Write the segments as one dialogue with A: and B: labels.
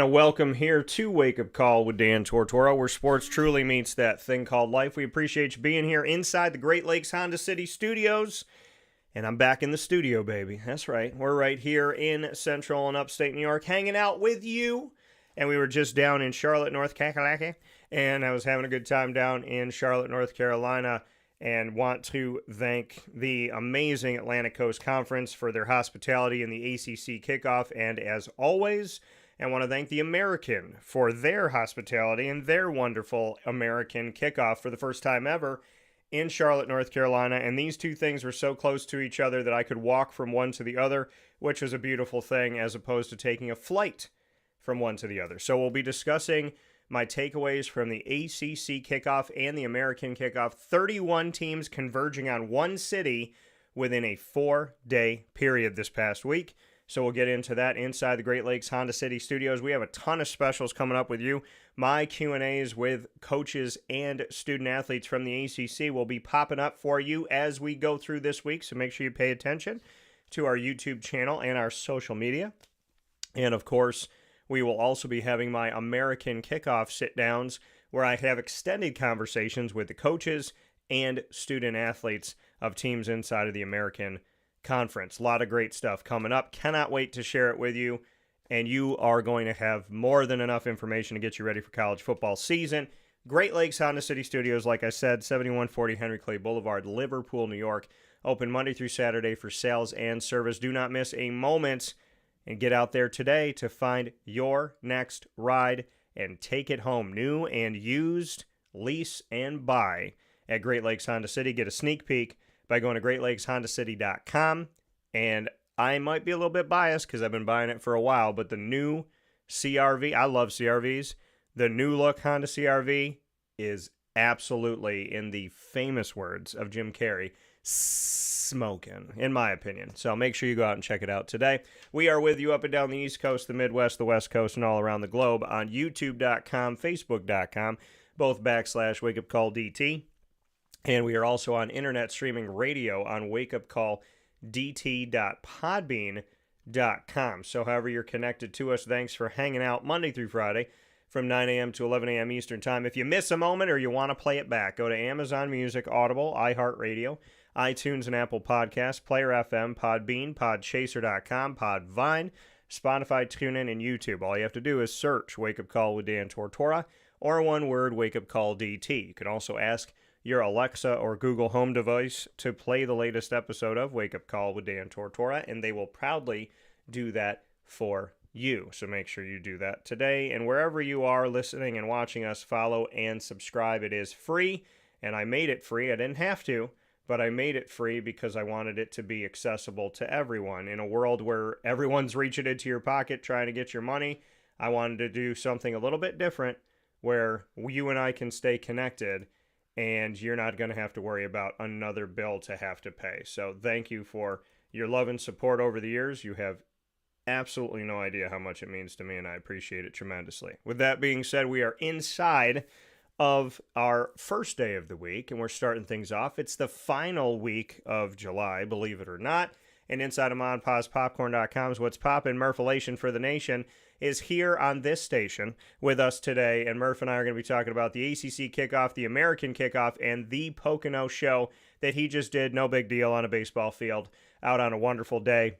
A: welcome here to Wake Up Call with Dan Tortora, where sports truly meets that thing called life. We appreciate you being here inside the Great Lakes Honda City Studios. And I'm back in the studio, baby. That's right. We're right here in Central and Upstate New York, hanging out with you. And we were just down in Charlotte, North Carolina, and I was having a good time down in Charlotte, North Carolina, and want to thank the amazing Atlantic Coast Conference for their hospitality in the ACC Kickoff. And as always, I want to thank the American for their hospitality and their wonderful American Kickoff for the first time ever in Charlotte, North Carolina. And these two things were so close to each other that I could walk from one to the other, which was a beautiful thing, as opposed to taking a flight from one to the other. So we'll be discussing my takeaways from the ACC Kickoff and the American Kickoff. 31 teams converging on one city within a 4-day period this past week. So we'll get into that inside the Great Lakes Honda City Studios. We have a ton of specials coming up with you. My Q&As with coaches and student athletes from the ACC will be popping up for you as we go through this week. So make sure you pay attention to our YouTube channel and our social media. And of course, we will also be having my American Kickoff sit-downs where I have extended conversations with the coaches and student athletes of teams inside of the American Conference. A lot of great stuff coming up. Cannot wait to share it with you. And you are going to have more than enough information to get you ready for college football season. Great Lakes Honda City Studios, like I said, 7140 Henry Clay Boulevard, Liverpool, New York. Open Monday through Saturday for sales and service. Do not miss a moment. And get out there today to find your next ride and take it home. New and used, lease and buy at Great Lakes Honda City. Get a sneak peek by going to greatlakeshondacity.com. And I might be a little bit biased because I've been buying it for a while, but the new CRV, I love CRVs. The new look Honda CRV is absolutely, in the famous words of Jim Carrey, smoking, in my opinion. So make sure you go out and check it out today. We are with you up and down the East Coast, the Midwest, the West Coast, and all around the globe on YouTube.com, Facebook.com, both /WakeUpCallDT. And we are also on internet streaming radio on wakeupcalldt.podbean.com. So however you're connected to us, thanks for hanging out Monday through Friday from 9 a.m. to 11 a.m. Eastern Time. If you miss a moment or you want to play it back, go to Amazon Music, Audible, iHeartRadio, iTunes and Apple Podcasts, Player FM, Podbean, Podchaser.com, Podvine, Spotify, TuneIn, and YouTube. All you have to do is search Wake Up Call with Dan Tortora, or one word, Wake Up Call DT. You can also ask your Alexa or Google Home device to play the latest episode of Wake Up Call with Dan Tortora, and they will proudly do that for you. So make sure you do that today. And wherever you are listening and watching us, follow and subscribe. It is free, and I made it free. I didn't have to, but I made it free because I wanted it to be accessible to everyone. In a world where everyone's reaching into your pocket trying to get your money, I wanted to do something a little bit different where you and I can stay connected, and you're not going to have to worry about another bill to have to pay. So thank you for your love and support over the years. You have absolutely no idea how much it means to me, and I appreciate it tremendously. With that being said, we are inside of our first day of the week, and we're starting things off. It's the final week of July, believe it or not. And inside of MonPazPopcorn.com's What's Poppin', Murphalation for the Nation is here on this station with us today. And Murph and I are going to be talking about the ACC Kickoff, the American Kickoff, and the Pocono show that he just did. No big deal, on a baseball field out on a wonderful day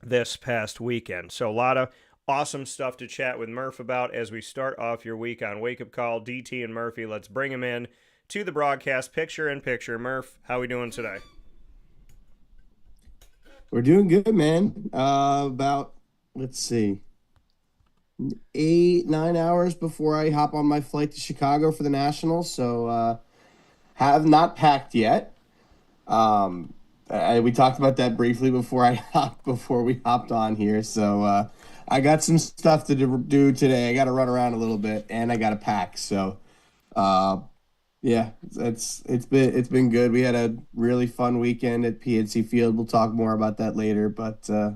A: this past weekend. So a lot of awesome stuff to chat with Murph about as we start off your week on Wake Up Call. DT and Murphy, let's bring him in to the broadcast, picture in picture. Murph, how we doing today?
B: We're doing good, man. About, let's see, 8-9 hours before I hop on my flight to Chicago for the Nationals. So have not packed yet. We talked about that briefly before we hopped on here. So I got some stuff to do today. I got to run around a little bit, and I got to pack. So yeah, it's been good. We had a really fun weekend at PNC Field. We'll talk more about that later. But I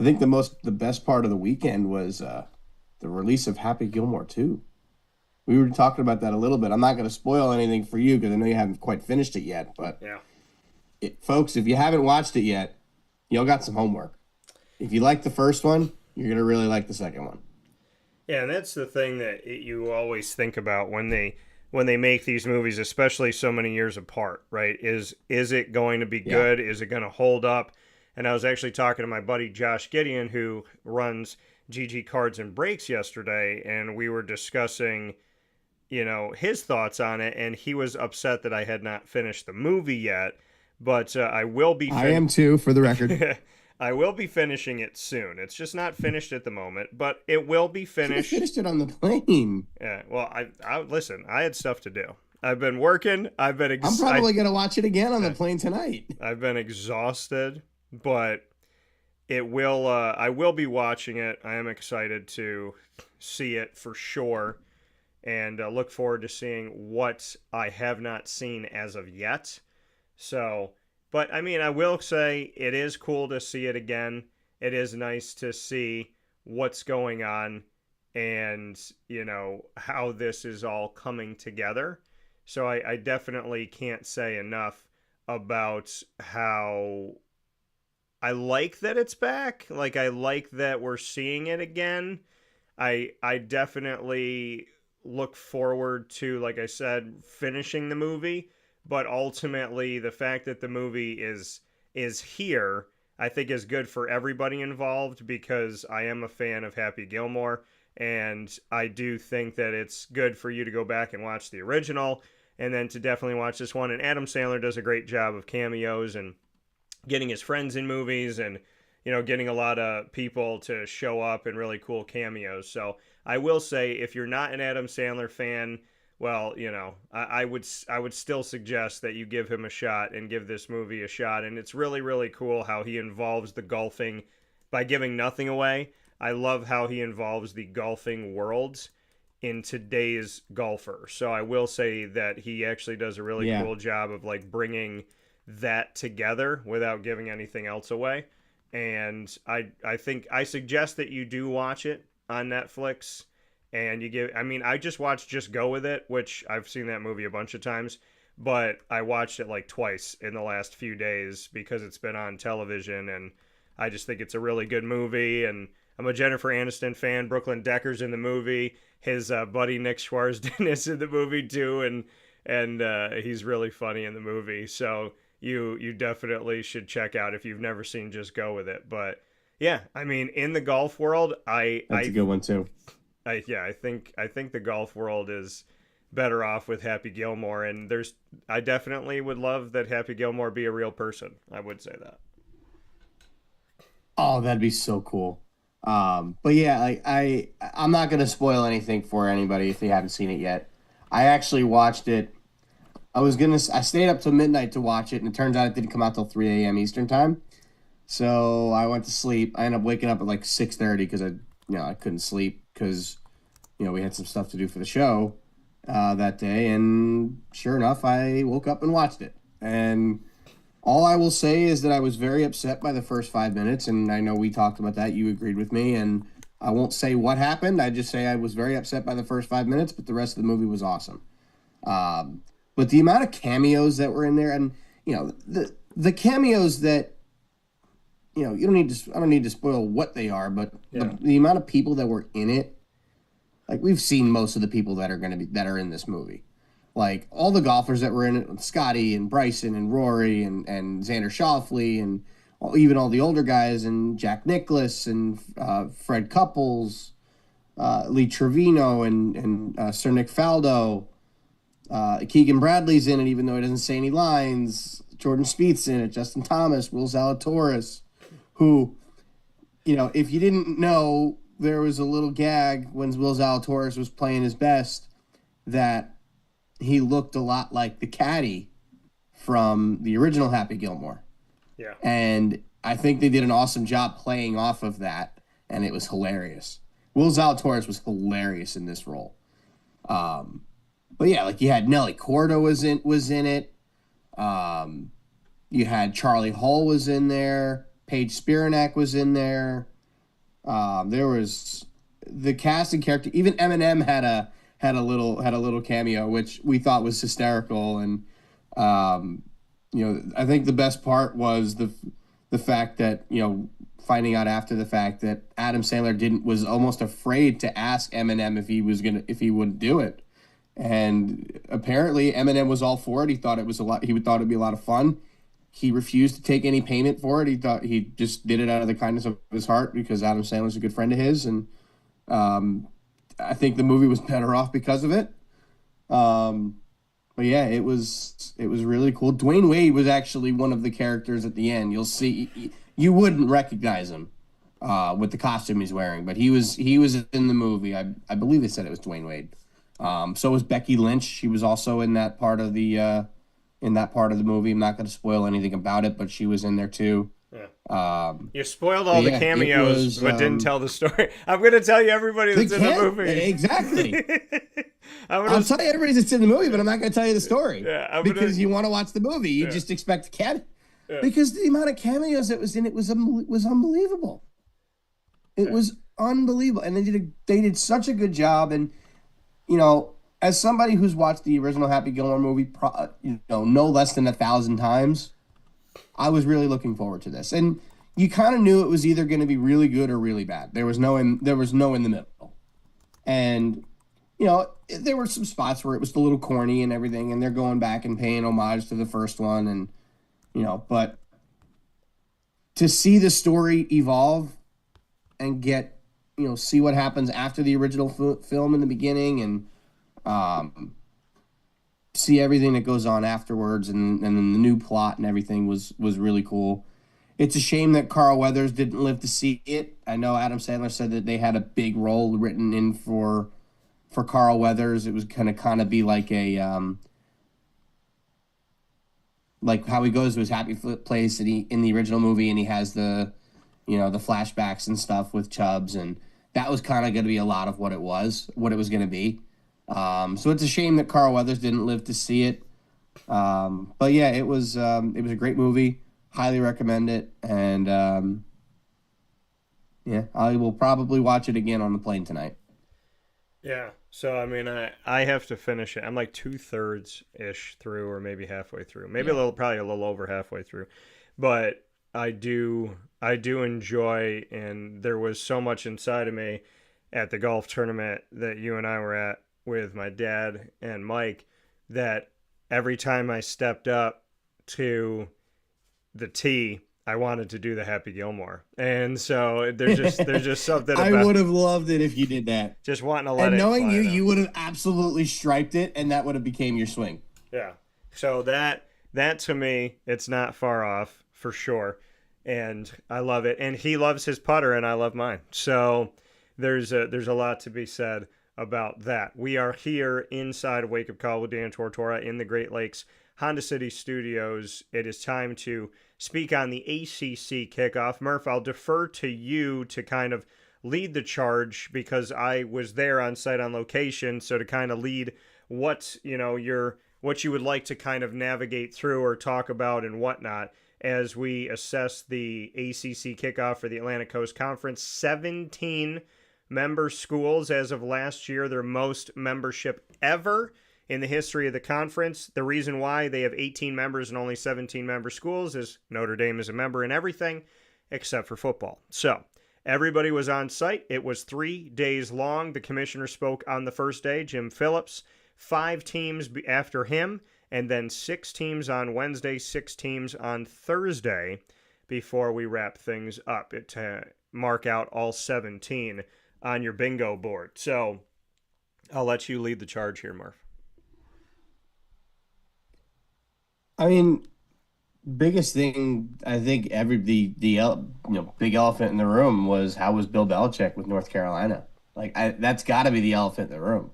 B: think the best part of the weekend was the release of Happy Gilmore 2. We were talking about that a little bit. I'm not going to spoil anything for you because I know you haven't quite finished it yet. But
A: yeah.
B: Folks, if you haven't watched it yet, y'all got some homework. If you like the first one, you're going to really like the second one.
A: Yeah, and that's the thing that you always think about when they make these movies, especially so many years apart, right? Is it going to be
B: Yeah.
A: good? Is it going to hold up? And I was actually talking to my buddy Josh Gideon, who runs GG Cards and Breaks yesterday, and we were discussing, his thoughts on it, and he was upset that I had not finished the movie yet, but I will be
B: I am too, for the record.
A: I will be finishing it soon. It's just not finished at the moment, but it will be
B: Should have
A: finished.
B: finished it on the plane.
A: Yeah, well, I listen. I had stuff to do. I've been working.
B: I'm probably gonna watch it again on the plane tonight.
A: I've been exhausted, but it will. I will be watching it. I am excited to see it for sure, and look forward to seeing what I have not seen as of yet. So, but I mean, I will say it is cool to see it again. It is nice to see what's going on and, how this is all coming together. So I definitely can't say enough about how I like that it's back. Like, I like that we're seeing it again. I definitely look forward to, like I said, finishing the movie, but ultimately the fact that the movie is here, I think is good for everybody involved because I am a fan of Happy Gilmore, and I do think that it's good for you to go back and watch the original and then to definitely watch this one. And Adam Sandler does a great job of cameos and getting his friends in movies and getting a lot of people to show up in really cool cameos. So I will say, if you're not an Adam Sandler fan, well, I would still suggest that you give him a shot and give this movie a shot. And it's really, really cool how he involves the golfing by giving nothing away. I love how he involves the golfing worlds in today's golfer. So I will say that he actually does a really
B: Yeah.
A: cool job of like bringing that together without giving anything else away. And I think I suggest that you do watch it on Netflix. And I just watched Just Go With It, which I've seen that movie a bunch of times, but I watched it like twice in the last few days because it's been on television, and I just think it's a really good movie. And I'm a Jennifer Aniston fan. Brooklyn Decker's in the movie. His buddy Nick Schwarzden is in the movie too, and he's really funny in the movie. So you definitely should check out if you've never seen Just Go With It. But yeah, I mean, in the golf world,
B: That's a good one too.
A: I think the golf world is better off with Happy Gilmore, and I definitely would love that Happy Gilmore be a real person. I would say that.
B: Oh, that'd be so cool. But yeah, like I'm not gonna spoil anything for anybody if they haven't seen it yet. I actually watched it. I stayed up till midnight to watch it, and it turns out it didn't come out till 3 a.m. Eastern time. So I went to sleep. I ended up waking up at like 6:30 because I couldn't sleep because we had some stuff to do for the show that day, and sure enough, I woke up and watched it. And all I will say is that I was very upset by the first 5 minutes, and I know we talked about that. You agreed with me, and I won't say what happened. I just say I was very upset by the first 5 minutes, but the rest of the movie was awesome. But the amount of cameos that were in there, and the cameos that you don't need to. I don't need to spoil what they are, but
A: Yeah.
B: the amount of people that were in it, like we've seen most of the people that are in this movie, like all the golfers that were in it, Scotty and Bryson and Rory and Xander Schauffele and even all the older guys and Jack Nicklaus and Fred Couples, Lee Trevino and Sir Nick Faldo. Keegan Bradley's in it, even though he doesn't say any lines. Jordan Spieth's in it. Justin Thomas, Will Zalatoris, who, if you didn't know, there was a little gag when Will Zalatoris was playing his best that he looked a lot like the caddy from the original Happy Gilmore.
A: Yeah.
B: And I think they did an awesome job playing off of that, and it was hilarious. Will Zalatoris was hilarious in this role. But yeah, like you had Nelly Corda was in it. You had Charlie Hull was in there. Paige Spiranak was in there. There was the cast and character. Even Eminem had a little cameo, which we thought was hysterical. And I think the best part was the fact that finding out after the fact that Adam Sandler was almost afraid to ask Eminem if he wouldn't do it. And apparently Eminem was all for it. He thought it'd be a lot of fun. He refused to take any payment for it. He thought he just did it out of the kindness of his heart because Adam Sandler's a good friend of his. And I think the movie was better off because of it. But yeah, it was really cool. Dwayne Wade was actually one of the characters at the end. You'll see, you wouldn't recognize him with the costume he's wearing, but he was in the movie. I believe they said it was Dwayne Wade. So was Becky Lynch. She was also in that part of the movie. I'm not going to spoil anything about it, but she was in there too.
A: Yeah. You spoiled all the cameos, but didn't tell the story. I'm going to tell you everybody that's in the movie.
B: Exactly. I'll tell you everybody that's in the movie, but I'm not going to tell you the story.
A: Yeah,
B: because you want to watch the movie. You just expect because the amount of cameos that was in it was unbelievable. It was unbelievable, and they did such a good job. And you know, as somebody who's watched the original Happy Gilmore movie, no less than 1,000 times, I was really looking forward to this. And you kind of knew it was either going to be really good or really bad. There was no in the middle. And you know, there were some spots where it was a little corny and everything, and they're going back and paying homage to the first one, and you know, but to see the story evolve and get, you know, see what happens after the original film in the beginning, and see everything that goes on afterwards, and then the new plot and everything was really cool. It's a shame that Carl Weathers didn't live to see it. I know Adam Sandler said that they had a big role written in for Carl Weathers. It was gonna kind of be like a like how he goes to his happy place in the original movie, and he has the flashbacks and stuff with Chubbs, and that was kind of going to be a lot of what it was going to be. So it's a shame that Carl Weathers didn't live to see it. But yeah, it was a great movie. Highly recommend it. And yeah, I will probably watch it again on the plane tonight.
A: Yeah. So, I mean, I have to finish it. I'm like 2/3-ish through, or maybe halfway through. Maybe probably a little over halfway through. But I do enjoy, and there was so much inside of me at the golf tournament that you and I were at with my dad and Mike, that every time I stepped up to the tee, I wanted to do the Happy Gilmore. And so there's just something about,
B: I would have loved it if you did that.
A: Just wanting to let
B: and
A: it
B: knowing
A: fly
B: you would have absolutely striped it, and that would have became your swing.
A: Yeah. So that to me, it's not far off for sure. And I love it. And he loves his putter, and I love mine. So there's a lot to be said about that. We are here inside Wake Up Call with Dan Tortora in the Great Lakes Honda City Studios. It is time to speak on the ACC Kickoff. Murph, I'll defer to you to kind of lead the charge because I was there on site on location. So to kind of lead what you would like to kind of navigate through or talk about and whatnot as we assess the ACC Kickoff for the Atlantic Coast Conference. 17 member schools as of last year, their most membership ever in the history of the conference. The reason why they have 18 members and only 17 member schools is Notre Dame is a member in everything except for football. So everybody was on site. It was 3 days long. The commissioner spoke on the first day, Jim Phillips, 5 teams after him, and then 6 teams on Wednesday, 6 teams on Thursday before we wrap things up. Mark out all 17 on your bingo board. So I'll let you lead the charge here, Murph.
B: I mean, biggest thing I think the big elephant in the room was how was Bill Belichick with North Carolina? That's got to be the elephant in the room.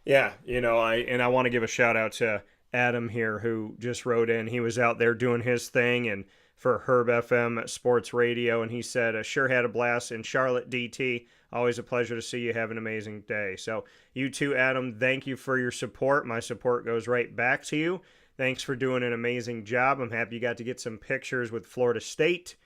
A: Yeah, I want to give a shout out to Adam here who just wrote in. He was out there doing his thing and for Herb FM Sports Radio, and he said, sure had a blast in Charlotte, DT. Always a pleasure to see you. Have an amazing day. So you too, Adam, thank you for your support. My support goes right back to you. Thanks for doing an amazing job. I'm happy you got to get some pictures with Florida State,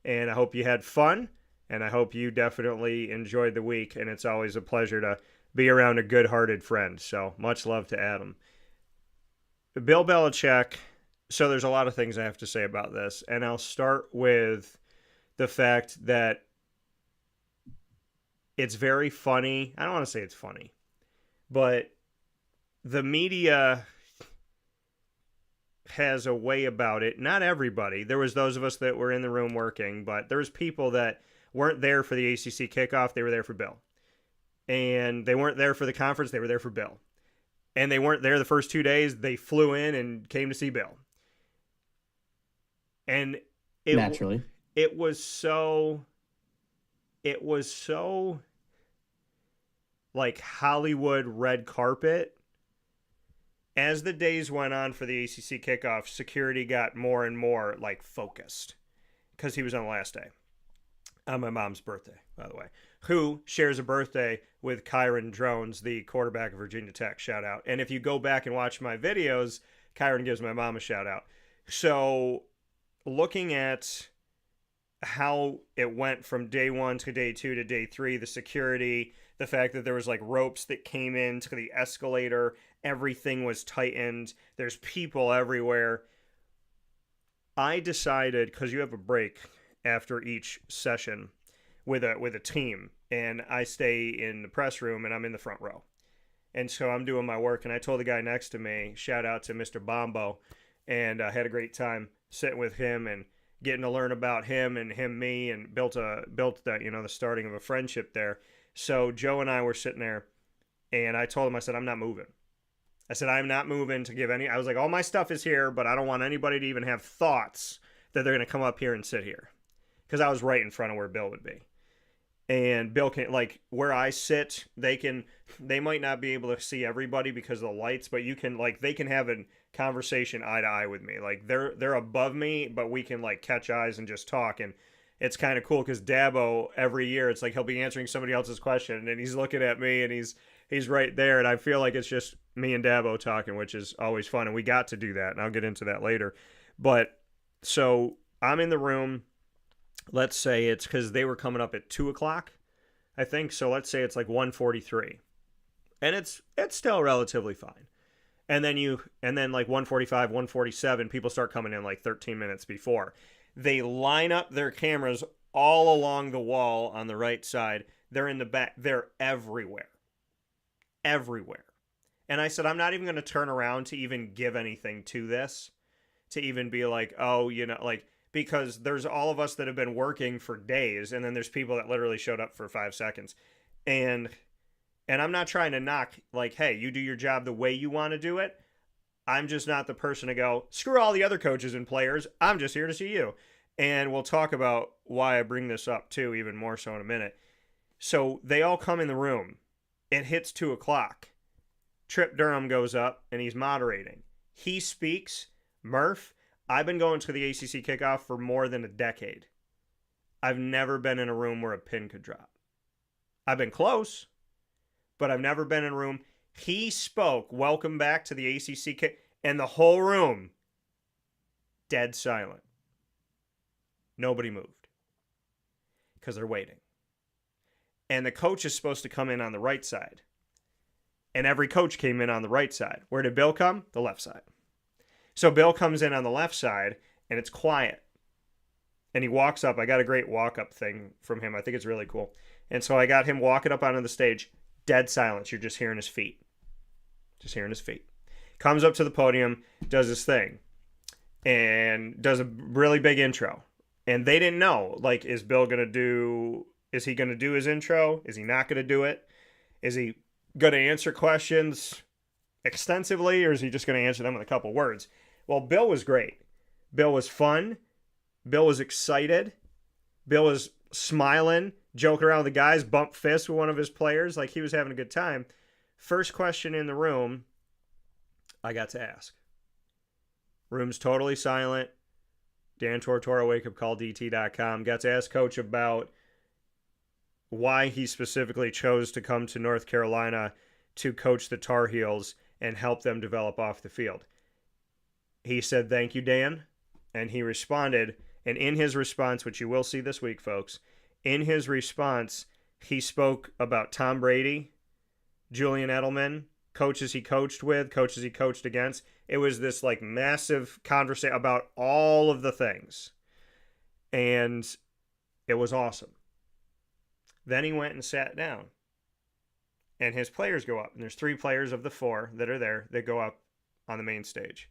A: and I hope you had fun, and I hope you definitely enjoyed the week, and it's always a pleasure to be around a good-hearted friend. So much love to Adam. Bill Belichick, so there's a lot of things I have to say about this, and I'll start with the fact that it's very funny. I don't want to say it's funny, but the media has a way about it. Not everybody. There was those of us that were in the room working, but there was people that weren't there for the ACC kickoff. They were there for Bill. And they weren't there for the conference. They were there for Bill. And they weren't there the first 2 days. They flew in and came to see Bill. And
B: Naturally,
A: it was so like Hollywood red carpet. As the days went on for the ACC kickoff, security got more and more like focused because he was on the last day. On my mom's birthday, by the way, who shares a birthday with Kyron Drones, the quarterback of Virginia Tech. Shout out. And if you go back and watch my videos, Kyron gives my mom a shout out. So looking at how it went from day 1 to day 2 to day 3, the security, the fact that there was like ropes that came into the escalator, everything was tightened, there's people everywhere. I decided, because you have a break after each session with a team, and I stay in the press room and I'm in the front row. And so I'm doing my work, and I told the guy next to me, shout out to Mr. Bombo, and I had a great time sitting with him and getting to learn about him and him me, and built that, the starting of a friendship there. So Joe and I were sitting there, and I told him, I said, I'm not moving. I said, I'm not moving to give any. I was like, all my stuff is here, but I don't want anybody to even have thoughts that they're going to come up here and sit here. Because I was right in front of where Bill would be. And Bill can, like, where I sit, they might not be able to see everybody because of the lights, but you can, like, they can have a conversation eye to eye with me. Like, they're above me, but we can, like, catch eyes and just talk. And it's kind of cool because Dabo, every year, it's like he'll be answering somebody else's question, and he's looking at me, and he's right there. And I feel like it's just me and Dabo talking, which is always fun. And we got to do that, and I'll get into that later. But so I'm in the room. Let's say it's because they were coming up at 2 o'clock, I think. So let's say it's like 1:43, and it's still relatively fine. And then like 1:45, 1:47, people start coming in like 13 minutes before. They line up their cameras all along the wall on the right side. They're in the back. They're everywhere. Everywhere. And I said, I'm not even going to turn around to even give anything to this, to even be like, oh, like, because there's all of us that have been working for days, and then there's people that literally showed up for 5 seconds. And I'm not trying to knock, like, hey, you do your job the way you want to do it. I'm just not the person to go, screw all the other coaches and players. I'm just here to see you. And we'll talk about why I bring this up, too, even more so in a minute. So they all come in the room. It hits 2 o'clock. Trip Durham goes up, and he's moderating. He speaks. Murph, I've been going to the ACC kickoff for more than a decade. I've never been in a room where a pin could drop. I've been close, but I've never been in a room. He spoke, welcome back to the ACC kick, and the whole room, dead silent. Nobody moved because they're waiting. And the coach is supposed to come in on the right side. And every coach came in on the right side. Where did Bill come? The left side. So Bill comes in on the left side, and it's quiet. And he walks up. I got a great walk-up thing from him. I think it's really cool. And so I got him walking up onto the stage. Dead silence. You're just hearing his feet. Just hearing his feet. Comes up to the podium, does his thing, and does a really big intro. And they didn't know, like, is he going to do his intro? Is he not going to do it? Is he going to answer questions extensively, or is he just going to answer them with a couple words? Well, Bill was great. Bill was fun. Bill was excited. Bill was smiling, joking around with the guys, bumped fists with one of his players. Like, he was having a good time. First question in the room, I got to ask. Room's totally silent. Dan Tortora, wakeupcalldt.com. Got to ask Coach about why he specifically chose to come to North Carolina to coach the Tar Heels and help them develop off the field. He said, thank you, Dan. And he responded, and in his response, which you will see this week, folks, in his response, he spoke about Tom Brady, Julian Edelman, coaches he coached with, coaches he coached against. It was this like massive conversation about all of the things. And It was awesome. Then he went and sat down. And his players go up. And there's 3 players of the 4 that are there that go up on the main stage.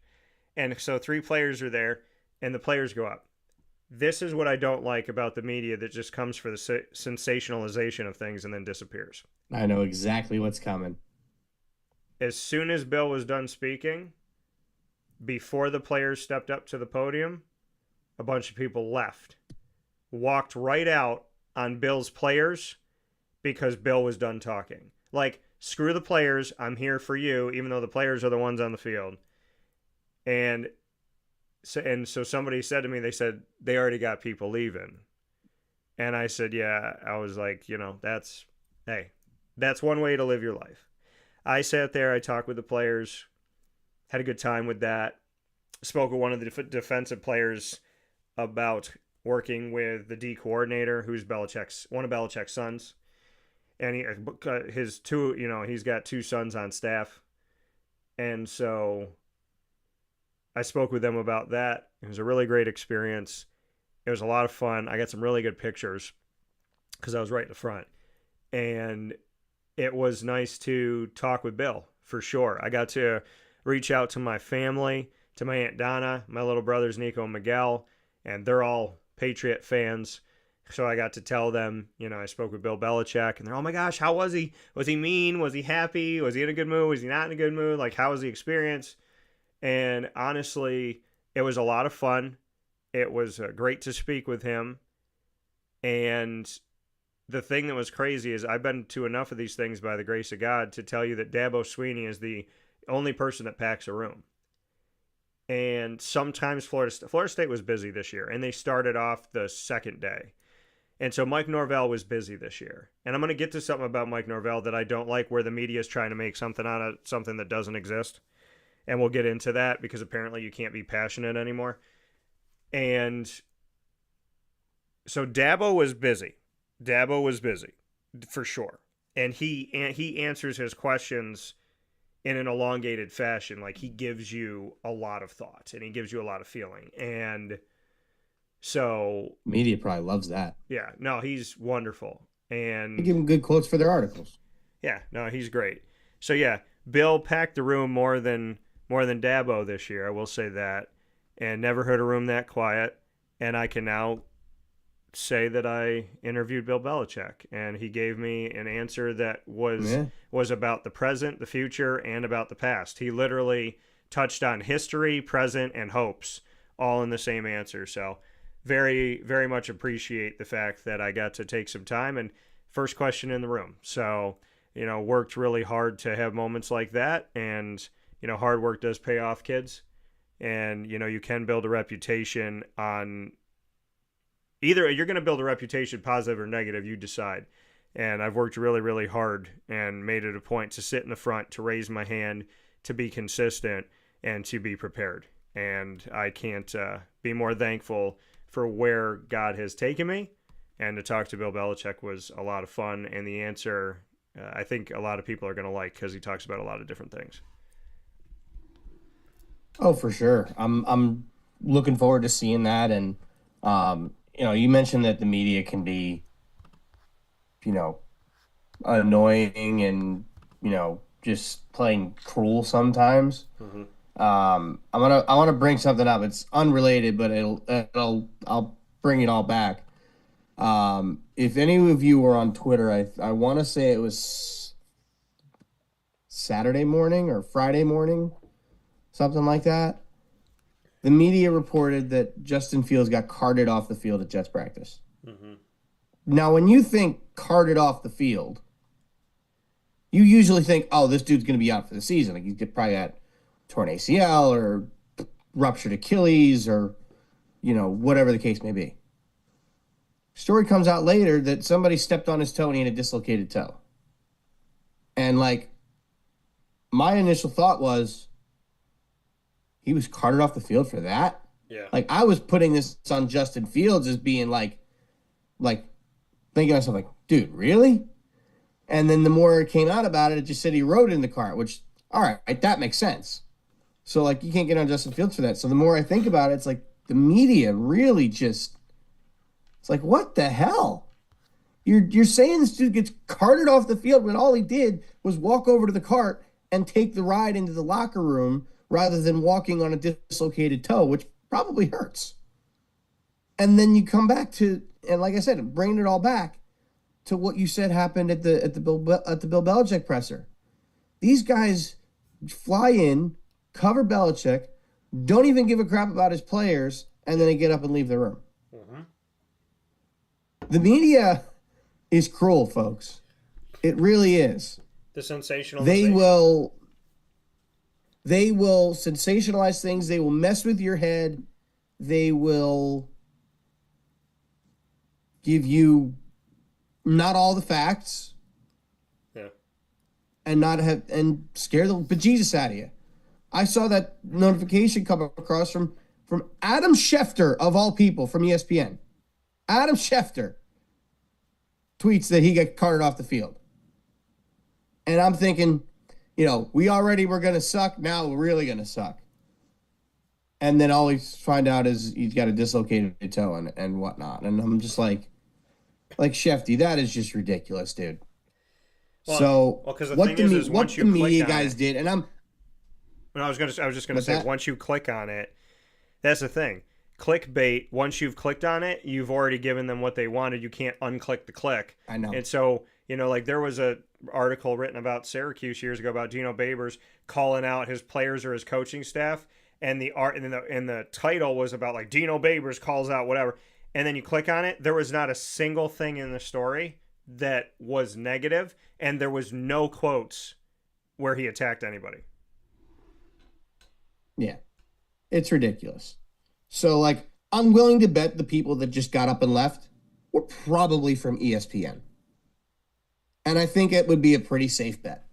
A: And so 3 players are there, and the players go up. This is what I don't like about the media that just comes for the sensationalization of things and then disappears.
B: I know exactly what's coming.
A: As soon as Bill was done speaking, before the players stepped up to the podium, a bunch of people left, walked right out on Bill's players because Bill was done talking. Like, screw the players, I'm here for you, even though the players are the ones on the field. And so somebody said to me, they said, they already got people leaving. And I said, yeah, I was like, that's one way to live your life. I sat there, I talked with the players, had a good time with that. Spoke with one of the defensive players about working with the D coordinator, who's one of Belichick's sons. And he's got 2 sons on staff. And so I spoke with them about that. It was a really great experience. It was a lot of fun. I got some really good pictures because I was right in the front. And it was nice to talk with Bill, for sure. I got to reach out to my family, to my Aunt Donna, my little brothers Nico and Miguel, and they're all Patriot fans. So I got to tell them, I spoke with Bill Belichick, and they're, oh my gosh, how was he? Was he mean? Was he happy? Was he in a good mood? Was he not in a good mood? Like, how was the experience? And honestly, it was a lot of fun. It was great to speak with him. And the thing that was crazy is I've been to enough of these things by the grace of God to tell you that Dabo Swinney is the only person that packs a room. And sometimes Florida State was busy this year, and they started off the second day. And so Mike Norvell was busy this year. And I'm going to get to something about Mike Norvell that I don't like, where the media is trying to make something out of something that doesn't exist. And we'll get into that because apparently you can't be passionate anymore. And so Dabo was busy. Dabo was busy, for sure. And he answers his questions in an elongated fashion. Like, he gives you a lot of thought and he gives you a lot of feeling. And so
B: media probably loves that.
A: Yeah, no, he's wonderful. And
B: they give him good quotes for their articles.
A: Yeah, no, he's great. So yeah, Bill packed the room more than Dabo this year, I will say that. And never heard a room that quiet. And I can now say that I interviewed Bill Belichick, and he gave me an answer that was about the present, the future, and about the past. He literally touched on history, present, and hopes all in the same answer. So very, very much appreciate the fact that I got to take some time, and first question in the room. So, worked really hard to have moments like that, and, hard work does pay off, kids. And, you can build a reputation on either. You're going to build a reputation, positive or negative, you decide. And I've worked really, really hard and made it a point to sit in the front, to raise my hand, to be consistent, and to be prepared. And I can't be more thankful for where God has taken me. And to talk to Bill Belichick was a lot of fun. And the answer, I think a lot of people are going to like, because he talks about a lot of different things.
B: Oh, for sure. I'm looking forward to seeing that. And, you mentioned that the media can be, annoying and, just playing cruel sometimes. Mm-hmm. I want to bring something up. It's unrelated, but I'll bring it all back. If any of you were on Twitter, I want to say it was Saturday morning or Friday morning, something like that. The media reported that Justin Fields got carted off the field at Jets practice. Mm-hmm. Now, when you think carted off the field, you usually think, oh, this dude's going to be out for the season. Like, he's probably got torn ACL or ruptured Achilles or, whatever the case may be. Story comes out later that somebody stepped on his toe and he had a dislocated toe. And, my initial thought was, he was carted off the field for that?
A: Yeah.
B: I was putting this on Justin Fields as being thinking to myself, dude, really? And then the more it came out about it, it just said he rode in the car, which, all right, that makes sense. So, you can't get on Justin Fields for that. So the more I think about it, it's the media really just It's like, what the hell? You're saying this dude gets carted off the field when all he did was walk over to the cart and take the ride into the locker room rather than walking on a dislocated toe, which probably hurts. And then you come back to, and like I said, bringing it all back to what you said happened at the Bill Belichick presser. These guys fly in, cover Belichick, don't even give a crap about his players, and then they get up and leave the room. Mm-hmm. The media is cruel, folks. It really is.
A: The sensationalization.
B: They will sensationalize things. They will mess with your head. They will give you not all the facts.
A: Yeah.
B: And scare the bejesus out of you. I saw that notification come across from Adam Schefter, of all people, from ESPN. Adam Schefter tweets that he got carted off the field. And I'm thinking, we already were going to suck. Now we're really going to suck. And then all we find out is he's got a dislocated toe and whatnot. And I'm just like Shefty, that is just ridiculous, dude.
A: Well, because the thing is once you
B: media
A: click on
B: guys
A: it,
B: did, and
A: I was just gonna say, once you click on it, that's the thing. Clickbait. Once you've clicked on it, you've already given them what they wanted. You can't unclick the click.
B: I know.
A: And so there was a article written about Syracuse years ago about Dino Babers calling out his players or his coaching staff, and the title was about like Dino Babers calls out whatever. And then you click on it, there was not a single thing in the story that was negative, and there was no quotes where he attacked anybody.
B: Yeah, it's ridiculous. So, I'm willing to bet the people that just got up and left were probably from ESPN. And I think it would be a pretty safe bet.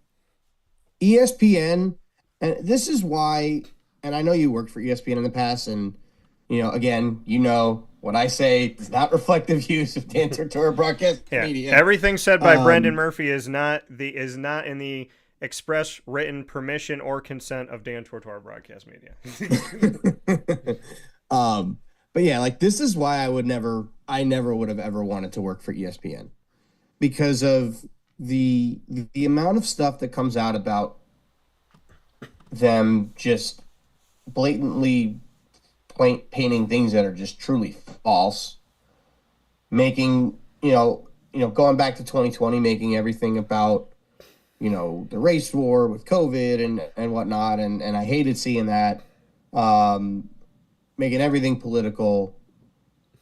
B: ESPN, and this is why, and I know you worked for ESPN in the past, and, again, what I say does not reflect the views of Dan Tortora broadcast media.
A: Everything said by Brendan Murphy is not in the express written permission or consent of Dan Tortora broadcast media.
B: But yeah, this is why I never would have ever wanted to work for ESPN, because of the amount of stuff that comes out about them just blatantly painting things that are just truly false, making going back to 2020, making everything about the race war with COVID and whatnot, and I hated seeing that, making everything political.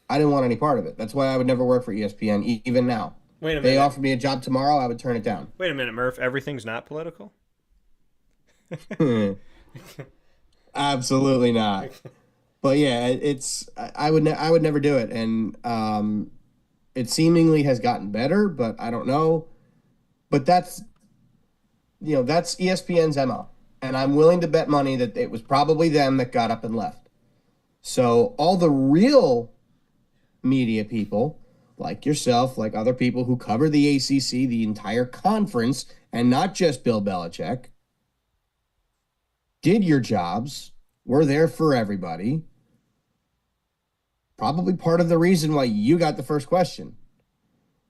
B: I didn't want any part of it. That's why I would never work for ESPN, even now.
A: Wait a minute.
B: If they offered me a job tomorrow, I would turn it down.
A: Wait a minute, Murph. Everything's not political?
B: Absolutely not. But yeah, I would never do it, and it seemingly has gotten better, but I don't know. But that's ESPN's MO, and I'm willing to bet money that it was probably them that got up and left. So all the real media people, like yourself, like other people who cover the ACC, the entire conference, and not just Bill Belichick, did your jobs, were there for everybody. Probably part of the reason why you got the first question.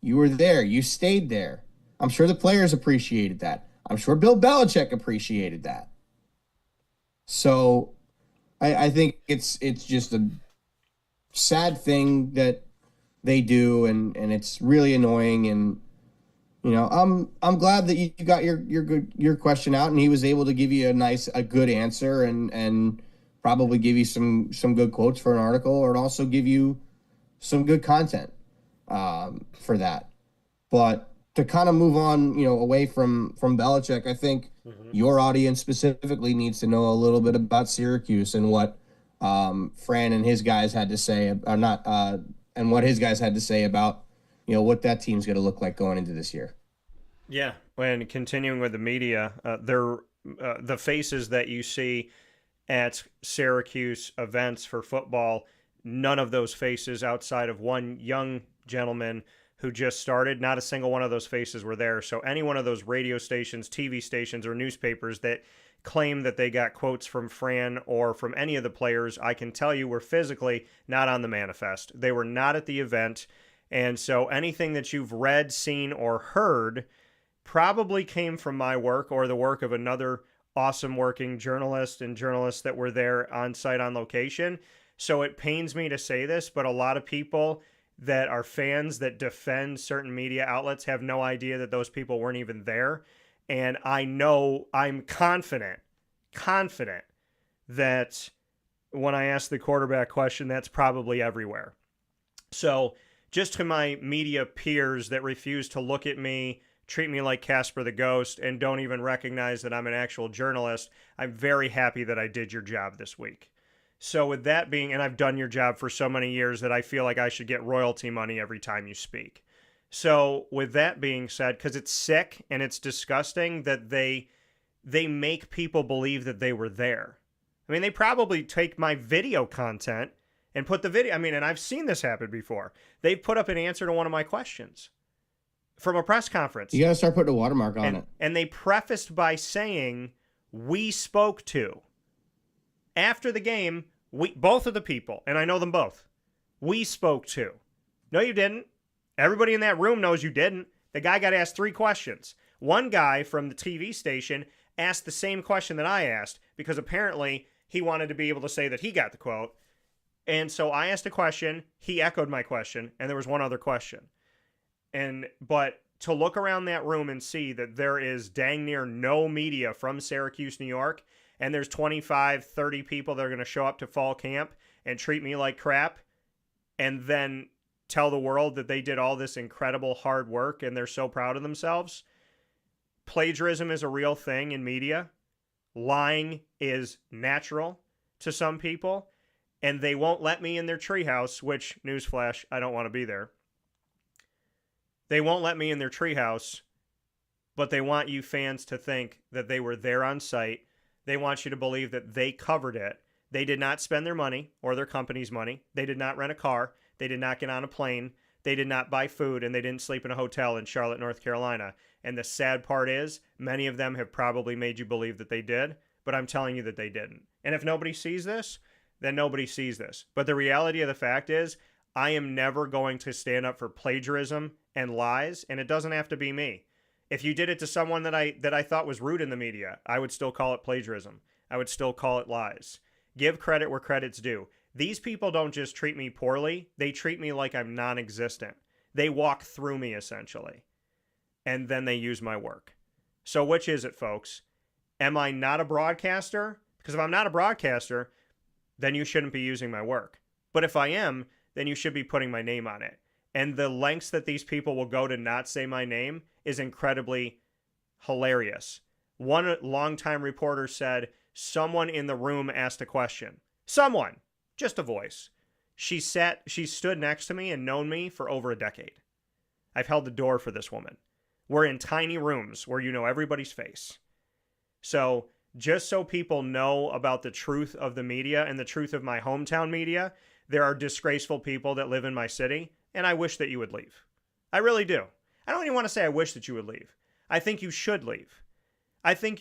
B: You were there. You stayed there. I'm sure the players appreciated that. I'm sure Bill Belichick appreciated that. So I think it's just a sad thing that they do, and it's really annoying. And I'm glad that you got your question out, and he was able to give you a good answer, and probably give you some good quotes for an article, or also give you some good content for that. But to kind of move on, away from Belichick, I think your audience specifically needs to know a little bit about Syracuse and what Fran and his guys had to say, and what his guys had to say about, what that team's going to look like going into this year.
A: Yeah, when continuing with the media, the faces that you see at Syracuse events for football, none of those faces outside of one young gentleman who just started, not a single one of those faces were there. So any one of those radio stations, TV stations, or newspapers that claim that they got quotes from Fran or from any of the players, I can tell you were physically not on the manifest. They were not at the event. And so anything that you've read, seen, or heard probably came from my work or the work of another awesome working journalist and journalists that were there on site on location. So it pains me to say this, but a lot of people that are fans that defend certain media outlets have no idea that those people weren't even there. And I know, I'm confident that when I ask the quarterback question, that's probably everywhere. So just to my media peers that refuse to look at me, treat me like Casper the Ghost, and don't even recognize that I'm an actual journalist, I'm very happy that I did your job this week. So with that being, and I've done your job for so many years that I feel like I should get royalty money every time you speak. So with that being said, because it's sick and it's disgusting that they make people believe that they were there. I mean, they probably take my video content and put the video, I mean, and I've seen this happen before. They've put up an answer to one of my questions from a press conference.
B: You got to start putting a watermark on it.
A: And they prefaced by saying, we spoke to. After the game, both of the people, and I know them both, we spoke to. No, you didn't. Everybody in that room knows you didn't. The guy got asked 3 questions. One guy from the TV station asked the same question that I asked because apparently he wanted to be able to say that he got the quote. And so I asked a question, he echoed my question, and there was one other question. But to look around that room and see that there is dang near no media from Syracuse, New York, and there's 25, 30 people that are going to show up to fall camp and treat me like crap, and then tell the world that they did all this incredible hard work and they're so proud of themselves. Plagiarism is a real thing in media. Lying is natural to some people, and they won't let me in their treehouse, which, newsflash, I don't want to be there. They won't let me in their treehouse, but they want you fans to think that they were there on site. They want you to believe that they covered it. They did not spend their money or their company's money. They did not rent a car. They did not get on a plane. They did not buy food, and they didn't sleep in a hotel in Charlotte, North Carolina. And the sad part is, many of them have probably made you believe that they did, but I'm telling you that they didn't. And if nobody sees this, then nobody sees this. But the reality of the fact is, I am never going to stand up for plagiarism and lies, and it doesn't have to be me. If you did it to someone that I thought was rude in the media, I would still call it plagiarism. I would still call it lies. Give credit where credit's due. These people don't just treat me poorly, they treat me like I'm non-existent. They walk through me, essentially. And then they use my work. So which is it, folks? Am I not a broadcaster? Because if I'm not a broadcaster, then you shouldn't be using my work. But if I am, then you should be putting my name on it. And the lengths that these people will go to not say my name is incredibly hilarious. One longtime reporter said, someone in the room asked a question. Someone. Just a voice. She stood next to me and known me for over a decade. I've held the door for this woman. We're in tiny rooms where you know everybody's face. So just so people know about the truth of the media and the truth of my hometown media, there are disgraceful people that live in my city, and I wish that you would leave. I really do. I don't even want to say I wish that you would leave. I think you should leave. I think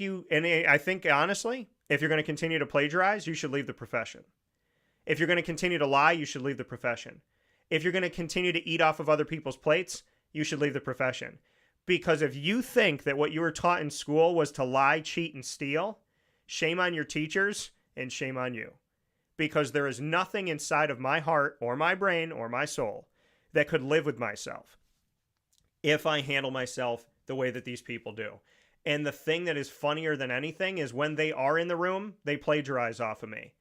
A: honestly, if you're going to continue to plagiarize, you should leave the profession. If you're going to continue to lie, you should leave the profession. If you're going to continue to eat off of other people's plates, you should leave the profession. Because if you think that what you were taught in school was to lie, cheat, and steal, shame on your teachers and shame on you. Because there is nothing inside of my heart or my brain or my soul that could live with myself if I handle myself the way that these people do. And the thing that is funnier than anything is when they are in the room, they plagiarize off of me.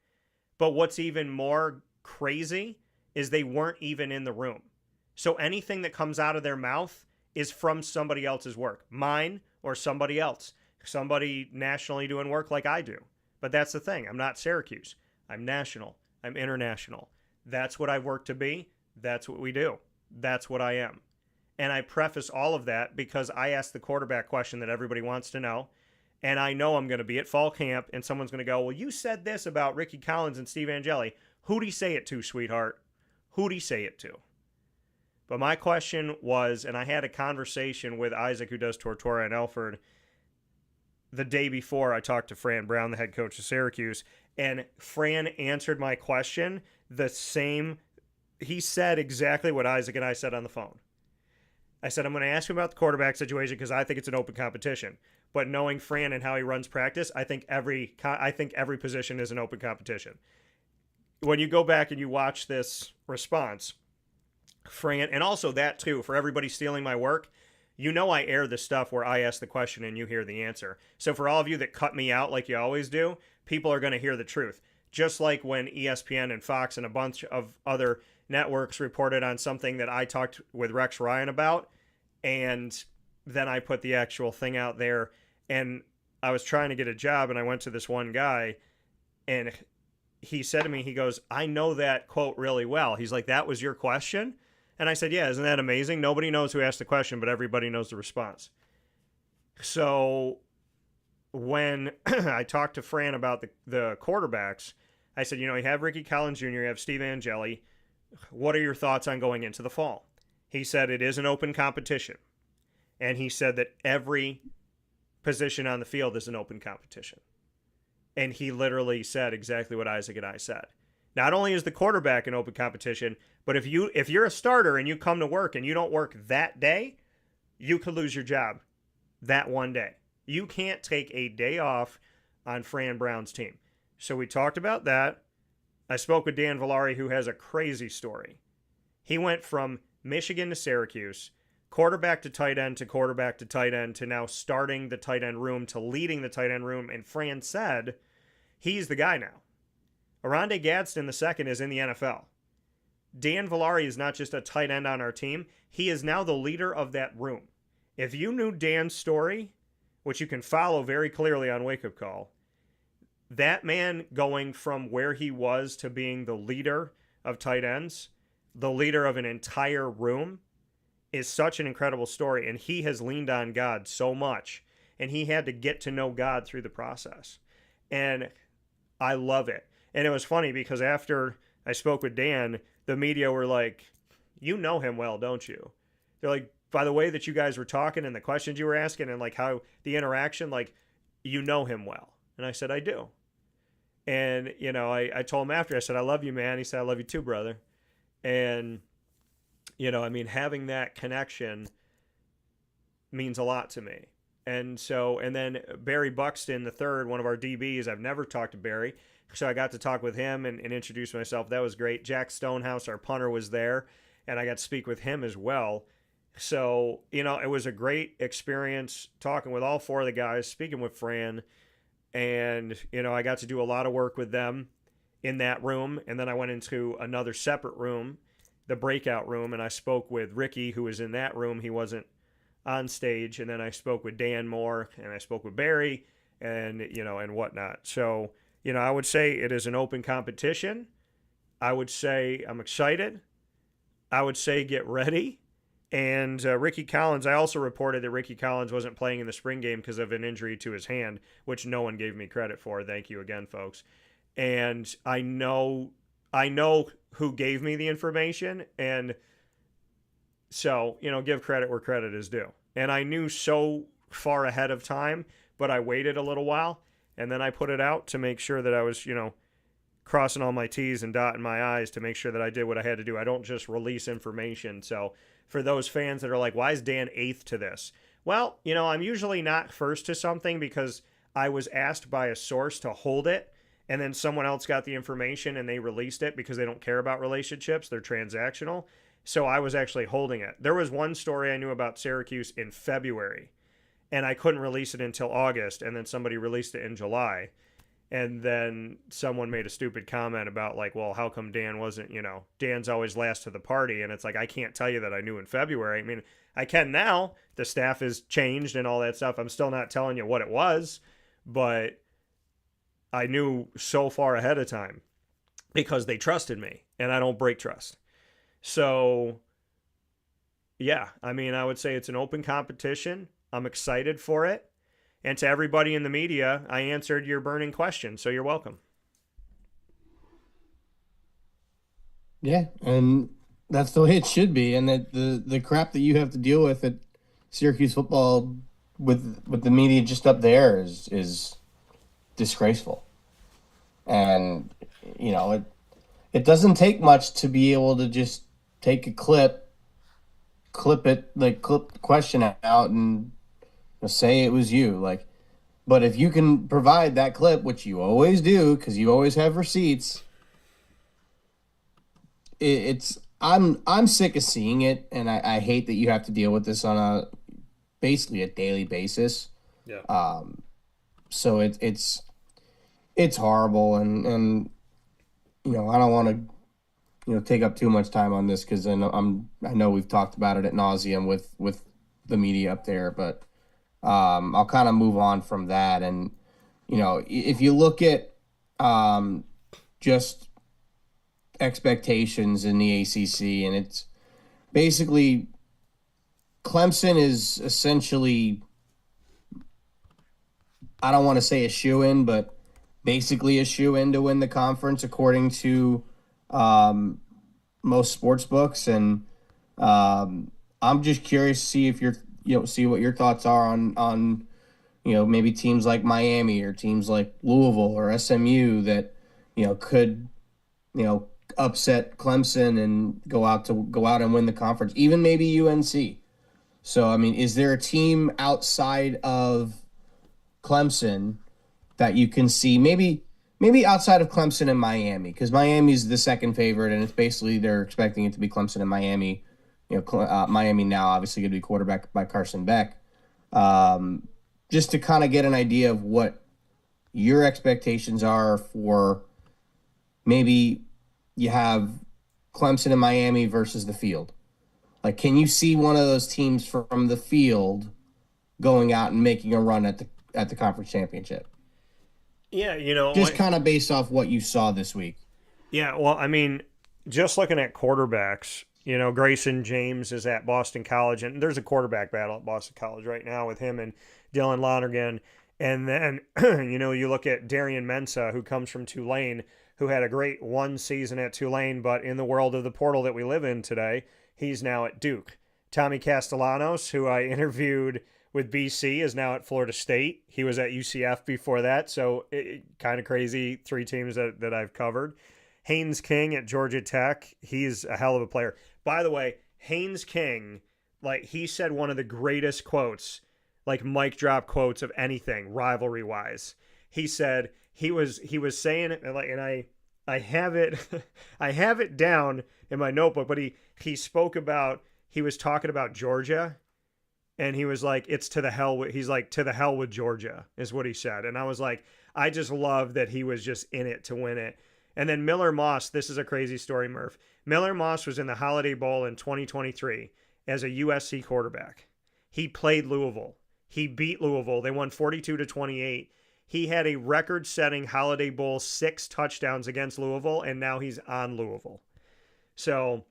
A: But what's even more crazy is they weren't even in the room. So anything that comes out of their mouth is from somebody else's work, mine or somebody else, somebody nationally doing work like I do. But that's the thing. I'm not Syracuse. I'm national. I'm international. That's what I've worked to be. That's what we do. That's what I am. And I preface all of that because I asked the quarterback question that everybody wants to know. And I know I'm going to be at fall camp and someone's going to go, well, you said this about Ricky Collins and Steve Angeli. Who'd he say it to, sweetheart? Who'd he say it to? But my question was, and I had a conversation with Isaac, who does Tortora and Elford, the day before I talked to Fran Brown, the head coach of Syracuse, and Fran answered my question the same. He said exactly what Isaac and I said on the phone. I said, I'm going to ask him about the quarterback situation because I think it's an open competition. But knowing Fran and how he runs practice, I think every position is an open competition. When you go back and you watch this response, Fran, and also that too, for everybody stealing my work, you know I air the stuff where I ask the question and you hear the answer. So for all of you that cut me out like you always do, people are going to hear the truth. Just like when ESPN and Fox and a bunch of other networks reported on something that I talked with Rex Ryan about, and then I put the actual thing out there, and I was trying to get a job, and I went to this one guy, and he said to me, he goes, I know that quote really well. He's like, that was your question? And I said, yeah, isn't that amazing? Nobody knows who asked the question, but everybody knows the response. So when I talked to Fran about the quarterbacks, I said, you have Ricky Collins Jr., you have Steve Angeli. What are your thoughts on going into the fall? He said it is an open competition. And he said that every position on the field is an open competition. And he literally said exactly what Isaac and I said. Not only is the quarterback an open competition, but if you're a starter and you come to work and you don't work that day, you could lose your job that one day. You can't take a day off on Fran Brown's team. So we talked about that. I spoke with Dan Villari, who has a crazy story. He went from Michigan to Syracuse, quarterback to tight end to quarterback to tight end, to now starting the tight end room, to leading the tight end room. And Fran said he's the guy now. Oronde Gadsden II is in the NFL. Dan Villari is not just a tight end on our team. He is now the leader of that room. If you knew Dan's story, which you can follow very clearly on Wake Up Call, that man going from where he was to being the leader of tight ends, the leader of an entire room, is such an incredible story. And he has leaned on God so much. And he had to get to know God through the process. And I love it. And it was funny because after I spoke with Dan, the media were like, you know him well, don't you? They're like, by the way that you guys were talking and the questions you were asking and like how the interaction, like, you know him well. And I said, I do. And, I told him after, I said, I love you, man. He said, I love you too, brother. And, having that connection means a lot to me. And then Barry Buxton, the third, one of our DBs, I've never talked to Barry. So I got to talk with him and introduce myself. That was great. Jack Stonehouse, our punter, was there, and I got to speak with him as well. So, it was a great experience talking with all four of the guys, speaking with Fran. And, I got to do a lot of work with them in that room. And then I went into another separate room, the breakout room, and I spoke with Ricky, who was in that room. He wasn't on stage. And then I spoke with Dan Moore, and I spoke with Barry, and, and whatnot. So, I would say it is an open competition. I would say I'm excited. I would say get ready. And Ricky Collins, I also reported that Ricky Collins wasn't playing in the spring game because of an injury to his hand, which no one gave me credit for. Thank you again, folks. And I know who gave me the information. And so, give credit where credit is due. And I knew so far ahead of time, but I waited a little while. And then I put it out to make sure that I was, crossing all my T's and dotting my I's to make sure that I did what I had to do. I don't just release information. So for those fans that are like, why is Dan eighth to this? Well, I'm usually not first to something because I was asked by a source to hold it, and then someone else got the information and they released it because they don't care about relationships. They're transactional. So I was actually holding it. There was one story I knew about Syracuse in February, and I couldn't release it until August, and then somebody released it in July. And then someone made a stupid comment about like, well, how come Dan wasn't, Dan's always last to the party. And it's like, I can't tell you that I knew in February. I mean, I can now. The staff has changed and all that stuff. I'm still not telling you what it was, but I knew so far ahead of time because they trusted me, and I don't break trust. So, yeah, I would say it's an open competition. I'm excited for it. And to everybody in the media, I answered your burning question, so you're welcome.
B: Yeah, and that's the way it should be. And that the crap that you have to deal with at Syracuse football with the media just up there is disgraceful. And it doesn't take much to be able to just take a clip it, like clip the question out and say it was you. Like, but if you can provide that clip, which you always do because you always have receipts, it's I'm sick of seeing it, and I hate that you have to deal with this on a basically a daily basis.
A: Yeah.
B: So it's horrible, and I don't want to take up too much time on this because I know we've talked about it at nauseum with the media up there, but I'll kind of move on from that. And if you look at just expectations in the ACC, and it's basically Clemson is essentially, I don't want to say a shoe-in, but basically a shoe-in to win the conference according to most sports books. And I'm just curious to see if see what your thoughts are on maybe teams like Miami or teams like Louisville or SMU that could upset Clemson and go out and win the conference, even maybe UNC. So I mean, is there a team outside of Clemson that you can see maybe outside of Clemson and Miami, because Miami's the second favorite, and it's basically they're expecting it to be Clemson and Miami. Miami now obviously going to be quarterbacked by Carson Beck. Just to kind of get an idea of what your expectations are for maybe you have Clemson and Miami versus the field. Like, can you see one of those teams from the field going out and making a run at the conference championship?
A: Yeah,
B: just kind of based off what you saw this week.
A: Yeah, well, I mean, just looking at quarterbacks, Grayson James is at Boston College, and there's a quarterback battle at Boston College right now with him and Dylan Lonergan. And then, you look at Darian Mensah, who comes from Tulane, who had a great one season at Tulane, but in the world of the portal that we live in today, he's now at Duke. Tommy Castellanos, who I interviewed with BC, is now at Florida State. He was at UCF before that, so kind of crazy, 3 teams that I've covered. Haynes King at Georgia Tech, he's a hell of a player. By the way, Haynes King, like, he said one of the greatest quotes, like mic drop quotes of anything, rivalry-wise. He said he was saying it, and I have it I have it down in my notebook, but he spoke about, he was talking about Georgia. And he was like, it's to the hell with, he's like, to the hell with Georgia is what he said. And I was like, I just love that he was just in it to win it. And then Miller Moss, this is a crazy story, Murph. Miller Moss was in the Holiday Bowl in 2023 as a USC quarterback. He played Louisville. He beat Louisville. They won 42-28. He had a record-setting Holiday Bowl 6 touchdowns against Louisville, and now he's on Louisville. So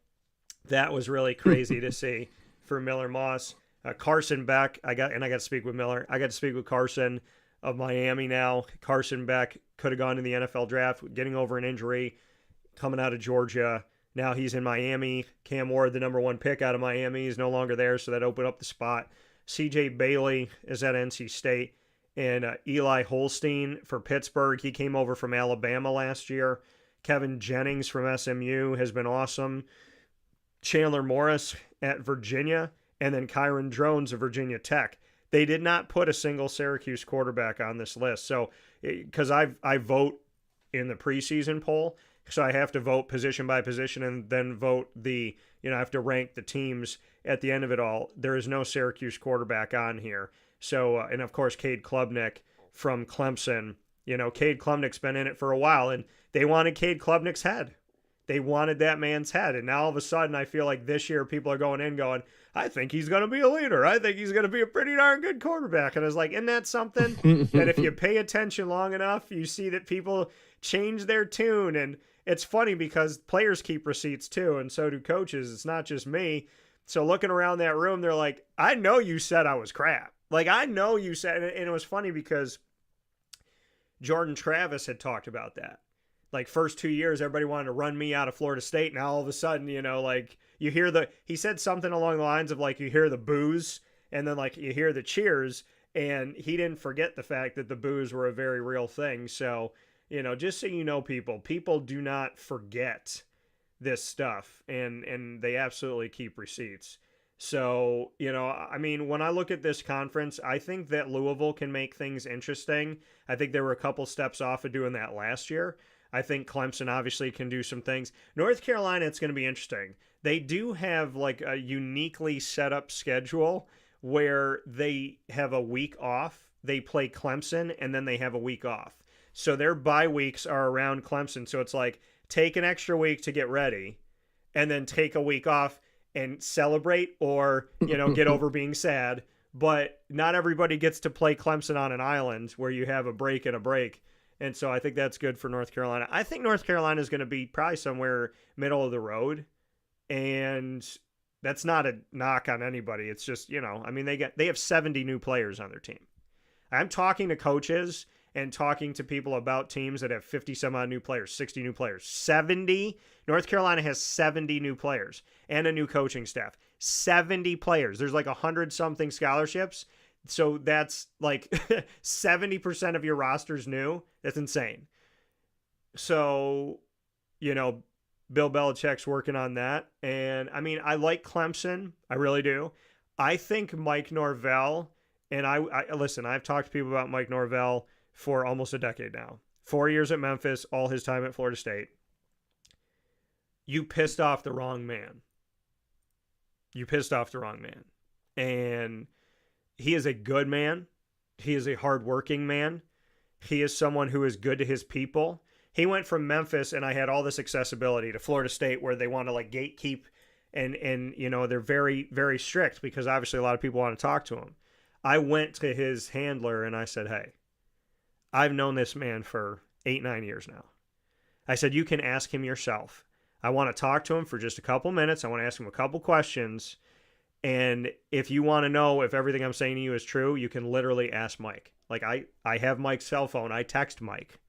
A: that was really crazy to see for Miller Moss. Carson Beck, I got to speak with Miller. I got to speak with Carson of Miami now. Carson Beck could have gone to the NFL draft, getting over an injury, coming out of Georgia. Now he's in Miami. Cam Ward, the number 1 pick out of Miami, is no longer there, so that opened up the spot. CJ Bailey is at NC State. And Eli Holstein for Pittsburgh. He came over from Alabama last year. Kevin Jennings from SMU has been awesome. Chandler Morris at Virginia. And then Kyron Drones of Virginia Tech. They did not put a single Syracuse quarterback on this list. So, because I vote in the preseason poll, so I have to vote position by position and then vote I have to rank the teams at the end of it all. There is no Syracuse quarterback on here. So, and of course, Cade Klubnik from Clemson. Cade Klubnik's been in it for a while, and they wanted Cade Klubnik's head. They wanted that man's head. And now all of a sudden, I feel like this year people are going in going, I think he's going to be a leader. I think he's going to be a pretty darn good quarterback. And I was like, isn't that something that if you pay attention long enough, you see that people change their tune? And it's funny because players keep receipts too, and so do coaches. It's not just me. So looking around that room, they're like, I know you said I was crap. Like, I know you said, and it was funny because Jordan Travis had talked about that. Like, first 2 years, everybody wanted to run me out of Florida State. Now, all of a sudden, like, you hear he said something along the lines of, like, you hear the boos, and then, like, you hear the cheers, And he didn't forget the fact that the boos were a very real thing. So, just so you know, people do not forget this stuff, and they absolutely keep receipts. So, I mean, when I look at this conference, I think that Louisville can make things interesting. I think they were a couple steps off of doing that last year. I think Clemson obviously can do some things. North Carolina, it's going to be interesting. They do have like a uniquely set up schedule where they have a week off. They play Clemson and then they have a week off. So their bye weeks are around Clemson. So it's like take an extra week to get ready and then take a week off and celebrate or, get over being sad. But not everybody gets to play Clemson on an island where you have a break and a break. And so I think that's good for North Carolina. I think North Carolina is going to be probably somewhere middle of the road. And that's not a knock on anybody. It's just, I mean, they have 70 new players on their team. I'm talking to coaches and talking to people about teams that have 50 some odd new players, 60 new players, 70. North Carolina has 70 new players and a new coaching staff. 70 players. There's like 100 something scholarships. So that's like 70% of your roster's new. That's insane. So, Bill Belichick's working on that. And I mean, I like Clemson. I really do. I think Mike Norvell, and I listen, I've talked to people about Mike Norvell for almost a decade now. 4 years at Memphis, all his time at Florida State. You pissed off the wrong man. And he is a good man. He is a hardworking man. He is someone who is good to his people. He went from Memphis, and I had all this accessibility, to Florida State, where they want to like gatekeep, and they're very, very strict because obviously a lot of people want to talk to him. I went to his handler and I said, hey, I've known this man for 8-9 years now. I said, you can ask him yourself. I want to talk to him for just a couple minutes. I want to ask him a couple questions. And if you want to know if everything I'm saying to you is true, you can literally ask Mike. Like I have Mike's cell phone. I text Mike.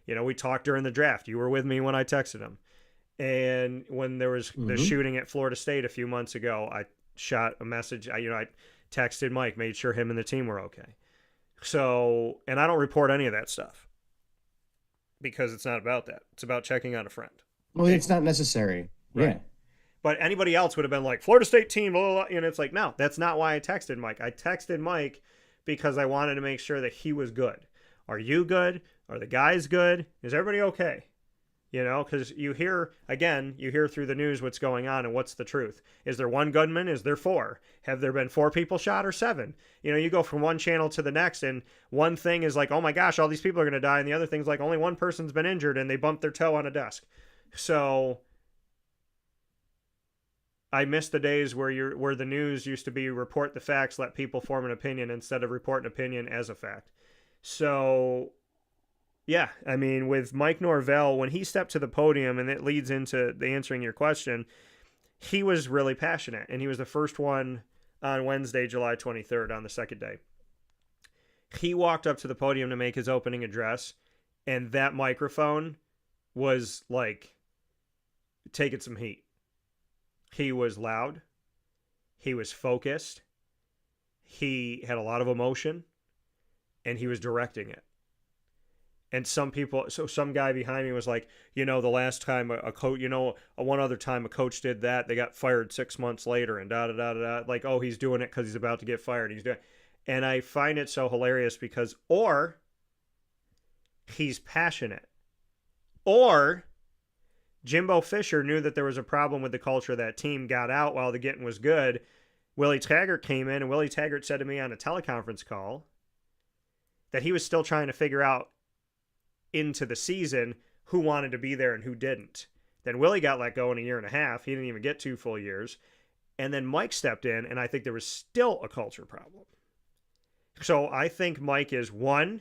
A: We talked during the draft. You were with me when I texted him. And when there was the shooting at Florida State a few months ago, I shot a message. I texted Mike, made sure him and the team were okay. So, and I don't report any of that stuff because it's not about that. It's about checking on a friend.
B: Well, it's not necessary. Right. Yeah.
A: But anybody else would have been like, Florida State team, blah, blah, blah. And it's like, no, that's not why I texted Mike. I texted Mike because I wanted to make sure that he was good. Are you good? Are the guys good? Is everybody okay? Because you hear through the news what's going on and what's the truth. Is there one gunman? Is there 4? Have there been 4 people shot or 7? You go from one channel to the next and one thing is like, oh my gosh, all these people are going to die. And the other thing's like only one person's been injured and they bumped their toe on a desk. So I miss the days where the news used to be report the facts, let people form an opinion instead of report an opinion as a fact. So, yeah, I mean, with Mike Norvell, when he stepped to the podium, and it leads into the answering your question, he was really passionate, and he was the first one on Wednesday, July 23rd, on the second day. He walked up to the podium to make his opening address, and that microphone was like taking some heat. He was loud. He was focused. He had a lot of emotion, and he was directing it. And some guy behind me was like, the last time a coach, one other time a coach did that, they got fired 6 months later and da-da-da-da-da. Like, oh, he's doing it because he's about to get fired. And I find it so hilarious because, or he's passionate, or Jimbo Fisher knew that there was a problem with the culture of that team, got out while the getting was good. Willie Taggart came in, and Willie Taggart said to me on a teleconference call that he was still trying to figure out into the season who wanted to be there and who didn't. Then Willie got let go in a year and a half. He didn't even get 2 full years. And then Mike stepped in, and I think there was still a culture problem. So I think Mike is, one,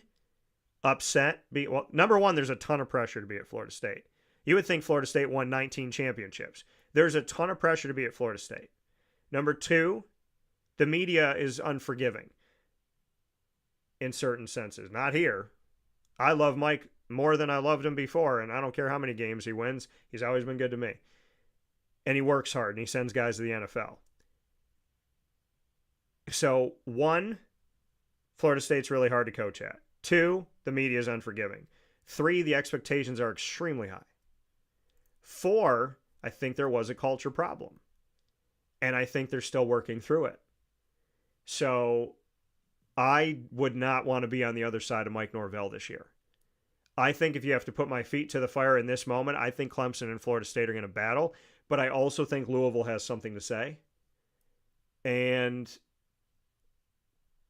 A: upset. Number one, there's a ton of pressure to be at Florida State. You would think Florida State won 19 championships. There's a ton of pressure to be at Florida State. Number two, the media is unforgiving in certain senses. Not here. I love Mike more than I loved him before, and I don't care how many games he wins. He's always been good to me. And he works hard, and he sends guys to the NFL. So, one, Florida State's really hard to coach at. 2, the media is unforgiving. 3, the expectations are extremely high. 4, I think there was a culture problem. And I think they're still working through it. So I would not want to be on the other side of Mike Norvell this year. I think if you have to put my feet to the fire in this moment, I think Clemson and Florida State are going to battle. But I also think Louisville has something to say. And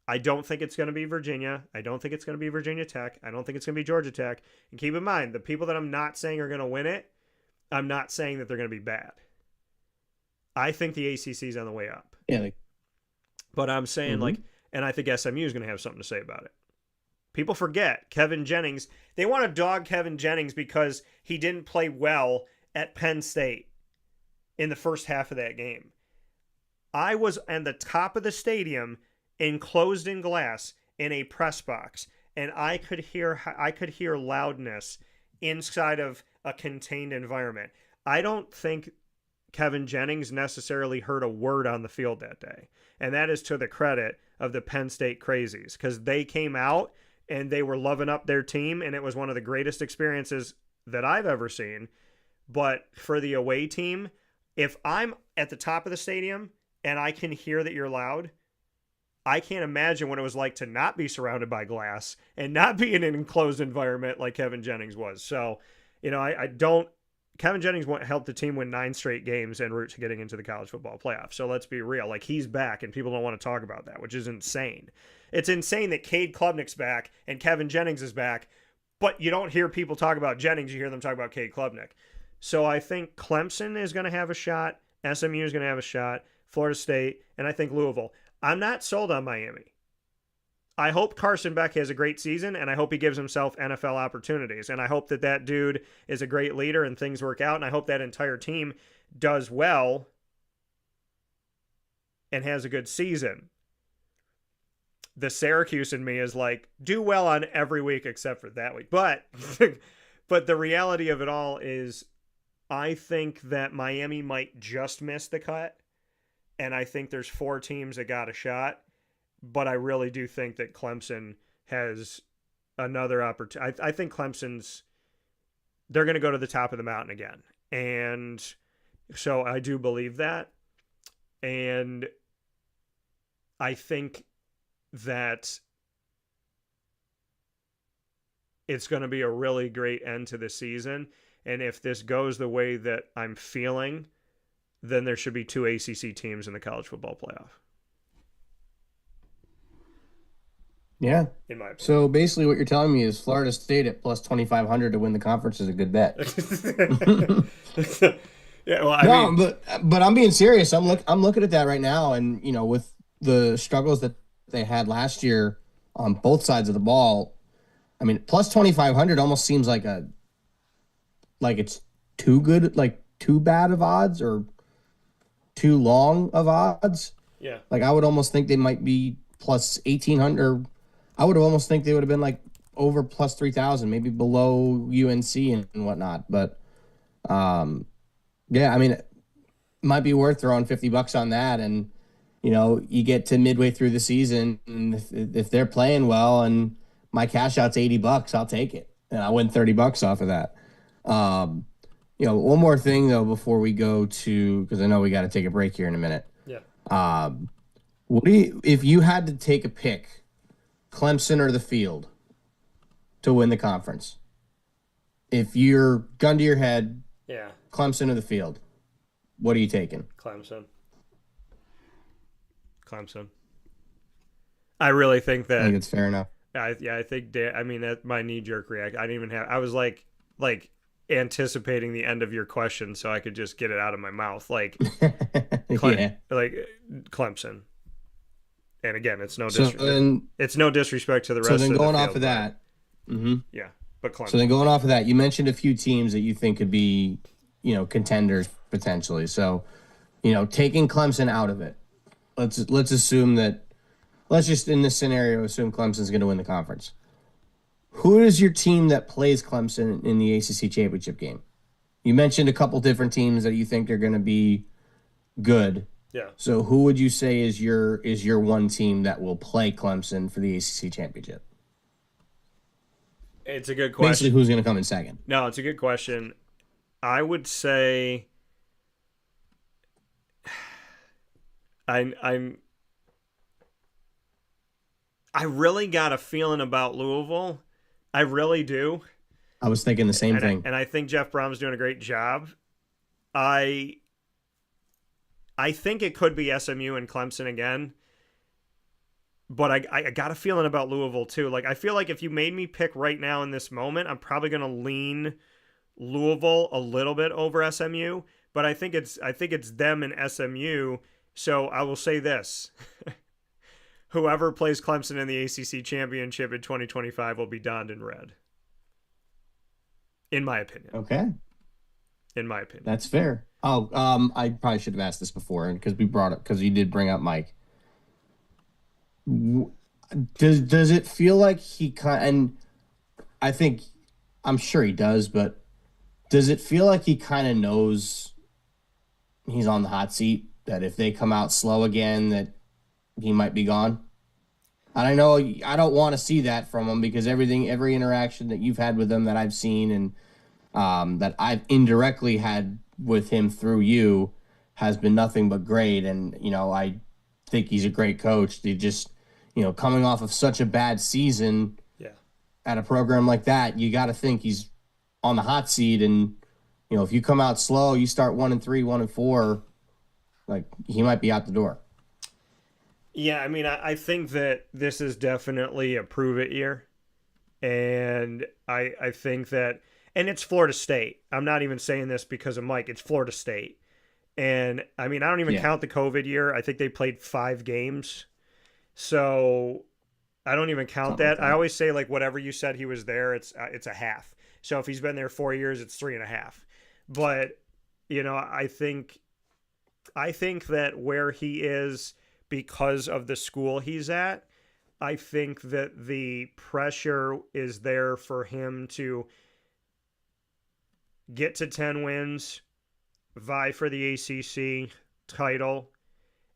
A: I don't think it's going to be Virginia. I don't think it's going to be Virginia Tech. I don't think it's going to be Georgia Tech. And keep in mind, the people that I'm not saying are going to win it, I'm not saying that they're going to be bad. I think the ACC is on the way up.
B: Yeah.
A: But I'm saying, and I think SMU is going to have something to say about it. People forget Kevin Jennings. They want to dog Kevin Jennings because he didn't play well at Penn State in the first half of that game. I was at the top of the stadium, enclosed in glass, in a press box, and I could hear loudness inside of a contained environment. I don't think Kevin Jennings necessarily heard a word on the field that day. And that is to the credit of the Penn State crazies, because they came out and they were loving up their team, and it was one of the greatest experiences that I've ever seen. But for the away team, if I'm at the top of the stadium and I can hear that you're loud, I can't imagine what it was like to not be surrounded by glass and not be in an enclosed environment like Kevin Jennings was. So, I don't. Kevin Jennings helped the team win 9 straight games en route to getting into the college football playoff. So let's be real. Like, he's back, and people don't want to talk about that, which is insane. It's insane that Cade Klubnik's back and Kevin Jennings is back, but you don't hear people talk about Jennings. You hear them talk about Cade Klubnik. So I think Clemson is going to have a shot. SMU is going to have a shot. Florida State, and I think Louisville. I'm not sold on Miami. I hope Carson Beck has a great season, and I hope he gives himself NFL opportunities. And I hope that dude is a great leader and things work out, and I hope that entire team does well and has a good season. The Syracuse in me is like, do well on every week except for that week. But the reality of it all is I think that Miami might just miss the cut, and I think there's 4 teams that got a shot. But I really do think that Clemson has another opportunity. I think they're going to go to the top of the mountain again. And so I do believe that. And I think that it's going to be a really great end to the season. And if this goes the way that I'm feeling, then there should be 2 ACC teams in the college football playoff.
B: Yeah.
A: In my opinion.
B: So basically what you're telling me is Florida State at plus 2,500 to win the conference is a good bet.
A: Yeah, well, I mean,
B: but I'm being serious. I'm looking at that right now, and with the struggles that they had last year on both sides of the ball, I mean, plus 2,500 almost seems like it's too good, like too bad of odds or too long of odds.
A: Yeah.
B: Like I would almost think they might be plus 1,800. I would almost think they would have been like over plus 3,000, maybe below UNC and whatnot. But, yeah, I mean, it might be worth throwing $50 on that. And, you get to midway through the season, and if they're playing well and my cash out's $80, I'll take it. And I win $30 off of that. One more thing, though, before we go to, because I know we got to take a break here in a minute.
A: Yeah.
B: If you had to take a pick, Clemson or the field, to win the conference? If you're gun to your head,
A: yeah,
B: Clemson or the field, what are you taking?
A: Clemson. I really think that.
B: I think it's fair enough.
A: I think that's my knee-jerk reaction. I didn't even have. I was like anticipating the end of your question so I could just get it out of my mouth. Like,
B: Yeah.
A: Like Clemson. And again, it's no disrespect to the rest
B: So
A: of the
B: then going
A: field,
B: off of that. Mm-hmm.
A: Yeah, but Clemson.
B: So then going off of that, you mentioned a few teams that you think could be, contenders potentially. So, taking Clemson out of it, let's assume that, let's just in this scenario assume Clemson's going to win the conference. Who is your team that plays Clemson in the ACC championship game? You mentioned a couple different teams that you think are going to be good.
A: Yeah.
B: So who would you say is your one team that will play Clemson for the ACC championship?
A: It's a good
B: Basically,
A: question.
B: who's going to come in second?
A: No, it's a good question. I would say I'm I really got a feeling about Louisville. I really do.
B: I was thinking the same thing.
A: And I think Jeff Brom's doing a great job. I I think it could be SMU and Clemson again, but I got a feeling about Louisville too. Like I feel like if you made me pick right now in this moment, I'm probably going to lean Louisville a little bit over SMU, but I think it's them and SMU. So I will say this. Whoever plays Clemson in the ACC championship in 2025 will be donned in red. In my opinion.
B: Okay,
A: In my opinion.
B: that's fair. Oh, I probably should have asked this before because you did bring up Mike. W- does it feel like he kind and I think I'm sure he does, but does it feel like he kind of knows he's on the hot seat that if they come out slow again that he might be gone? And I know I don't want to see that from him because every interaction that you've had with him that I've seen and that I've indirectly had with him through you has been nothing but great. And, I think he's a great coach. They just, coming off of such a bad season
A: Yeah.
B: at a program like that, you got to think he's on the hot seat. And, if you come out slow, you start 1-3, 1-4, like he might be out the door.
A: Yeah, I mean, I think that this is definitely a prove it year. And I think that, and it's Florida State. I'm not even saying this because of Mike. It's Florida State. And I mean, I don't even
B: Yeah.
A: count the COVID year. I think they played 5 games. So I don't even count
B: Something like
A: that. I
B: that.
A: always say, like, whatever you said he was there, it's a half. So if he's been there 4 years, it's 3.5. But, I think that where he is because of the school he's at, I think that the pressure is there for him to get to 10 wins, vie for the ACC title,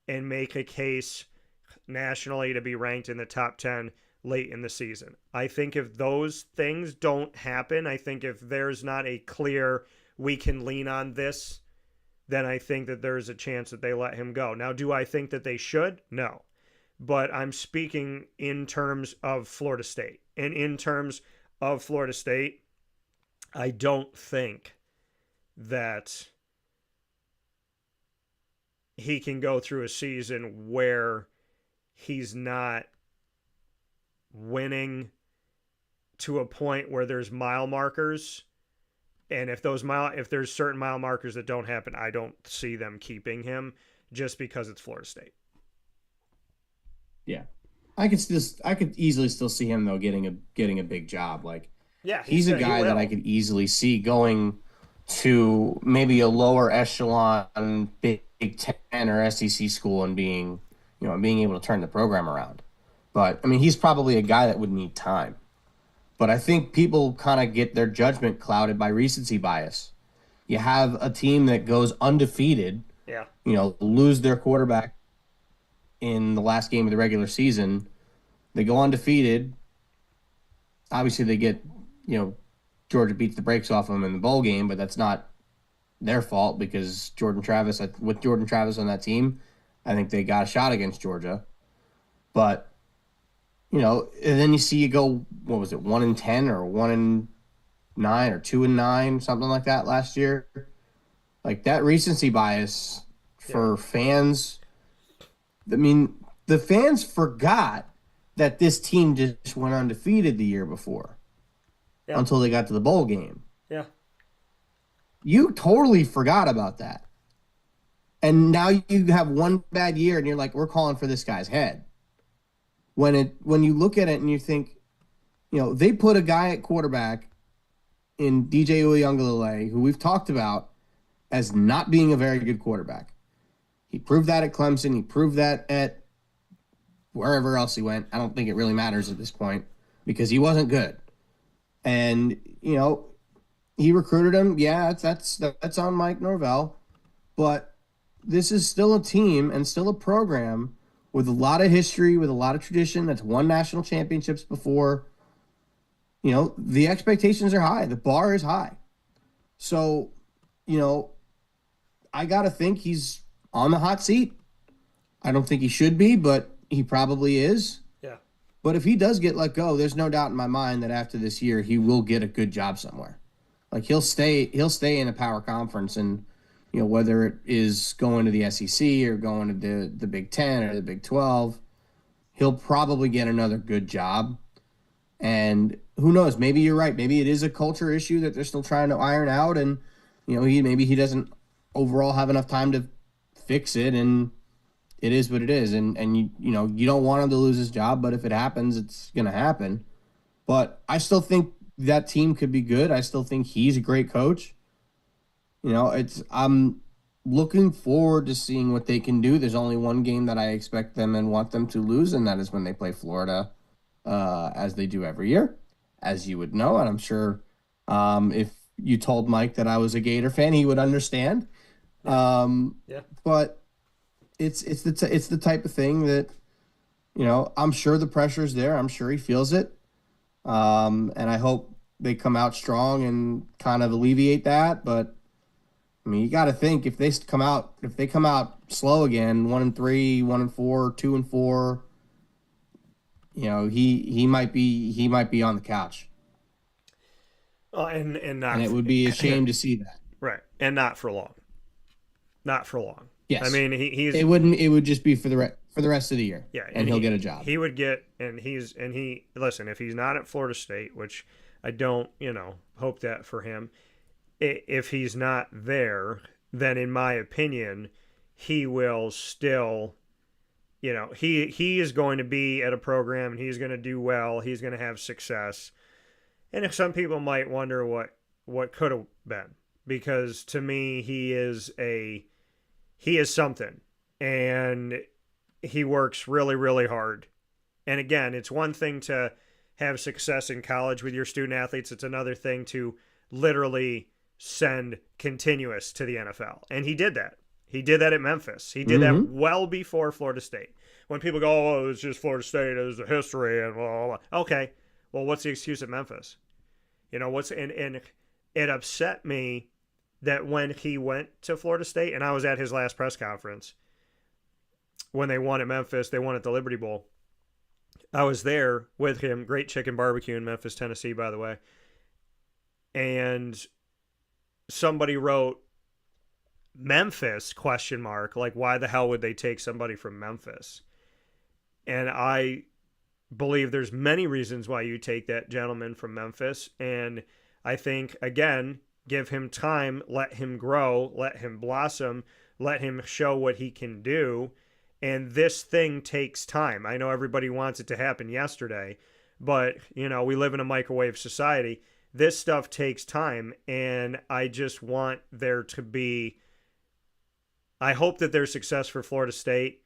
A: and make a case nationally to be ranked in the top 10 late in the season. I think if those things don't happen, I think if there's not a clear, we can lean on this, then I think that there's a chance that they let him go. Now, do I think that they should? No. But I'm speaking in terms of Florida State. And in terms of Florida State, I don't think that he can go through a season where he's not winning to a point where there's mile markers. And if there's certain mile markers that don't happen, I don't see them keeping him just because it's Florida State.
B: Yeah. I could easily still see him though getting a big job. Like
A: Yeah,
B: he's a
A: he
B: guy that I
A: will.
B: could easily see going to maybe a lower echelon Big Ten or SEC school and being able to turn the program around. But I mean, he's probably a guy that would need time. But I think people kind of get their judgment clouded by recency bias. You have a team that goes undefeated,
A: Yeah.
B: lose their quarterback in the last game of the regular season. They go undefeated. Obviously, they get, Georgia beats the brakes off them in the bowl game, but that's not their fault because with Jordan Travis on that team, I think they got a shot against Georgia. But, and then you go, what was it, 1-10 or 1-9 or 2-9, something like that last year. Like that recency bias for fans. I mean, the fans forgot that this team just went undefeated the year before
A: Yeah.
B: until they got to the bowl game.
A: Yeah.
B: You totally forgot about that. And now you have one bad year and you're like, we're calling for this guy's head. When you look at it and you think, they put a guy at quarterback in DJ Uiagalelei, who we've talked about as not being a very good quarterback. He proved that at Clemson. He proved that at wherever else he went. I don't think it really matters at this point because he wasn't good. And, he recruited him. Yeah, that's on Mike Norvell. But still a team and still a program with a lot of history, with a lot of tradition, that's won national championships before. You know, the expectations are high. The bar is high. So, you know, I got to think he's on the hot seat. I don't think he should be, but he probably is.
A: Yeah.
B: But if he does get let go, there's no doubt in my mind that after this year, he will get a good job somewhere. Like he'll stay in a power conference, and you know, whether it is going to the SEC or going to the Big 10 or the Big 12, he'll probably get another good job. And who knows, maybe you're right. Maybe it is a culture issue that they're still trying to iron out, and you know, maybe he doesn't overall have enough time to fix it, and it is what it is. And you know, you don't want him to lose his job, but if it happens, it's going to happen. But I still think that team could be good. I still think he's a great coach. You know, I'm looking forward to seeing what they can do. There's only one game that I expect them and want them to lose, and that is when they play Florida, as they do every year, as you would know. And I'm sure if you told Mike that I was a Gator fan, he would understand.
A: Yeah.
B: But it's the type of thing that, you know, I'm sure the pressure's there. I'm sure he feels it. And I hope they come out strong and kind of alleviate that. But I mean, you got to think if they come out slow again, 1-3, 1-4, 2-4, you know, he might be on the couch.
A: And
B: it would be a shame to see that.
A: Right. And not for long. Not for long.
B: Yes.
A: I mean, it
B: would just be for the rest of the year.
A: Yeah.
B: And he'll get a job.
A: He would get, listen, if he's not at Florida State, which I don't, you know, hope that for him, if he's not there, then in my opinion, he will still, you know, he is going to be at a program and he's going to do well. He's going to have success. And if some people might wonder what could have been, because to me, he is something, and he works really, really hard. And again, it's one thing to have success in college with your student athletes. It's another thing to literally send continuous to the NFL. And he did that. He did that at Memphis. He did that well before Florida State. When people go, oh, it's just Florida State, there's a history, and blah, blah, blah. Okay, well, what's the excuse at Memphis? You know, and it upset me that when he went to Florida State, and I was at his last press conference, when they won at Memphis, they won at the Liberty Bowl. I was there with him. Great chicken barbecue in Memphis, Tennessee, by the way. And somebody wrote Memphis, ? Like, why the hell would they take somebody from Memphis? And I believe there's many reasons why you take that gentleman from Memphis. And I think, again, give him time, let him grow, let him blossom, let him show what he can do. And this thing takes time. I know everybody wants it to happen yesterday, but, you know, we live in a microwave society. This stuff takes time, and I just want there to be, I hope that there's success for Florida State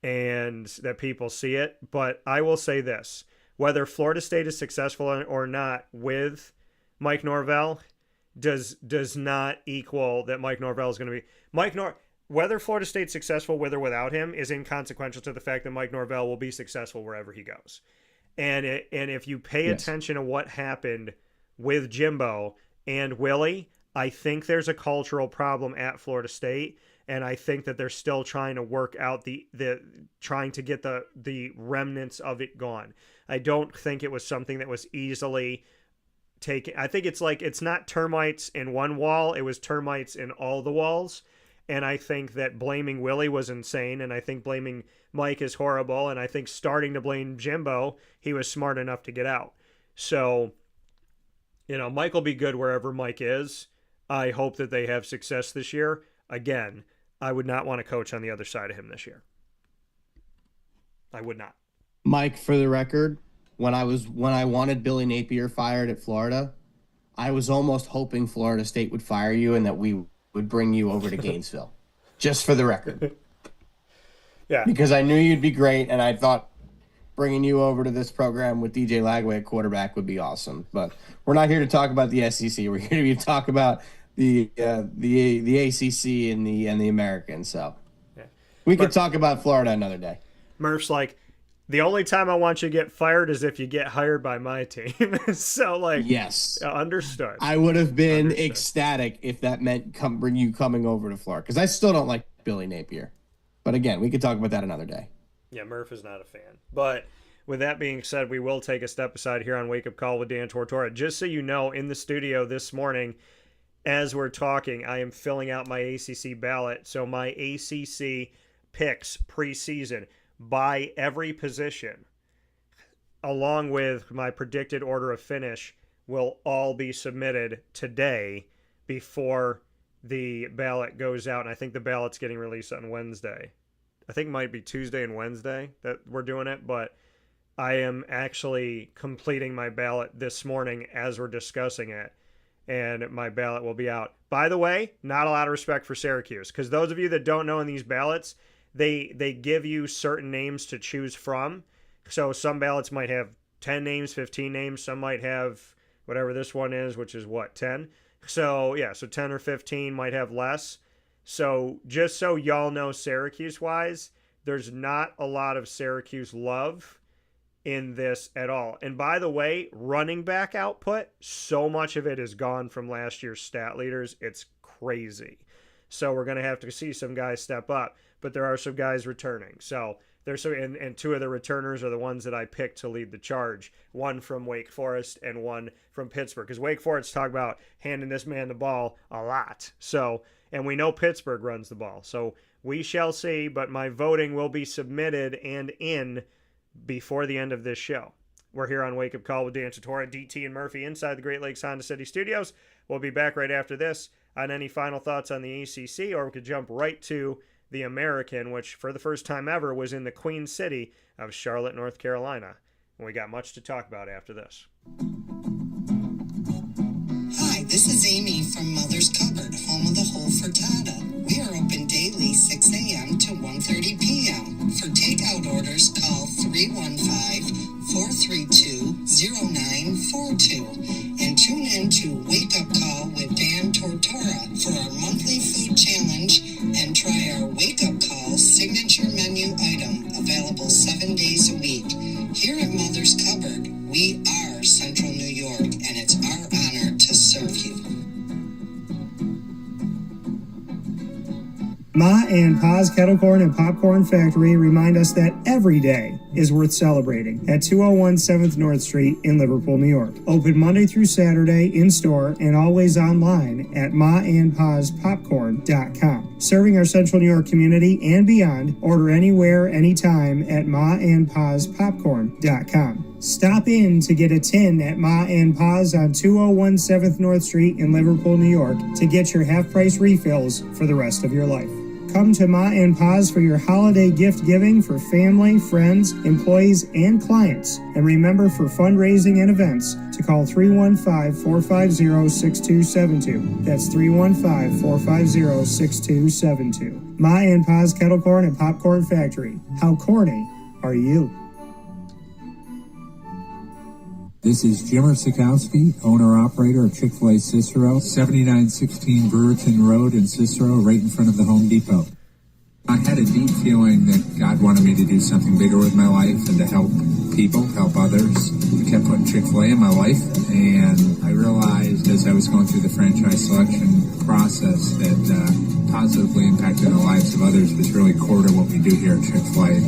A: and that people see it. But I will say this, whether Florida State is successful or not with Mike Norvell does not equal that Mike Norvell is going to be whether Florida State's successful with or without him is inconsequential to the fact that Mike Norvell will be successful wherever he goes. And if you pay attention to what happened with Jimbo and Willie, I think there's a cultural problem at Florida State, and I think that they're still trying to work out trying to get the remnants of it gone. I don't think it was something that was easily taken. I think it's not termites in one wall, it was termites in all the walls. And I think that blaming Willie was insane, and I think blaming Mike is horrible, and I think starting to blame Jimbo, he was smart enough to get out. So, you know, Mike will be good wherever Mike is. I hope that they have success this year. Again, I would not want to coach on the other side of him this year. I would not.
B: Mike, for the record, when I wanted Billy Napier fired at Florida, I was almost hoping Florida State would fire you and that we would bring you over to Gainesville. Just for the record.
A: Yeah.
B: Because I knew you'd be great, and I thought bringing you over to this program with DJ Lagway at quarterback would be awesome. But we're not here to talk about the SEC. We're here to talk about the ACC and the American. So
A: Yeah.
B: we could talk about Florida another day.
A: Murph's like, the only time I want you to get fired is if you get hired by my team. So, like,
B: Yes,
A: understood.
B: I would have been ecstatic if that meant coming over to Florida, because I still don't like Billy Napier. But again, we could talk about that another day.
A: Yeah, Murph is not a fan. But with that being said, we will take a step aside here on Wake Up Call with Dan Tortora. Just so you know, in the studio this morning, as we're talking, I am filling out my ACC ballot. So my ACC picks preseason by every position, along with my predicted order of finish, will all be submitted today before the ballot goes out. And I think the ballot's getting released on Wednesday. I think it might be Tuesday and Wednesday that we're doing it, but I am actually completing my ballot this morning as we're discussing it, and my ballot will be out. By the way, not a lot of respect for Syracuse, because those of you that don't know, in these ballots, they give you certain names to choose from. So some ballots might have 10 names, 15 names. Some might have whatever this one is, which is what, 10? So yeah, so 10 or 15 might have less. So just so y'all know, Syracuse-wise, there's not a lot of Syracuse love in this at all. And by the way, running back output, so much of it is gone from last year's stat leaders. It's crazy. So we're going to have to see some guys step up, but there are some guys returning. So there's some, and two of the returners are the ones that I picked to lead the charge. One from Wake Forest and one from Pittsburgh, because Wake Forest talk about handing this man the ball a lot. So, and we know Pittsburgh runs the ball. So we shall see, but my voting will be submitted and in before the end of this show. We're here on Wake Up Call with Dan Tortora, DT, and Murphy inside the Great Lakes Honda City Studios. We'll be back right after this on any final thoughts on the ACC, or we could jump right to the American, which for the first time ever was in the Queen City of Charlotte, North Carolina. And we got much to talk about after this.
C: Hi, this is Amy from Mother's Cupboard, home of the whole frittata. We are open daily 6 a.m. to 1:30 p.m. For takeout orders, call 315-432-0942 and tune in to Wake Up Call with Dan Tortora for our monthly food challenge and try our Wake Up Call signature menu item, available 7 days a week. Here at Mother's Cupboard, we are Central New York, and it's our honor to serve you.
D: Ma and Pa's Kettle Corn and Popcorn Factory remind us that every day is worth celebrating at 201 7th North Street in Liverpool, New York. Open Monday through Saturday in-store and always online at maandpaspopcorn.com. Serving our Central New York community and beyond, order anywhere, anytime at maandpaspopcorn.com. Stop in to get a tin at Ma and Pa's on 201 7th North Street in Liverpool, New York to get your half-price refills for the rest of your life. Come to Ma and Pa's for your holiday gift giving for family, friends, employees, and clients. And remember, for fundraising and events, to call 315-450-6272. That's 315-450-6272. Ma and Pa's Kettle Corn and Popcorn Factory. How corny are you?
E: This is Jimmer Sikowski, owner-operator of Chick-fil-A Cicero, 7916 Brewerton Road in Cicero, right in front of the Home Depot. I had a deep feeling that God wanted me to do something bigger with my life and to help people, help others. I kept putting Chick-fil-A in my life, and I realized as I was going through the franchise selection process that positively impacting the lives of others was really core to what we do here at Chick-fil-A.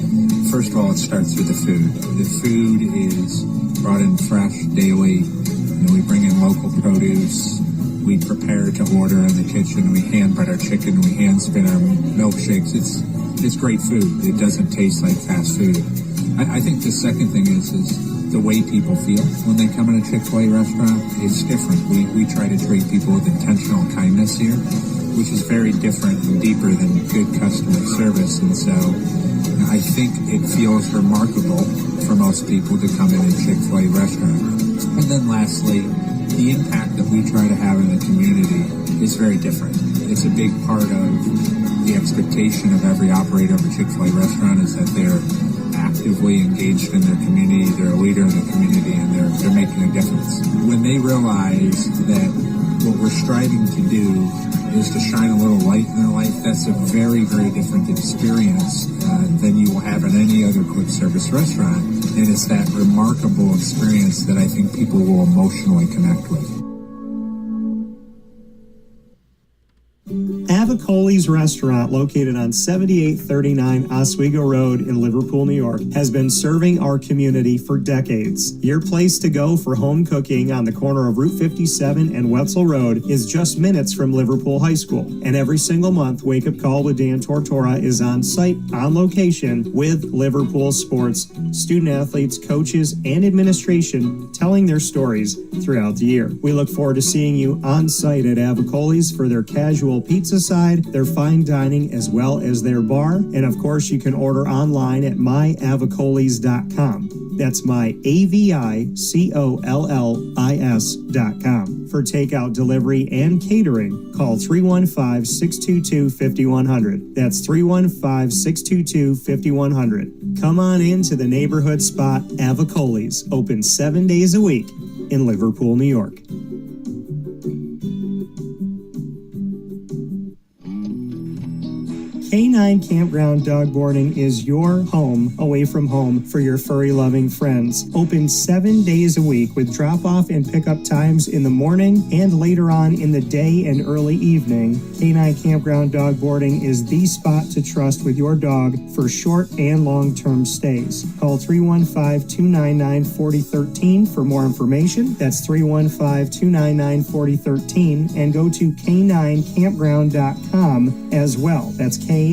E: First of all, it starts with the food. The food is brought in fresh daily. We bring in local produce. We prepare to order in the kitchen. We hand bread our chicken. We hand spin our milkshakes. It's great food. It doesn't taste like fast food. I think the second thing is the way people feel when they come in a Chick-fil-A restaurant. It's different. We try to treat people with intentional kindness here, which is very different and deeper than good customer service. And so I think it feels remarkable for most people to come in a Chick-fil-A restaurant. And then lastly, the impact that we try to have in the community is very different. It's a big part of the expectation of every operator of a Chick-fil-A restaurant is that they're actively engaged in their community, they're a leader in the community, and they're making a difference. When they realize that what we're striving to do is to shine a little light in their life. That's a very, very different experience than you will have in any other quick service restaurant. And it's that remarkable experience that I think people will emotionally connect with.
D: Avicoli's restaurant, located on 7839 Oswego Road in Liverpool, New York, has been serving our community for decades. Your place to go for home cooking on the corner of Route 57 and Wetzel Road is just minutes from Liverpool High School. And every single month, Wake Up Call with Dan Tortora is on site, on location, with Liverpool sports, student athletes, coaches, and administration telling their stories throughout the year. We look forward to seeing you on site at Avicoli's for their casual pizza side, their fine dining, as well as their bar. And of course, you can order online at myavicolis.com. That's myavicollis.com. For takeout, delivery, and catering, call 315-622-5100. That's 315-622-5100. Come on into the neighborhood spot Avicoli's, open 7 days a week in Liverpool, New York. K9 Campground Dog Boarding is your home away from home for your furry-loving friends. Open 7 days a week with drop-off and pickup times in the morning and later on in the day and early evening. K9 Campground Dog Boarding is the spot to trust with your dog for short and long-term stays. Call 315-299-4013 for more information. That's 315-299-4013, and go to k9campground.com as well. That's K9,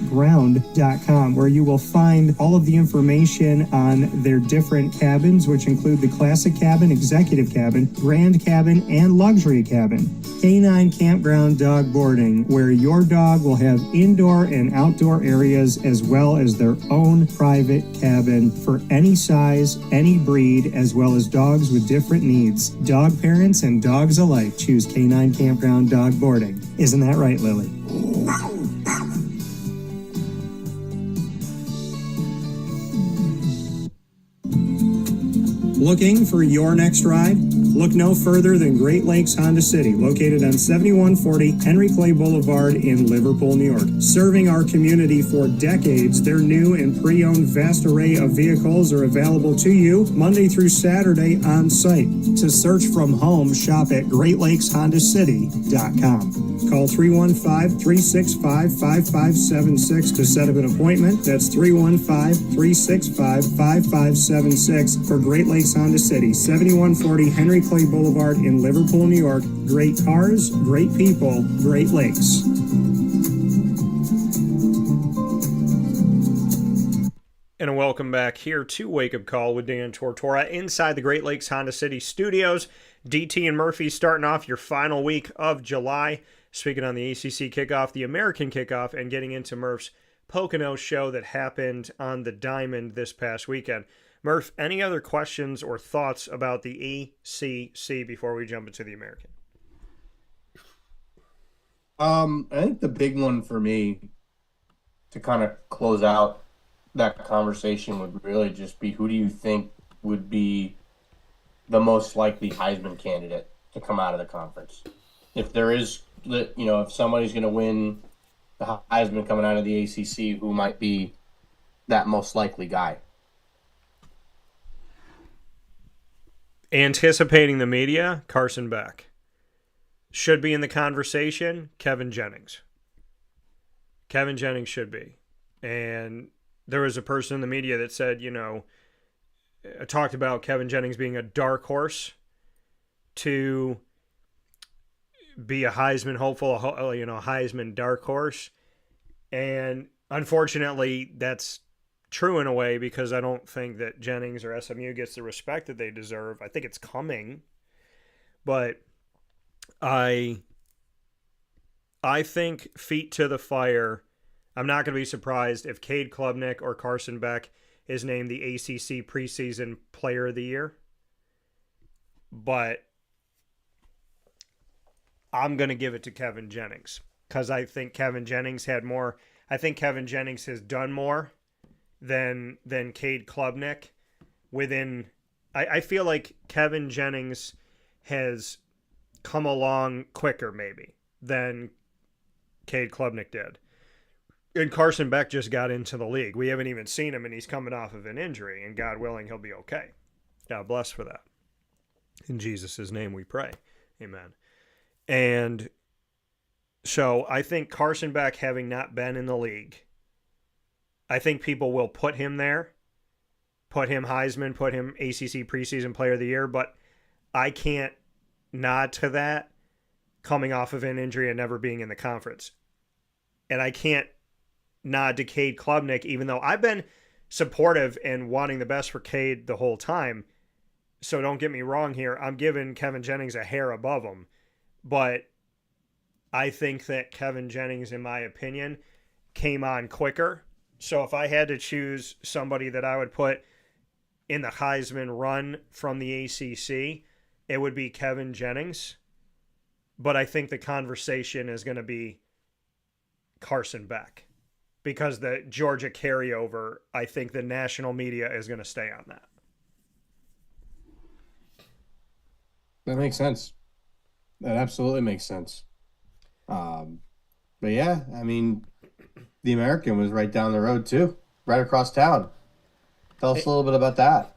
D: ground.com, where you will find all of the information on their different cabins, which include the classic cabin, executive cabin, grand cabin, and luxury cabin. K9 Campground Dog Boarding, where your dog will have indoor and outdoor areas as well as their own private cabin for any size, any breed, as well as dogs with different needs. Dog parents and dogs alike choose K9 Campground Dog Boarding. Isn't that right, Lily? Looking for your next ride? Look no further than Great Lakes Honda City, located on 7140 Henry Clay Boulevard in Liverpool, New York. Serving our community for decades, their new and pre-owned vast array of vehicles are available to you Monday through Saturday on site. To search from home, shop at GreatLakesHondaCity.com. Call 315-365-5576 to set up an appointment. That's 315-365-5576 for Great Lakes Honda City, 7140 Henry Clay Boulevard in Liverpool, New York. Great cars, great people, Great Lakes.
A: And welcome back here to Wake Up Call with Dan Tortora inside the Great Lakes Honda City studios. DT and Murphy starting off your final week of July. Speaking on the ACC Kickoff, the American Kickoff, and getting into Murph's Pocono show that happened on the Diamond this past weekend. Murph, any other questions or thoughts about the ACC before we jump into the American?
B: I think the big one for me to kind of close out that conversation would really just be, who do you think would be the most likely Heisman candidate to come out of the conference? If there is, if somebody's going to win the Heisman coming out of the ACC, who might be that most likely guy?
A: Anticipating the media, Carson Beck. Should be in the conversation, Kevin Jennings. Kevin Jennings should be. And there was a person in the media that said, talked about Kevin Jennings being a dark horse to be a Heisman hopeful, Heisman dark horse. And unfortunately, that's true in a way, because I don't think that Jennings or SMU gets the respect that they deserve. I think it's coming. But I think feet to the fire, I'm not going to be surprised if Cade Klubnik or Carson Beck is named the ACC preseason player of the year. But I'm going to give it to Kevin Jennings, because I think Kevin Jennings had more. I think Kevin Jennings has done more than Cade Klubnik within. I feel like Kevin Jennings has come along quicker maybe than Cade Klubnik did. And Carson Beck just got into the league. We haven't even seen him, and he's coming off of an injury, and God willing, he'll be okay. God bless for that. In Jesus' name we pray. Amen. And so I think Carson Beck, having not been in the league, I think people will put him there, put him Heisman, put him ACC preseason player of the year, but I can't nod to that coming off of an injury and never being in the conference. And I can't nod to Cade Klubnik, even though I've been supportive and wanting the best for Cade the whole time. So don't get me wrong here. I'm giving Kevin Jennings a hair above him. But I think that Kevin Jennings, in my opinion, came on quicker. So if I had to choose somebody that I would put in the Heisman run from the ACC, it would be Kevin Jennings. But I think the conversation is going to be Carson Beck. Because the Georgia carryover, I think the national media is going to stay on that.
B: That makes sense. That absolutely makes sense. But yeah, I mean, the American was right down the road too, right across town. Tell us a little bit about that.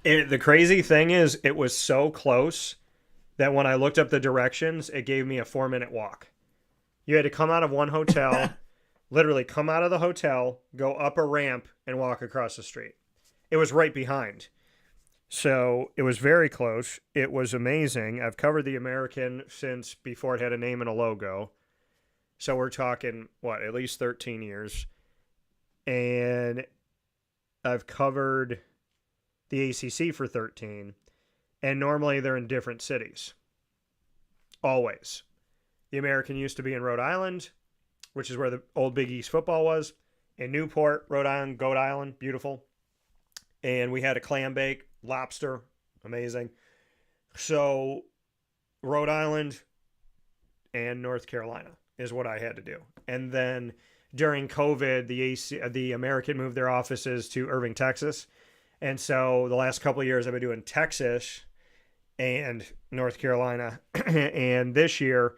A: The crazy thing is, it was so close that when I looked up the directions, it gave me a 4-minute walk. You had to come out of one hotel, literally come out of the hotel, go up a ramp, and walk across the street. It was right behind. So it was very close. It was amazing. I've covered the American since before it had a name and a logo. So we're talking, at least 13 years. And I've covered the ACC for 13. And normally they're in different cities. Always. The American used to be in Rhode Island, which is where the old Big East football was. In Newport, Rhode Island, Goat Island, beautiful. And we had a clam bake, lobster, amazing. So Rhode Island and North Carolina is what I had to do. And then during COVID, the American moved their offices to Irving, Texas. And so the last couple of years I've been doing Texas and North Carolina. And this year,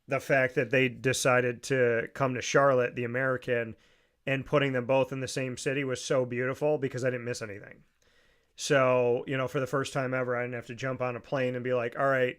A: the fact that they decided to come to Charlotte, the American, and putting them both in the same city was so beautiful because I didn't miss anything. So, for the first time ever, I didn't have to jump on a plane and be like, all right,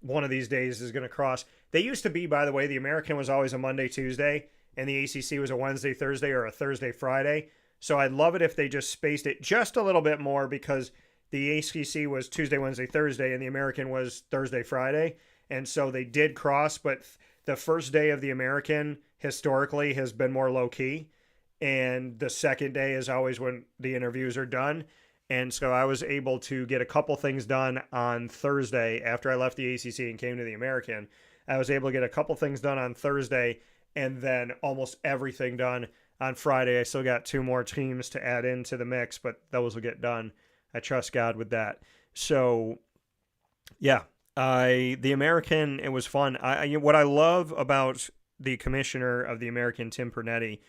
A: one of these days is going to cross. They used to be, by the way, the American was always a Monday, Tuesday, and the ACC was a Wednesday, Thursday, or a Thursday, Friday. So I'd love it if they just spaced it just a little bit more, because the ACC was Tuesday, Wednesday, Thursday, and the American was Thursday, Friday. And so they did cross, but the first day of the American historically has been more low-key, and the second day is always when the interviews are done. And so I was able to get a couple things done on Thursday after I left the ACC and came to the American. I was able to get a couple things done on Thursday and then almost everything done on Friday. I still got 2 more teams to add into the mix, but those will get done. I trust God with that. So, yeah, the American, it was fun. What I love about the commissioner of the American, Tim Pernetti,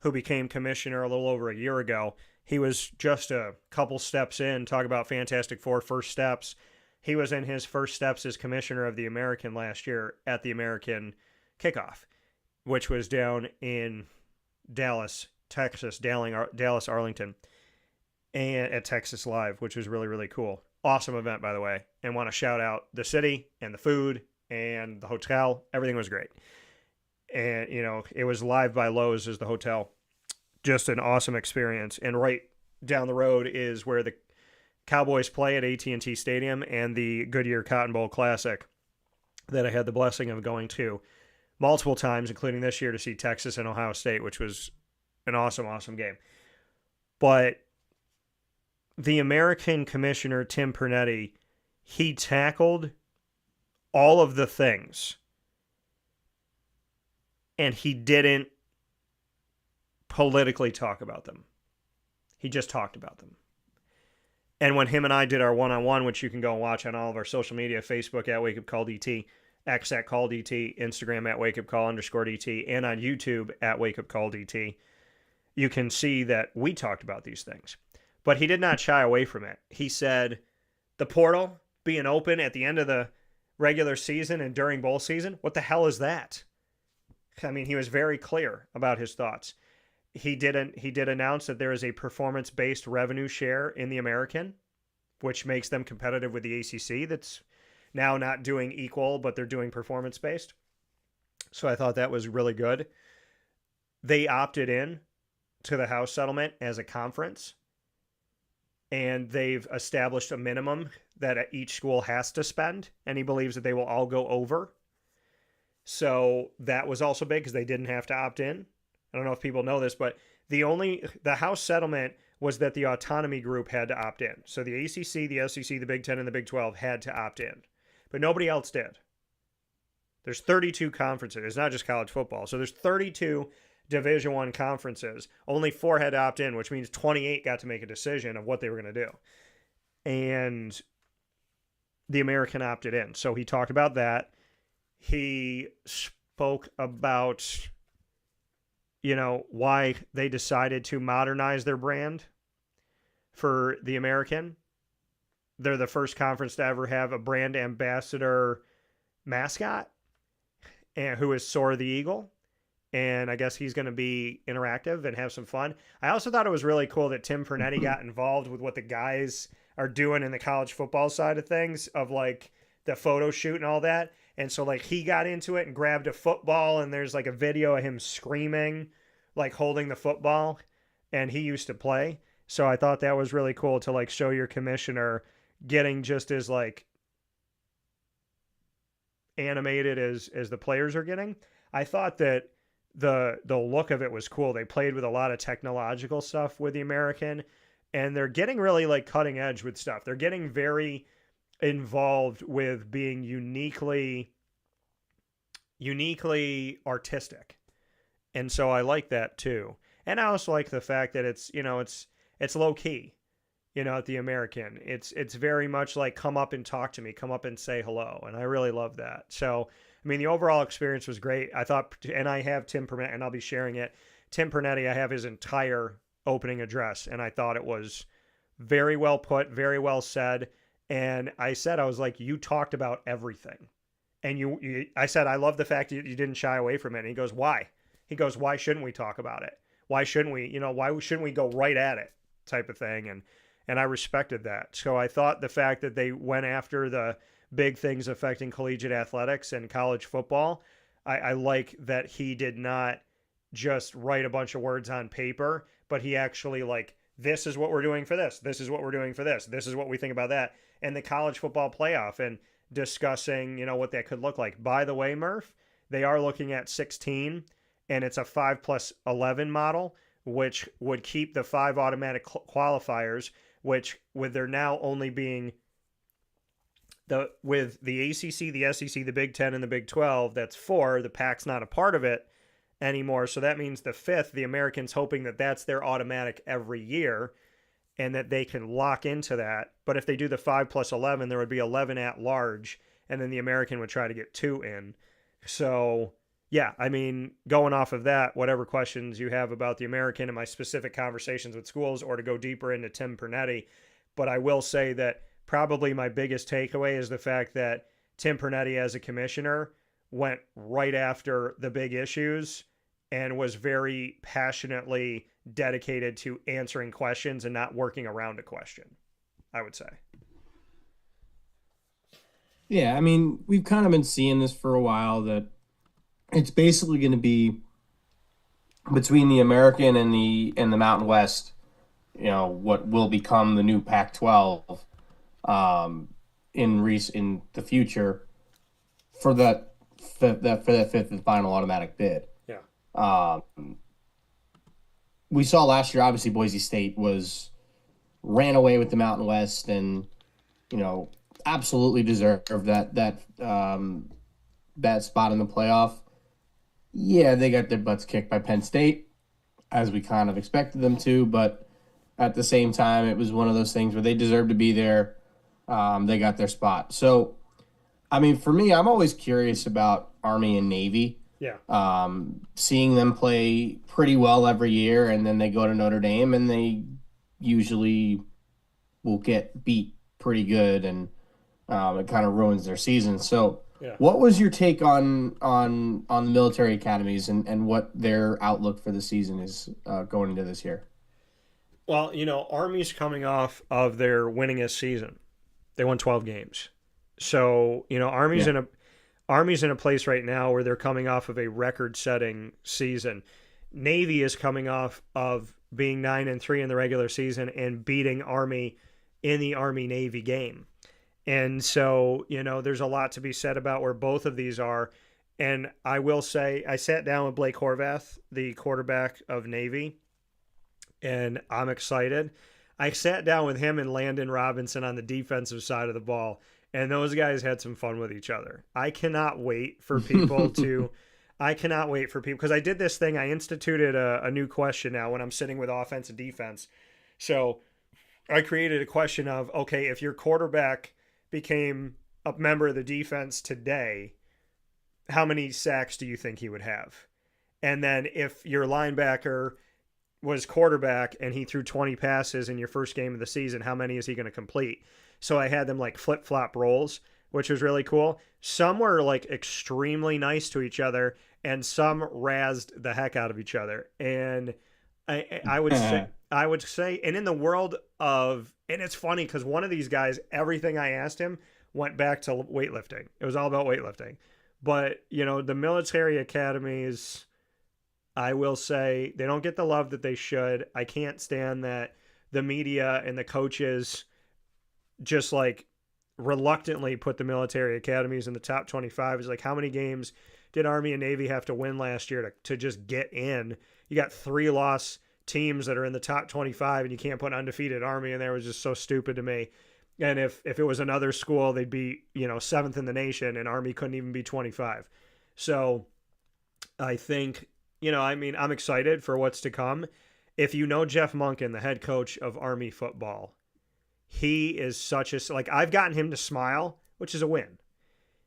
A: who became commissioner a little over a year ago, he was just a couple steps in. Talk about Fantastic Four, first steps. He was in his first steps as commissioner of the American last year at the American Kickoff, which was down in Dallas, Texas, Dallas, Arlington, and at Texas Live, which was really, really cool. Awesome event, by the way. And want to shout out the city and the food and the hotel. Everything was great. And, it was Live by Lowe's as the hotel. Just an awesome experience. And right down the road is where the Cowboys play at AT&T Stadium and the Goodyear Cotton Bowl Classic that I had the blessing of going to multiple times, including this year, to see Texas and Ohio State, which was an awesome, awesome game. But the American commissioner, Tim Pernetti, he tackled all of the things, and he didn't politically talk about them. He just talked about them. And when him and I did our one-on-one, which you can go and watch on all of our social media, Facebook at Wake Up Call DT, X at Call DT, Instagram at Wake Up Call _DT, and on YouTube at Wake Up Call DT, you can see that we talked about these things. But he did not shy away from it. He said, the portal, being open at the end of the regular season and during bowl season. What the hell is that? I mean, he was very clear about his thoughts. He did announce that there is a performance-based revenue share in the American, which makes them competitive with the ACC. That's now not doing equal, but they're doing performance-based. So I thought that was really good. They opted in to the House settlement as a conference, and they've established a minimum that each school has to spend, and he believes that they will all go over. So that was also big because they didn't have to opt in. I don't know if people know this, but the House settlement was that the autonomy group had to opt in. So the ACC, the SEC, the Big 10, and the Big 12 had to opt in, but nobody else did. There's 32 conferences. It's not just college football. So there's 32 Division I conferences. Only 4 had to opt in, which means 28 got to make a decision of what they were going to do. And the American opted in. So he talked about that. He spoke about, why they decided to modernize their brand for the American. They're the first conference to ever have a brand ambassador mascot, and who is Soar the Eagle. And I guess he's going to be interactive and have some fun. I also thought it was really cool that Tim Pernetti got involved with what the guys are doing in the college football side of things, of like the photo shoot and all that. And so like he got into it and grabbed a football, and there's like a video of him screaming, like holding the football, and he used to play. So I thought that was really cool to like show your commissioner getting just as like animated as the players are getting. I thought that the look of it was cool. They played with a lot of technological stuff with the American, and they're getting really like cutting edge with stuff. They're getting very involved with being uniquely artistic. And so I like that too. And I also like the fact that it's low key, at the American. It's very much like, come up and talk to me, come up and say hello. And I really love that. So, I mean, the overall experience was great. I thought, and I have Tim Pernetti, and I'll be sharing it. Tim Pernetti, I have his entire opening address, and I thought it was very well put, very well said. And I was like, you talked about everything. And I said, I love the fact that you didn't shy away from it. And he goes, why? He goes, why shouldn't we talk about it? Why shouldn't we, why shouldn't we go right at it, type of thing. And I respected that. So I thought the fact that they went after the big things affecting collegiate athletics and college football, I like that he did not just write a bunch of words on paper, but he actually like, this is what we're doing for this. This is what we're doing for this. This is what we think about that. And the college football playoff, and discussing, what that could look like. By the way, Murph, they are looking at 16, and it's a 5+11 model, which would keep the 5 automatic qualifiers, which with there now only being with the ACC, the SEC, the Big 10, and the Big 12, that's 4. The Pac's not a part of it anymore. So that means the 5th, the Americans hoping that that's their automatic every year, and that they can lock into that. But if they do the 5+11, there would be 11 at large, and then the American would try to get 2 in. So, yeah, I mean, going off of that, whatever questions you have about the American and my specific conversations with schools, or to go deeper into Tim Pernetti. But I will say that probably my biggest takeaway is the fact that Tim Pernetti, as a commissioner, went right after the big issues and was very passionately dedicated to answering questions and not working around a question, I would say.
B: Yeah, I mean, we've kind of been seeing this for a while, that it's basically going to be between the American and the Mountain West, what will become the new Pac-12 in the future for that 5th and final automatic bid.
A: Yeah.
B: We saw last year, obviously, Boise State ran away with the Mountain West, and absolutely deserved that spot in the playoff. Yeah, they got their butts kicked by Penn State, as we kind of expected them to, but at the same time, it was one of those things where they deserved to be there. They got their spot. So, I mean, for me, I'm always curious about Army and Navy.
A: Yeah.
B: Seeing them play pretty well every year, and then they go to Notre Dame, and they usually will get beat pretty good. And It kind of ruins their season. So,
A: Yeah.
B: what was your take on the military academies and what their outlook for the season is going into this year?
A: Well, Army's coming off of their winningest season. They won 12 games. So, Army's in a place right now where they're coming off of a record-setting season. Navy is coming off of being 9-3 in the regular season and beating Army in the Army-Navy game. And so, there's a lot to be said about where both of these are. And I will say, I sat down with Blake Horvath, the quarterback of Navy, and I'm excited. I sat down with him and Landon Robinson on the defensive side of the ball, and those guys had some fun with each other. I cannot wait for people because I did this thing. I instituted a new question now when I'm sitting with offense and defense. So I created a question of, okay, if your quarterback became a member of the defense today, how many sacks do you think he would have? And then if your linebacker was quarterback and he threw 20 passes in your first game of the season, how many is he going to complete? So I had them like flip-flop roles, which was really cool. Some were like extremely nice to each other, and some razzed the heck out of each other. And I would say, and in the world of, and it's funny because one of these guys, everything I asked him went back to weightlifting. It was all about weightlifting. But, the military academies, I will say, they don't get the love that they should. I can't stand that the media and the coaches just like reluctantly put the military academies in the top 25. It's like, how many games did Army and Navy have to win last year to just get in? You got 3-loss teams that are in the top 25 and you can't put undefeated Army in there. It was just so stupid to me. And if it was another school, they'd be, 7th in the nation, and Army couldn't even be 25. So I think, I'm excited for what's to come. If you know Jeff Monken, the head coach of Army football, he is I've gotten him to smile, which is a win.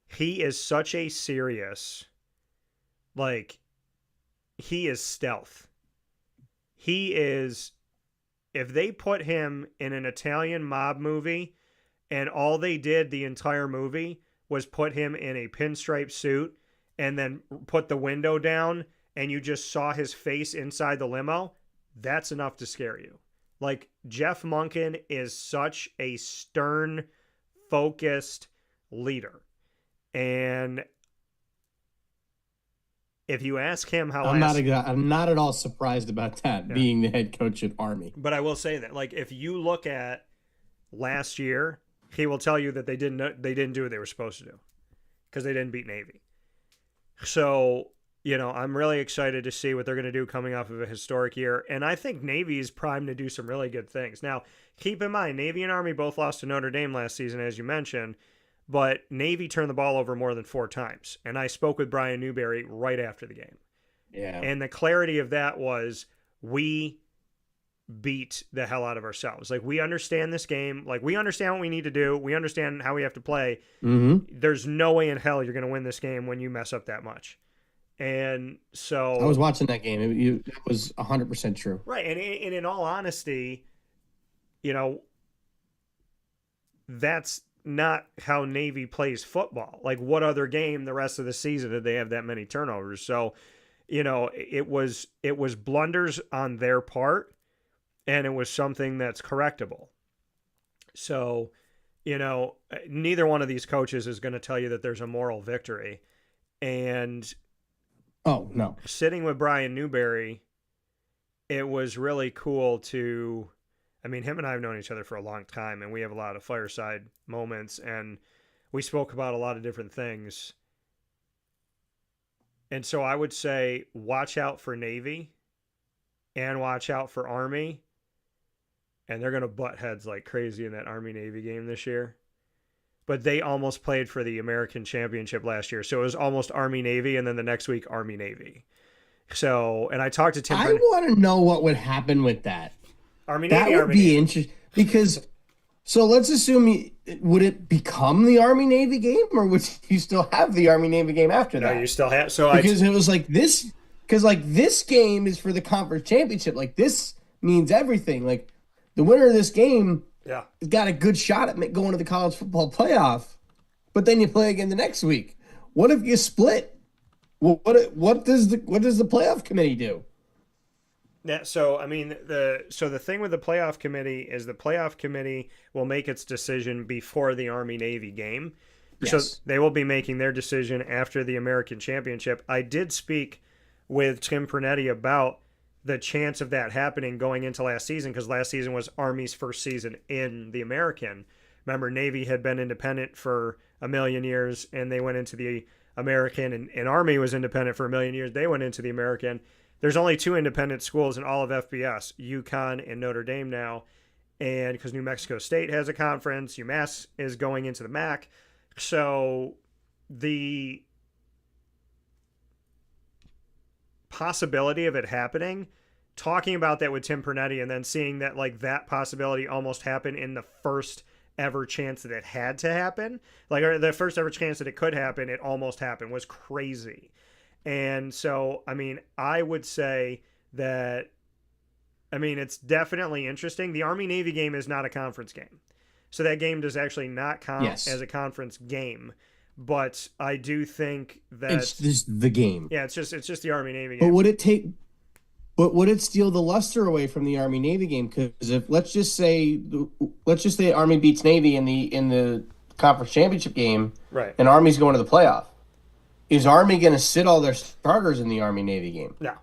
A: He is such a serious, he is stealth. He is, if they put him in an Italian mob movie and all they did the entire movie was put him in a pinstripe suit and then put the window down and you just saw his face inside the limo, that's enough to scare you. Jeff Monken is such a stern, focused leader. And if you ask him how
B: I'm not at all surprised about that, being the head coach at Army.
A: But I will say that, if you look at last year, he will tell you that they didn't do what they were supposed to do because they didn't beat Navy. So, I'm really excited to see what they're going to do coming off of a historic year. And I think Navy is primed to do some really good things. Now, keep in mind, Navy and Army both lost to Notre Dame last season, as you mentioned. But Navy turned the ball over more than 4 times. And I spoke with Brian Newberry right after the game.
B: Yeah.
A: And the clarity of that was we beat the hell out of ourselves. We understand this game. We understand what we need to do. We understand how we have to play.
B: Mm-hmm.
A: There's no way in hell you're going to win this game when you mess up that much. And so
B: I was watching that game. It was 100% true.
A: Right. And in all honesty, that's not how Navy plays football. What other game the rest of the season did they have that many turnovers? So, it was blunders on their part, and it was something that's correctable. So, neither one of these coaches is going to tell you that there's a moral victory. And
B: oh, no.
A: Sitting with Brian Newberry, it was really cool to, him and I have known each other for a long time, and we have a lot of fireside moments, and we spoke about a lot of different things. And so I would say watch out for Navy and watch out for Army, and they're going to butt heads like crazy in that Army-Navy game this year. But they almost played for the American Championship last year, so it was almost Army-Navy, and then the next week Army-Navy. So, and I talked to Tim.
B: I want to know what would happen with that.
A: Army-Navy,
B: that would be interesting because. So let's assume, would it become the Army-Navy game, or would you still have the Army-Navy game after that?
A: No, you still have.
B: Because it was this, this game is for the conference championship. This means everything. The winner of this game
A: Yeah.
B: got a good shot at going to the college football playoff, but then you play again the next week. What if you split? What does the playoff committee do?
A: Yeah, so I mean the thing with the playoff committee is the playoff committee will make its decision before the Army Navy game.
B: Yes.
A: So they will be making their decision after the American Championship. I did speak with Tim Pernetti about the chance of that happening going into last season, because last season was Army's first season in the American. Remember, Navy had been independent for a million years, and they went into the American, and Army was independent for a million years. They went into the American. There's only 2 independent schools in all of FBS, UConn and Notre Dame now. And because New Mexico State has a conference, UMass is going into the MAC. So the possibility of it happening, talking about that with Tim Pernetti and then seeing that like that possibility almost happened in the first ever chance that it had to happen, like or the first ever chance that it could happen, it almost happened, was crazy. And so, I mean, I would say that, I mean, it's definitely interesting. The Army-Navy game is not a conference game. So that game does actually not count as a conference game. But I do think that...
B: It's just the game.
A: Yeah, it's just the Army-Navy game.
B: But would it steal the luster away from the Army-Navy game? Because if, let's just say Army beats Navy in the conference championship game,
A: right,
B: and Army's going to the playoff. Is Army going to sit all their starters in the Army-Navy game?
A: No.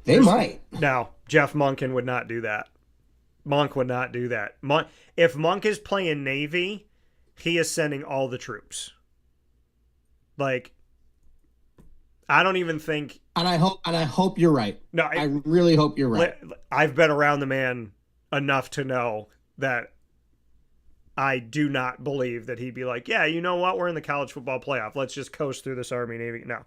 B: They might.
A: No, Jeff Monken would not do that. Monk would not do that. If Monk is playing Navy, he is sending all the troops. Like, I don't even think...
B: And I hope you're right.
A: No,
B: I really hope you're right.
A: I've been around the man enough to know that I do not believe that he'd be like, yeah, you know what? We're in the college football playoff. Let's just coast through this Army-Navy. No.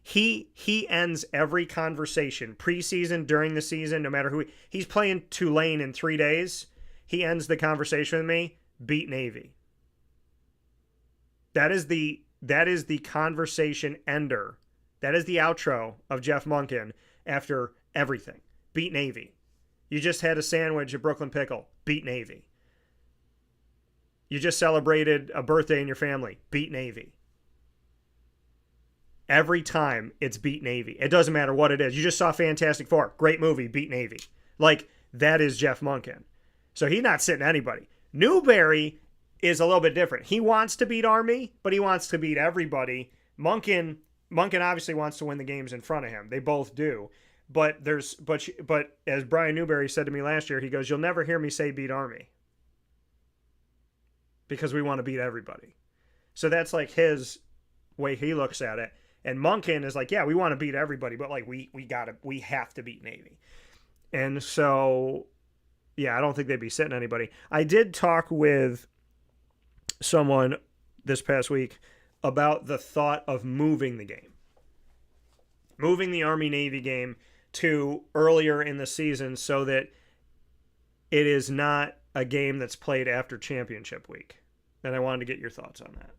A: He ends every conversation, preseason, during the season, no matter who he's playing Tulane in 3 days. He ends the conversation with me, beat Navy. That is the conversation ender. That is the outro of Jeff Monken after everything. Beat Navy. You just had a sandwich at Brooklyn Pickle. Beat Navy. You just celebrated a birthday in your family. Beat Navy. Every time it's beat Navy. It doesn't matter what it is. You just saw Fantastic Four. Great movie. Beat Navy. Like, that is Jeff Monken. So he's not sitting anybody. Newberry is a little bit different. He wants to beat Army, but he wants to beat everybody. Monken obviously wants to win the games in front of him. They both do. But as Brian Newberry said to me last year, he goes, you'll never hear me say beat Army. Because we want to beat everybody. So that's like his way he looks at it. And Monken is like, yeah, we want to beat everybody, but like we have to beat Navy. And so, yeah, I don't think they'd be sitting anybody. I did talk with someone this past week about the thought of moving the game. Moving the Army-Navy game to earlier in the season so that it is not a game that's played after championship week. And I wanted to get your thoughts on that.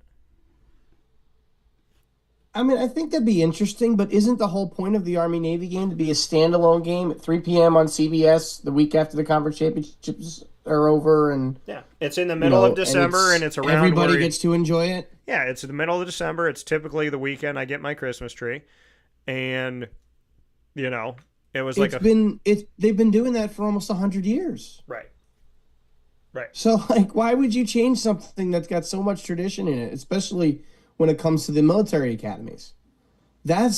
B: I mean, I think that'd be interesting, but isn't the whole point of the Army-Navy game to be a standalone game at 3 p.m. on CBS the week after the conference championships are over? And
A: yeah, it's in the middle of December, and it's around
B: everybody gets to enjoy it.
A: Yeah, it's in the middle of December. It's typically the weekend I get my Christmas tree, and it was like
B: they've been doing that for almost 100 years.
A: Right.
B: So, like, why would you change something that's got so much tradition in it, especially when it comes to the military academies? That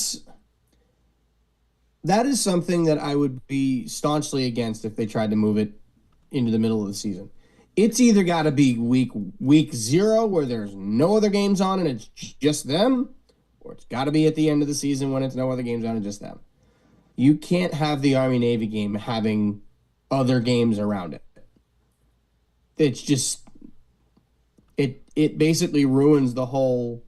B: is something that I would be staunchly against if they tried to move it into the middle of the season. It's either got to be week 0 where there's no other games on and it's just them, or it's got to be at the end of the season when it's no other games on and just them. You can't have the Army-Navy game having other games around it. It's just it basically ruins the whole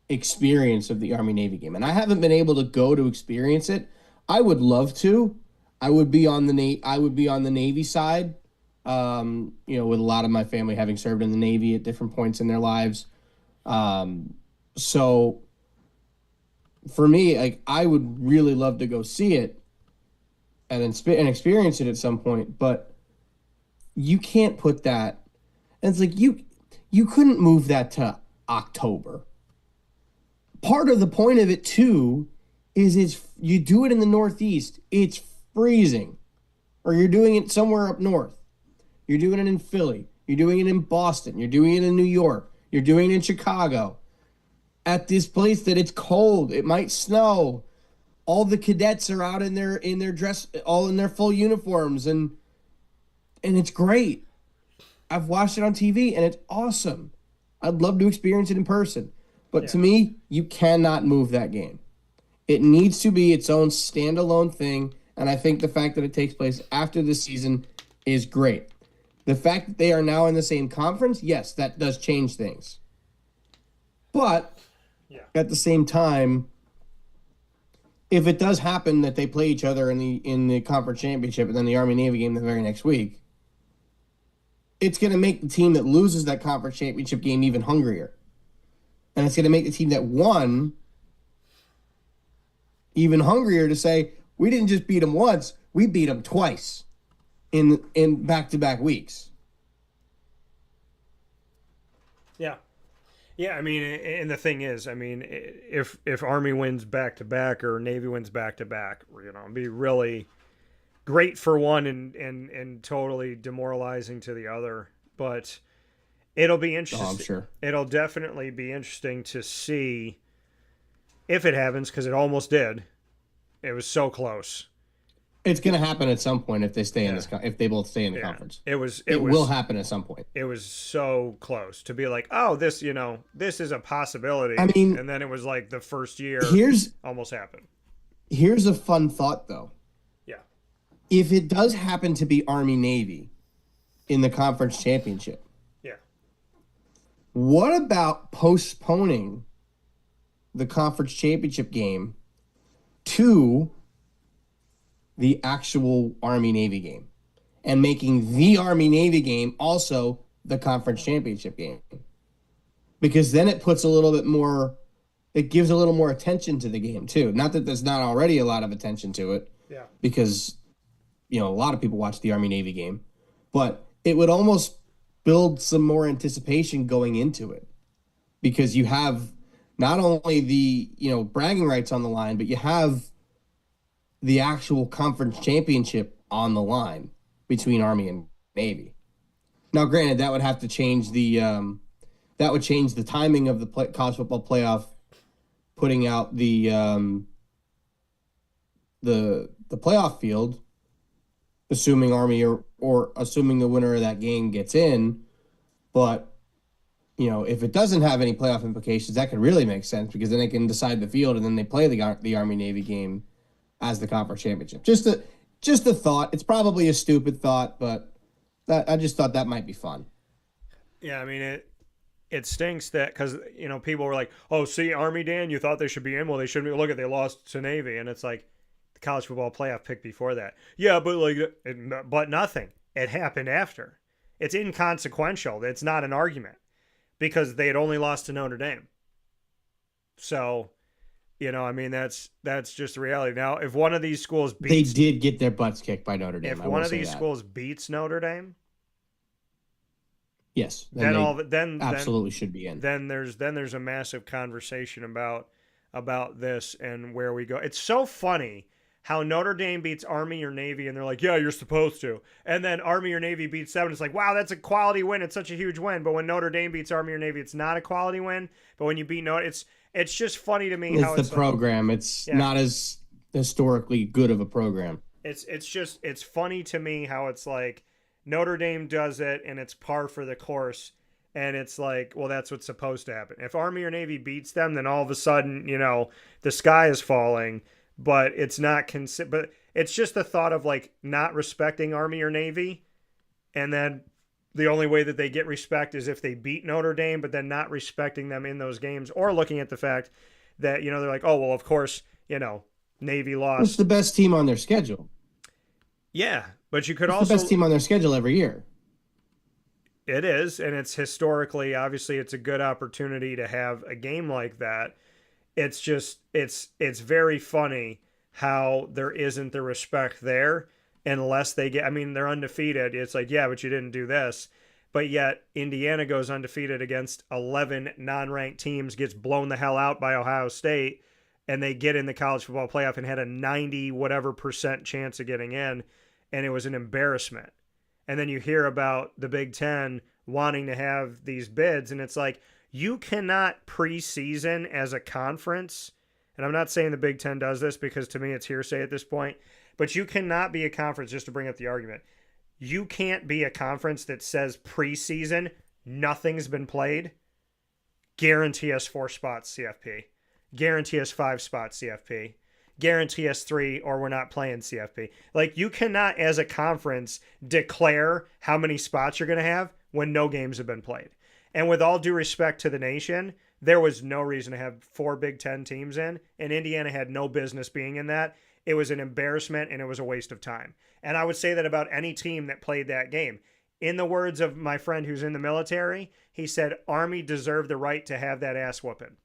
B: experience of the Army-Navy game. And I haven't been able to go to experience it. I would love to. I would be on the Navy side. With a lot of my family having served in the Navy at different points in their lives. So for me, like, I would really love to go see it and experience it at some point, but you can't put that. And it's like you couldn't move that to October. Part of the point of it too is you do it in the Northeast, it's freezing. Or you're doing it somewhere up north. You're doing it in Philly. You're doing it in Boston. You're doing it in New York. You're doing it in Chicago. At this place that it's cold, it might snow. All the cadets are out in their dress, all in their full uniforms, and it's great. I've watched it on TV and it's awesome. I'd love to experience it in person. But to me, you cannot move that game. It needs to be its own standalone thing, and I think the fact that it takes place after the season is great. The fact that they are now in the same conference, yes, that does change things. But at the same time, if it does happen that they play each other in the conference championship and then the Army-Navy game the very next week, it's going to make the team that loses that conference championship game even hungrier. And it's going to make the team that won even hungrier to say, we didn't just beat them once, we beat them twice in back-to-back weeks.
A: Yeah. Yeah, I mean, and the thing is, I mean, if Army wins back-to-back or Navy wins back-to-back, it'd be really great for one and totally demoralizing to the other. But it'll be interesting.
B: Oh, I'm sure.
A: It'll definitely be interesting to see if it happens, because it almost did. It was so close.
B: It's going to happen at some point if they stay in this. If they both stay in the conference, it will happen at some point.
A: It was so close to be like, oh, this is a possibility.
B: I mean,
A: and then it was like the first year almost happened.
B: Here's a fun thought, though.
A: Yeah.
B: If it does happen to be Army Navy in the conference championship, what about postponing the conference championship game to the actual Army-Navy game and making the Army-Navy game also the conference championship game? Because then it puts it gives a little more attention to the game too. Not that there's not already a lot of attention to it.
A: Yeah.
B: Because, a lot of people watch the Army-Navy game. But it would almost build some more anticipation going into it. Because you have not only the, bragging rights on the line, but you have the actual conference championship on the line between Army and Navy. Now, granted, that would have to change the timing of the college football playoff, putting out the playoff field, assuming Army or assuming the winner of that game gets in. But if it doesn't have any playoff implications, that could really make sense, because then they can decide the field and then they play the Army-Navy game as the conference championship. Just a thought. It's probably a stupid thought, but I just thought that might be fun.
A: Yeah, I mean, it stinks that, because people were like, oh, see, Army, Dan, you thought they should be in. Well, they shouldn't be. Look at, they lost to Navy, and it's like the college football playoff pick before that. Yeah, but but nothing. It happened after. It's inconsequential. It's not an argument, because they had only lost to Notre Dame. So, I mean, that's just the reality. Now, if one of these schools beats...
B: They did get their butts kicked by Notre Dame.
A: If one of these schools beats Notre Dame...
B: Yes.
A: Then
B: absolutely should be in.
A: Then there's a massive conversation about this and where we go. It's so funny how Notre Dame beats Army or Navy, and they're like, yeah, you're supposed to. And then Army or Navy beats them, and it's like, wow, that's a quality win. It's such a huge win. But when Notre Dame beats Army or Navy, it's not a quality win. But when you beat Notre, it's just funny to me how
B: it's the program. It's not as historically good of a program.
A: It's funny to me how it's like Notre Dame does it and it's par for the course, and it's like, well, that's what's supposed to happen. If Army or Navy beats them, then all of a sudden, the sky is falling. But it's not but it's just the thought of like not respecting Army or Navy, and then the only way that they get respect is if they beat Notre Dame, but then not respecting them in those games, or looking at the fact that they're like, oh well, of course Navy lost.
B: It's the best team on their schedule.
A: Yeah, but you could
B: it's
A: also
B: the best team on their schedule every year.
A: It is, and it's historically, obviously, it's a good opportunity to have a game like that. It's just, it's very funny how there isn't the respect there. unless they get, I mean, they're undefeated. It's like, yeah, but you didn't do this. But yet Indiana goes undefeated against 11 non-ranked teams, gets blown the hell out by Ohio State, and they get in the college football playoff and had a 90 whatever % chance of getting in, and it was an embarrassment. And then you hear about the Big Ten wanting to have these bids, and it's like, you cannot preseason as a conference, and I'm not saying the Big Ten does this because to me it's hearsay at this point, but you cannot be a conference, just to bring up the argument, you can't be a conference that says preseason, nothing's been played, guarantee us 4 spots CFP, guarantee us 5 spots CFP, guarantee us 3 or we're not playing CFP. Like, you cannot as a conference declare how many spots you're going to have when no games have been played. And with all due respect to the nation, there was no reason to have 4 Big Ten teams in, and Indiana had no business being in that. It was an embarrassment, and it was a waste of time. And I would say that about any team that played that game. In the words of my friend who's in the military, he said Army deserved the right to have that ass whooping.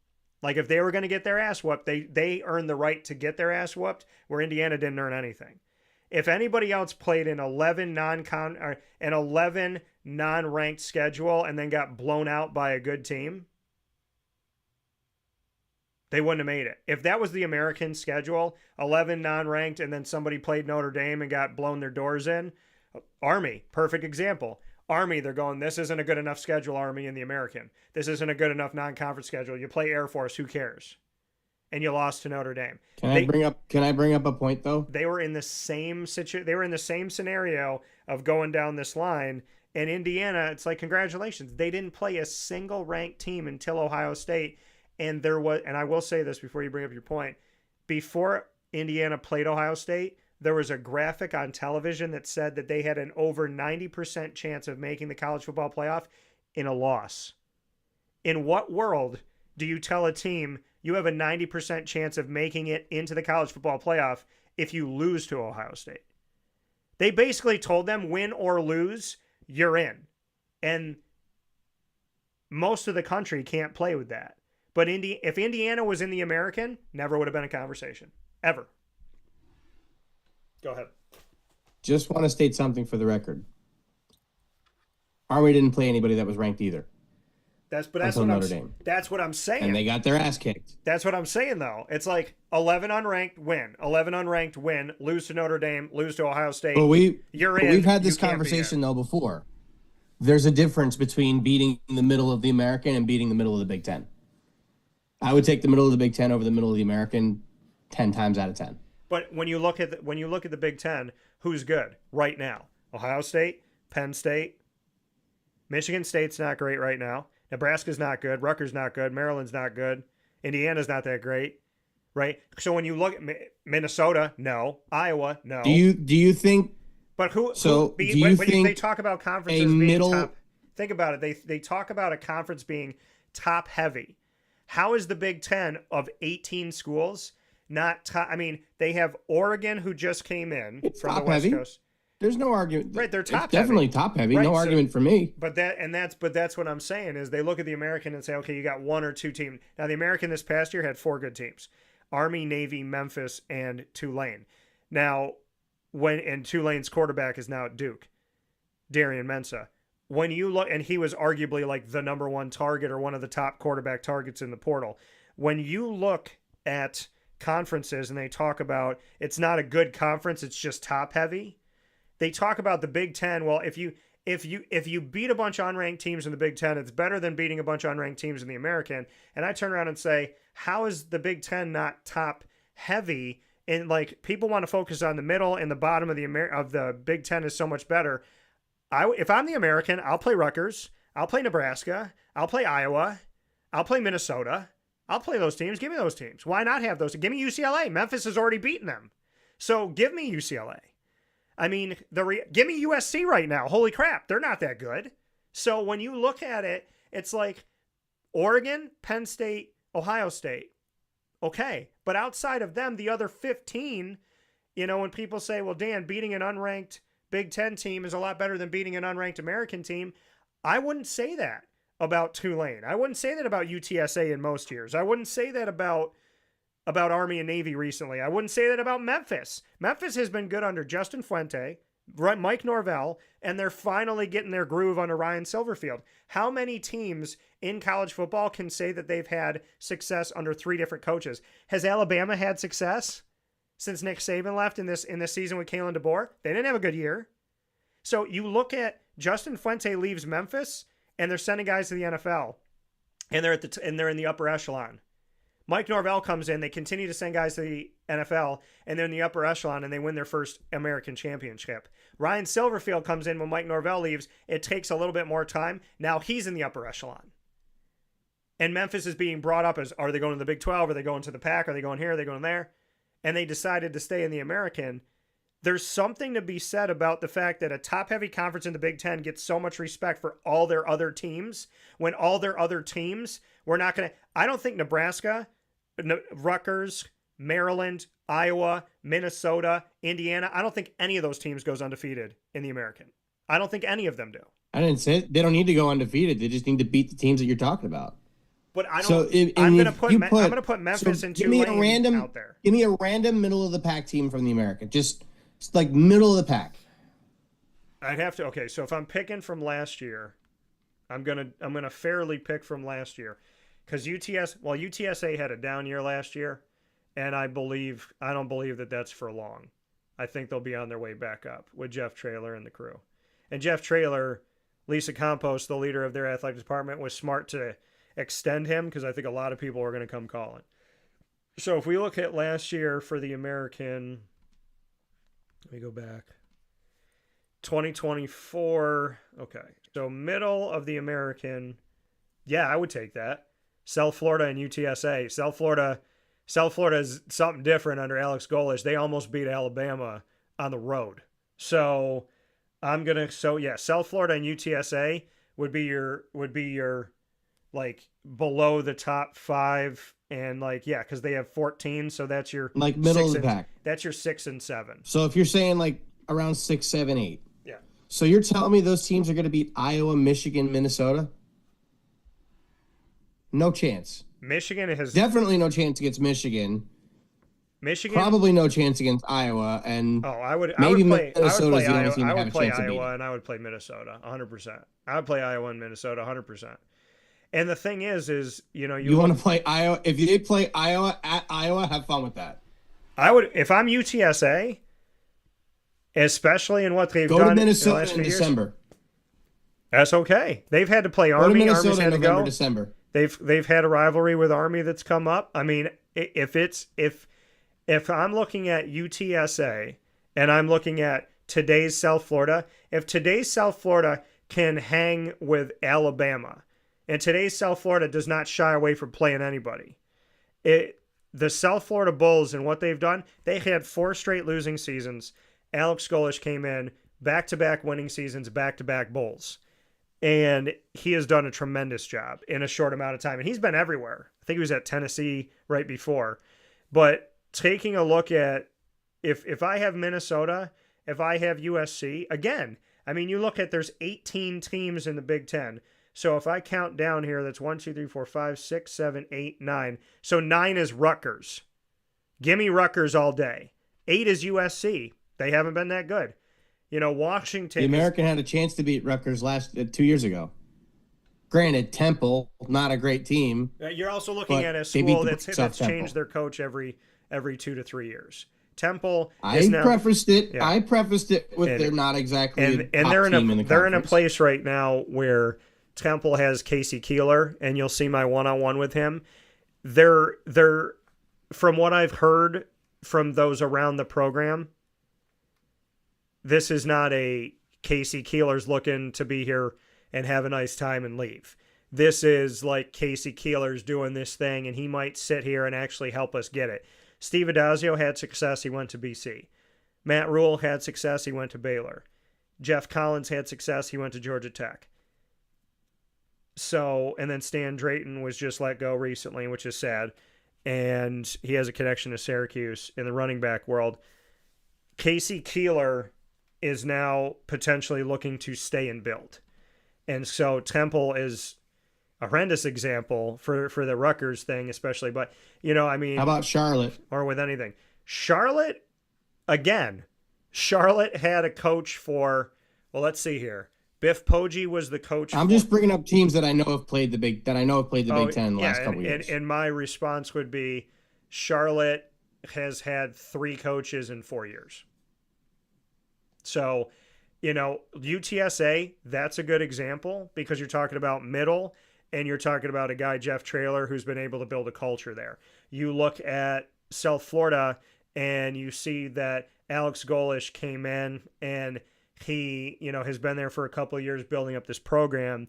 A: Like, if they were going to get their ass whooped, they earned the right to get their ass whooped, where Indiana didn't earn anything. If anybody else played an 11 non-ranked schedule and then got blown out by a good team, they wouldn't have made it. If that was the American schedule, 11 non-ranked, and then somebody played Notre Dame and got blown their doors in, Army, perfect example. Army, they're going, this isn't a good enough schedule, Army, in the American. This isn't a good enough non-conference schedule. You play Air Force, who cares? And you lost to Notre Dame.
B: Can I bring up a point though?
A: They were in the same scenario of going down this line. And Indiana, it's like, congratulations. They didn't play a single ranked team until Ohio State. And I will say this before you bring up your point, before Indiana played Ohio State, there was a graphic on television that said that they had an over 90% chance of making the college football playoff in a loss. In what world do you tell a team you have a 90% chance of making it into the college football playoff if you lose to Ohio State? They basically told them, win or lose, you're in. And most of the country can't play with that. But if Indiana was in the American, never would have been a conversation. Ever. Go ahead.
B: Just want to state something for the record. Army didn't play anybody that was ranked either.
A: That's what I'm saying.
B: And they got their ass kicked.
A: That's what I'm saying, though. It's like 11 unranked win, 11 unranked win, lose to Notre Dame, lose to Ohio State.
B: But we've had this conversation, though, before. There's a difference between beating the middle of the American and beating the middle of the Big Ten. I would take the middle of the Big Ten over the middle of the American 10 times out of 10.
A: But when you look at the Big Ten, who's good right now? Ohio State, Penn State, Michigan State's not great right now. Nebraska's not good. Rutgers not good. Maryland's not good. Indiana's not that great, right? So when you look at Minnesota, no. Iowa, no.
B: Do you think?
A: But who?
B: So
A: do
B: you think
A: they talk about conferences being top? Think about it. They talk about a conference being top heavy. How is the Big Ten of 18 schools not top? I mean, they have Oregon, who just came in from the West Coast.
B: There's no argument.
A: Right, they're top
B: heavy. Definitely top heavy. Right, no argument for me.
A: But that's what I'm saying is they look at the American and say, okay, you got 1 or 2 teams. Now the American this past year had 4 good teams: Army, Navy, Memphis, and Tulane. Now, and Tulane's quarterback is now at Duke, Darian Mensah. When you look, and he was arguably like the number 1 target or one of the top quarterback targets in the portal. When you look at conferences and they talk about it's not a good conference, it's just top heavy. They talk about the Big Ten. Well, if you beat a bunch of unranked teams in the Big Ten, it's better than beating a bunch of unranked teams in the American. And I turn around and say, how is the Big Ten not top heavy? And like, people want to focus on the middle and the bottom of the Big Ten is so much better. If I'm the American, I'll play Rutgers, I'll play Nebraska, I'll play Iowa, I'll play Minnesota. I'll play those teams. Give me those teams. Why not have those? Give me UCLA. Memphis has already beaten them. So give me UCLA. I mean, give me USC right now. Holy crap, they're not that good. So when you look at it, it's like Oregon, Penn State, Ohio State. Okay, but outside of them, the other 15, when people say, well, Dan, beating an unranked Big Ten team is a lot better than beating an unranked American team, I wouldn't say that about Tulane. I wouldn't say that about UTSA in most years. I wouldn't say that about about Army and Navy recently. I wouldn't say that about Memphis. Memphis has been good under Justin Fuente, Mike Norvell, and they're finally getting their groove under Ryan Silverfield. How many teams in college football can say that they've had success under 3 different coaches? Has Alabama had success since Nick Saban left in this season with Kalen DeBoer? They didn't have a good year. So you look at Justin Fuente leaves Memphis, and they're sending guys to the NFL, and they're in the upper echelon. Mike Norvell comes in, they continue to send guys to the NFL, and they're in the upper echelon, and they win their first American championship. Ryan Silverfield comes in when Mike Norvell leaves. It takes a little bit more time. Now he's in the upper echelon. And Memphis is being brought up as, are they going to the Big 12? Are they going to the Pac? Are they going here? Are they going there? And they decided to stay in the American. There's something to be said about the fact that a top-heavy conference in the Big Ten gets so much respect for all their other teams, when all their other teams, we're not going to... I don't think Nebraska, Rutgers, Maryland, Iowa, Minnesota, Indiana, I don't think any of those teams goes undefeated in the American. I don't think any of them do.
B: I didn't say it. They don't need to go undefeated. They just need to beat the teams that you're talking about.
A: But I don't.
B: So
A: I'm going to put Memphis in Tulane out there.
B: Give me a random middle of the pack team from the American. Just like middle of the pack.
A: I'd have to. Okay, so if I'm picking from last year, I'm gonna fairly pick from last year, because UTSA had a down year last year, and I don't believe that that's for long. I think they'll be on their way back up with Jeff Traylor and the crew. And Jeff Traylor, Lisa Campos, the leader of their athletic department, was smart to extend him, because I think a lot of people are going to come calling. So if we look at last year for the American, let me go back. 2024. Okay. So middle of the American. Yeah, I would take that. South Florida and UTSA. South Florida is something different under Alex Golesh. They almost beat Alabama on the road. So South Florida and UTSA would be your like below the top 5, and because they have 14, so that's your
B: like middle of the pack.
A: That's your 6 and 7.
B: So if you're saying like around 6, 7, 8.
A: Yeah.
B: So you're telling me those teams are going to beat Iowa, Michigan, Minnesota? No chance.
A: Michigan has
B: definitely no chance against Michigan. Probably no chance against Iowa, and
A: I would
B: play
A: Iowa,
B: Iowa,
A: and I would play Minnesota 100%. I would play Iowa and Minnesota 100%. And the thing is you want to play Iowa. If they play Iowa at Iowa, have fun with that.
B: I
A: would, if I'm UTSA, especially in what they've done
B: to Minnesota
A: in the last few
B: December.
A: Years. That's okay. They've had to play Army. Army's had to go.
B: December.
A: They've had a rivalry with Army that's come up. I mean, if I'm looking at UTSA and I'm looking at today's South Florida, if today's South Florida can hang with Alabama, and today's South Florida does not shy away from playing anybody, the South Florida Bulls and what they've done, they had 4 straight losing seasons. Alex Golesh came in, back-to-back winning seasons, back-to-back Bulls. And he has done a tremendous job in a short amount of time. And he's been everywhere. I think he was at Tennessee right before. But taking a look at, if I have Minnesota, if I have USC, again, I mean, you look at, there's 18 teams in the Big Ten. So if I count down here, that's 1, 2, 3, 4, 5, 6, 7, 8, 9. So 9 is Rutgers. Give me Rutgers all day. 8 is USC. They haven't been that good. Washington.
B: The American had a chance to beat Rutgers 2 years ago. Granted, Temple, not a great team.
A: You're also looking at a school that's changed their coach every 2 to 3 years. Temple.
B: I prefaced it with they're not exactly
A: and they're in a place right now where Temple has Casey Keeler, and you'll see my one-on-one with him. They're from what I've heard from those around the program, this is not a Casey Keeler's looking to be here and have a nice time and leave. This is like Casey Keeler's doing this thing, and he might sit here and actually help us get it. Steve Adazio had success. He went to BC. Matt Rule had success. He went to Baylor. Jeff Collins had success. He went to Georgia Tech. So, and then Stan Drayton was just let go recently, which is sad. And he has a connection to Syracuse in the running back world. Casey Keeler is now potentially looking to stay and build. And so Temple is, a horrendous example for the Rutgers thing, especially. But, I mean,
B: How about Charlotte?
A: or with anything. Charlotte, again, Charlotte had a coach for, well, let's see here. Biff Poggi was the coach.
B: I'm just bringing up teams that I know have played the Big Ten in the last couple years.
A: And my response would be Charlotte has had 3 coaches in 4 years. So, UTSA, that's a good example because you're talking about middle and you're talking about a guy, Jeff Traylor, who's been able to build a culture there. You look at South Florida and you see that Alex Golish came in and he, has been there for a couple of years building up this program.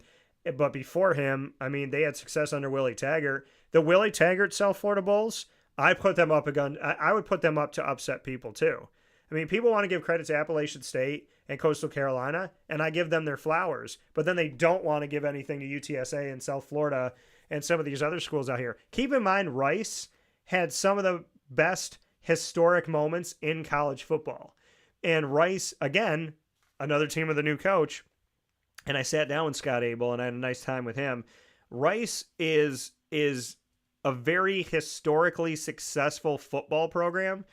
A: But before him, I mean, they had success under Willie Taggart. The Willie Taggart South Florida Bulls, I would put them up to upset people too. I mean, people want to give credit to Appalachian State and Coastal Carolina, and I give them their flowers. But then they don't want to give anything to UTSA and South Florida and some of these other schools out here. Keep in mind, Rice had some of the best historic moments in college football. And Rice, again, another team with a new coach, and I sat down with Scott Abel and I had a nice time with him. Rice is a very historically successful football program,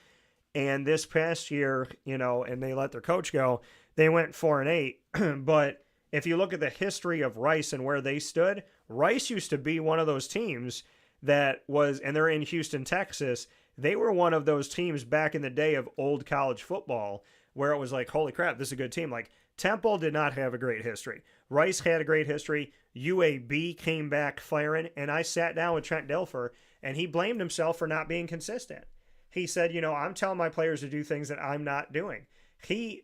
A: and this past year, and they let their coach go, they went 4-8. But if you look at the history of Rice and where they stood, Rice used to be one of those teams that was, and they're in Houston, Texas. They were one of those teams back in the day of old college football where it was like, holy crap, this is a good team. Like, Temple did not have a great history. Rice had a great history. UAB came back firing, and I sat down with Trent Dilfer, and he blamed himself for not being consistent. He said, I'm telling my players to do things that I'm not doing. He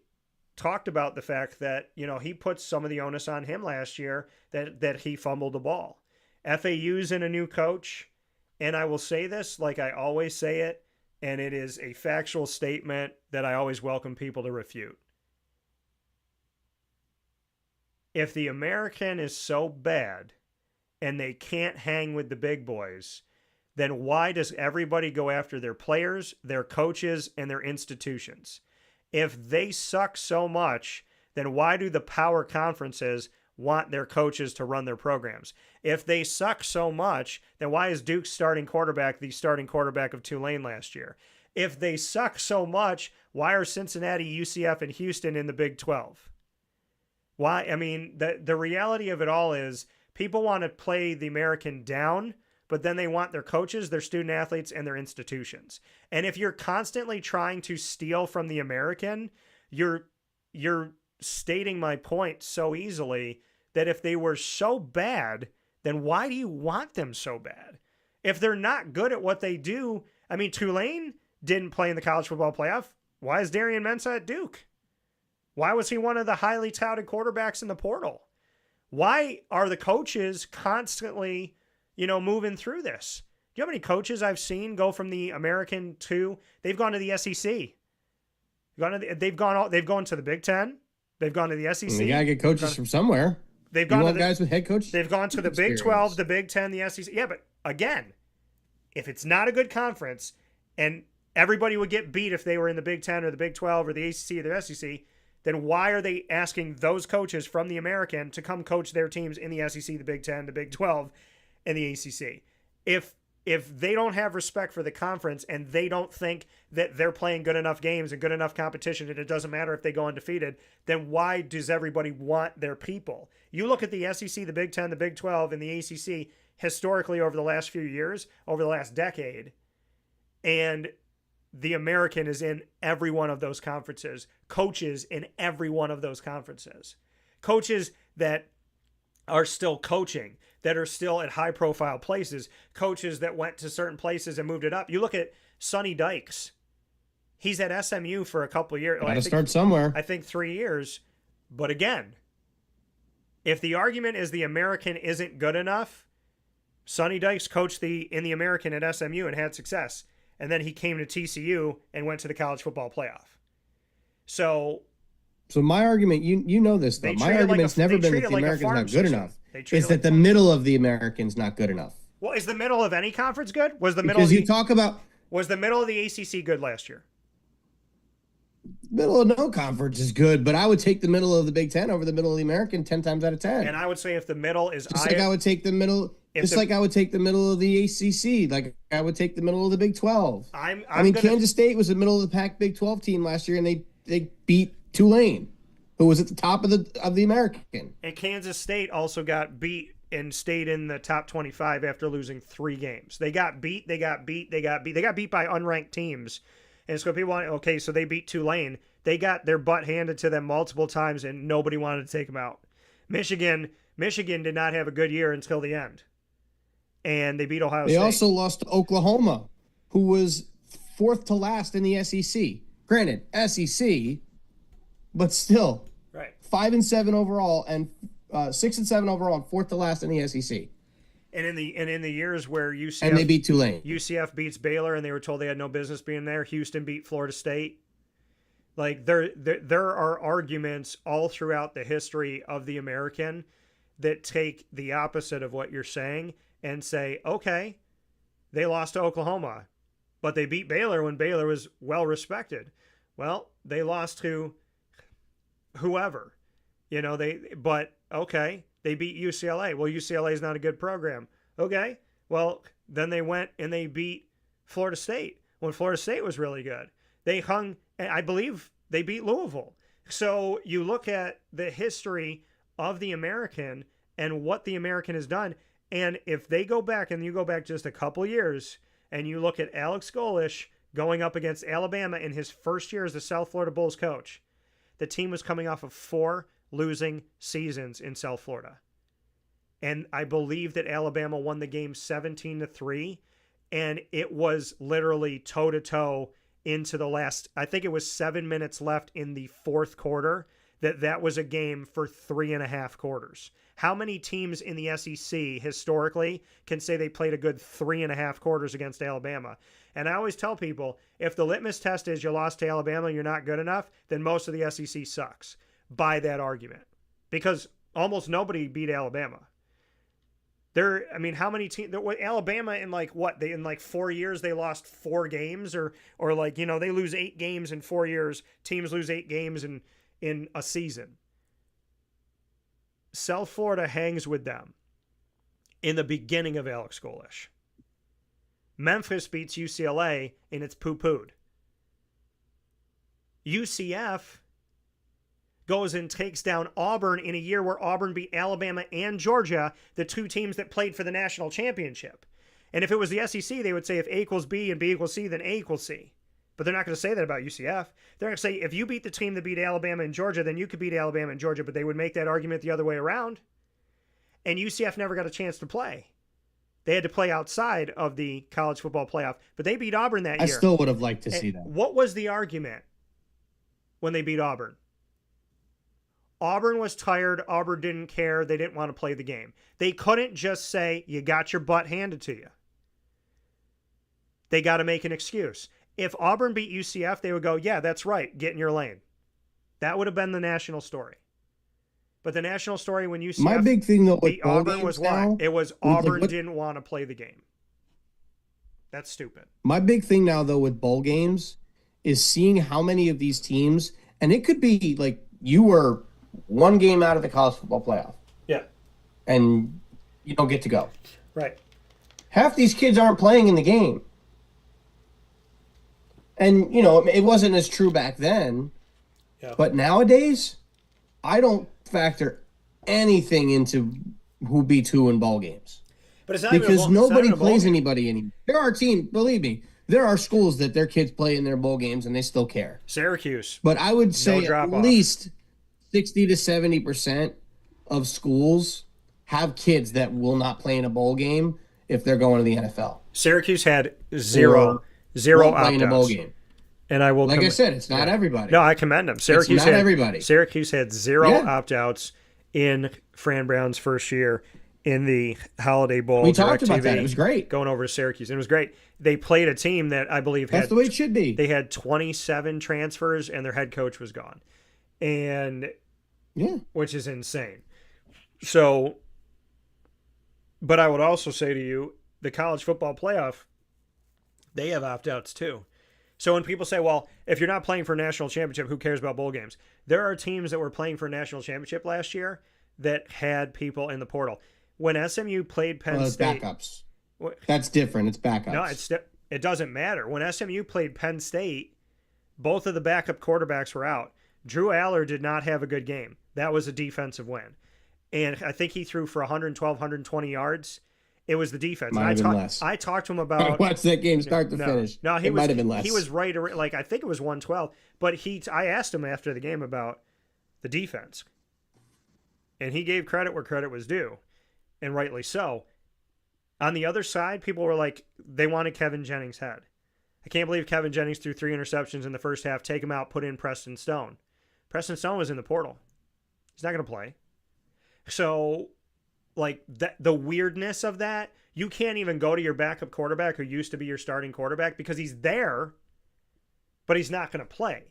A: talked about the fact that, he put some of the onus on him last year that he fumbled the ball. FAU's in a new coach, and I will say this like I always say it, and it is a factual statement that I always welcome people to refute. If the American is so bad and they can't hang with the big boys, then why does everybody go after their players, their coaches, and their institutions? If they suck so much, then why do the power conferences want their coaches to run their programs? If they suck so much, then why is Duke's starting quarterback the starting quarterback of Tulane last year? If they suck so much, why are Cincinnati, UCF, and Houston in the Big 12? Why? I mean, the reality of it all is people want to play the American down, but then they want their coaches, their student athletes, and their institutions. And if you're constantly trying to steal from the American, you're stating my point so easily that if they were so bad, then why do you want them so bad? If they're not good at what they do, I mean, Tulane didn't play in the college football playoff. Why is Darian Mensah at Duke? Why was he one of the highly touted quarterbacks in the portal? Why are the coaches constantly, moving through this? Do you know how many coaches I've seen go from the American to, they've gone to the SEC. They've gone to the Big Ten. They've gone to the SEC.
B: You gotta get coaches from somewhere.
A: They've gone to
B: guys with head coaches.
A: They've gone to the Big 12, the Big 10, the SEC. Yeah, but again, if it's not a good conference, and everybody would get beat if they were in the Big 10 or the Big 12 or the ACC or the SEC, then why are they asking those coaches from the American to come coach their teams in the SEC, the Big 10, the Big 12, and the ACC? If they don't have respect for the conference and they don't think that they're playing good enough games and good enough competition and it doesn't matter if they go undefeated, then why does everybody want their people? You look at the SEC, the Big 10, the Big 12, and the ACC historically over the last few years, over the last decade, and the American is in every one of those conferences. Coaches in every one of those conferences. Coaches that are still coaching, that are still at high-profile places. Coaches that went to certain places and moved it up. You look at Sonny Dykes. He's at SMU for a couple of years.
B: Got to start somewhere.
A: I think 3 years. But again, if the argument is the American isn't good enough, Sonny Dykes coached in the American at SMU and had success. And then he came to TCU and went to the college football playoff. So
B: my argument, you know this though. My argument's never been that the American's not good enough. It's that the middle of the American's not good enough.
A: Well, is the middle of any conference good? Was the
B: middle of the ACC good last year? Middle of no conference is good, but I would take the middle of the Big Ten over the middle of the American 10 times out of 10.
A: And I would say if the middle is
B: I would take the middle, like I would take the middle of the ACC, like I would take the middle of the Big 12. Kansas State was the middle of the pack Big 12 team last year, and they beat Tulane, who was at the top of the American.
A: And Kansas State also got beat and stayed in the top 25 after losing 3 games. They got beat by unranked teams. And so people want, okay, so they beat Tulane. They got their butt handed to them multiple times, and nobody wanted to take them out. Michigan did not have a good year until the end. And they beat Ohio State.
B: They also lost to Oklahoma, who was 4th to last in the SEC. Granted, SEC, but still.
A: Right.
B: 5-7 overall and 6-7 overall and 4th to last in the SEC.
A: And in the years where
B: and they beat Tulane.
A: UCF beats Baylor and they were told they had no business being there. Houston beat Florida State. Like there are arguments all throughout the history of the American that take the opposite of what you're saying and say, okay, they lost to Oklahoma, but they beat Baylor when Baylor was well respected. Well, they lost to whoever, but okay. They beat UCLA. Well, UCLA is not a good program. Okay. Well, then they went and they beat Florida State when Florida State was really good. They hung, I believe they beat Louisville. So you look at the history of the American and what the American has done. And if they go back and you go back just a couple years and you look at Alex Golish going up against Alabama in his first year as the South Florida Bulls coach, the team was coming off of 4 losing seasons in South Florida. And I believe that Alabama won the game 17-3, and it was literally toe-to-toe into the last, I think it was 7 minutes left in the 4th quarter, that was a game for 3.5 quarters. How many teams in the SEC historically can say they played a good 3.5 quarters against Alabama? And I always tell people, if the litmus test is you lost to Alabama and you're not good enough, then most of the SEC sucks. By that argument, because almost nobody beat Alabama. How many teams? Alabama in in 4 years they lost 4 games, or they lose 8 games in 4 years. Teams lose 8 games in a season. South Florida hangs with them in the beginning of Alex Golish. Memphis beats UCLA and it's poo-pooed. UCF goes and takes down Auburn in a year where Auburn beat Alabama and Georgia, the 2 teams that played for the national championship. And if it was the SEC, they would say if A equals B and B equals C, then A equals C. But they're not going to say that about UCF. They're going to say if you beat the team that beat Alabama and Georgia, then you could beat Alabama and Georgia, but they would make that argument the other way around. And UCF never got a chance to play. They had to play outside of the college football playoff, but they beat Auburn that year.
B: I still would have liked to see that.
A: What was the argument when they beat Auburn? Auburn was tired. Auburn didn't care. They didn't want to play the game. They couldn't just say, you got your butt handed to you. They got to make an excuse. If Auburn beat UCF, they would go, yeah, that's right. Get in your lane. That would have been the national story. But the national story when UCF
B: my big thing though
A: beat Auburn was what? It was Auburn didn't want to play the game. That's stupid.
B: My big thing now though with bowl games is seeing how many of these teams, and it could be like you were 1 game out of the college football playoff.
A: Yeah.
B: And you don't get to go.
A: Right.
B: Half these kids aren't playing in the game. And, it wasn't as true back then.
A: Yeah.
B: But nowadays, I don't factor anything into who beats who in ball games.
A: But it's not
B: because nobody plays anybody anymore. There are teams, believe me, there are schools that their kids play in their bowl games and they still care.
A: Syracuse.
B: But I would say at least 60 to 70% of schools have kids that will not play in a bowl game if they're going to the NFL.
A: Syracuse had zero opt-outs. And I will,
B: I said, it's not everybody.
A: No, I commend them. Syracuse
B: it's not everybody.
A: Syracuse had 0 opt-outs in Fran Brown's first year in the Holiday Bowl.
B: We talked about that. It was great.
A: Going over to Syracuse. It was great. They played a team that I believe
B: That's the way it should be.
A: They had 27 transfers and their head coach was gone. And which is insane. So, but I would also say to you, the college football playoff, they have opt-outs too. So when people say, well, if you're not playing for a national championship, who cares about bowl games? There are teams that were playing for a national championship last year that had people in the portal. When SMU played Penn State.
B: Backups. That's different. It's backups.
A: No, it doesn't matter. When SMU played Penn State, both of the backup quarterbacks were out. Drew Aller did not have a good game. That was a defensive win. And I think he threw for 112, 120 yards. It was the defense.
B: Might have been less.
A: I talked to him about.
B: I watched that game start to finish.
A: No,
B: it might have been less.
A: He was right. Like, I think it was 112. But I asked him after the game about the defense. And he gave credit where credit was due. And rightly so. On the other side, people were like, they wanted Kevin Jennings' head. I can't believe Kevin Jennings threw 3 interceptions in the first half. Take him out, put in Preston Stone. Preston Stone was in the portal. He's not going to play. So, like, the weirdness of that, you can't even go to your backup quarterback who used to be your starting quarterback because he's there, but he's not going to play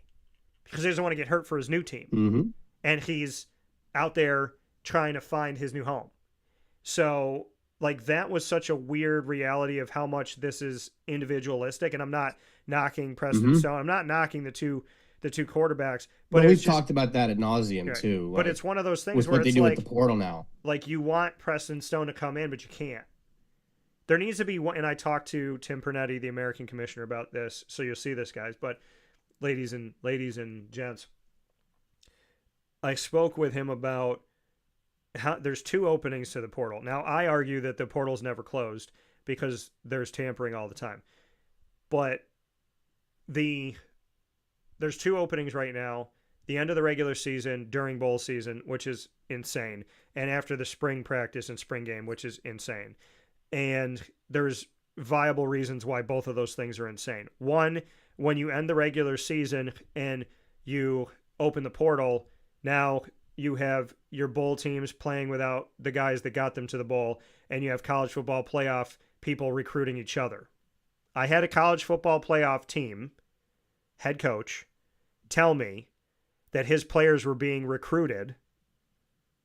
A: because he doesn't want to get hurt for his new team.
B: Mm-hmm.
A: And he's out there trying to find his new home. So, like, that was such a weird reality of how much this is individualistic. And I'm not knocking Preston Stone. I'm not knocking the two quarterbacks. But
B: we've talked about that ad nauseum too.
A: But it's one of those things
B: with
A: where
B: what they
A: it's
B: do
A: like,
B: with the portal now.
A: Like, you want Preston Stone to come in, but you can't. There needs to be one, and I talked to Tim Pernetti, the American commissioner, about this, so you'll see this, guys. But ladies and gents, I spoke with him about how there's 2 openings to the portal. Now, I argue that the portal's never closed because there's tampering all the time. But there's 2 openings right now, the end of the regular season, during bowl season, which is insane, and after the spring practice and spring game, which is insane. And there's viable reasons why both of those things are insane. One, when you end the regular season and you open the portal, now you have your bowl teams playing without the guys that got them to the bowl, and you have college football playoff people recruiting each other. I had a college football playoff team head coach tell me that his players were being recruited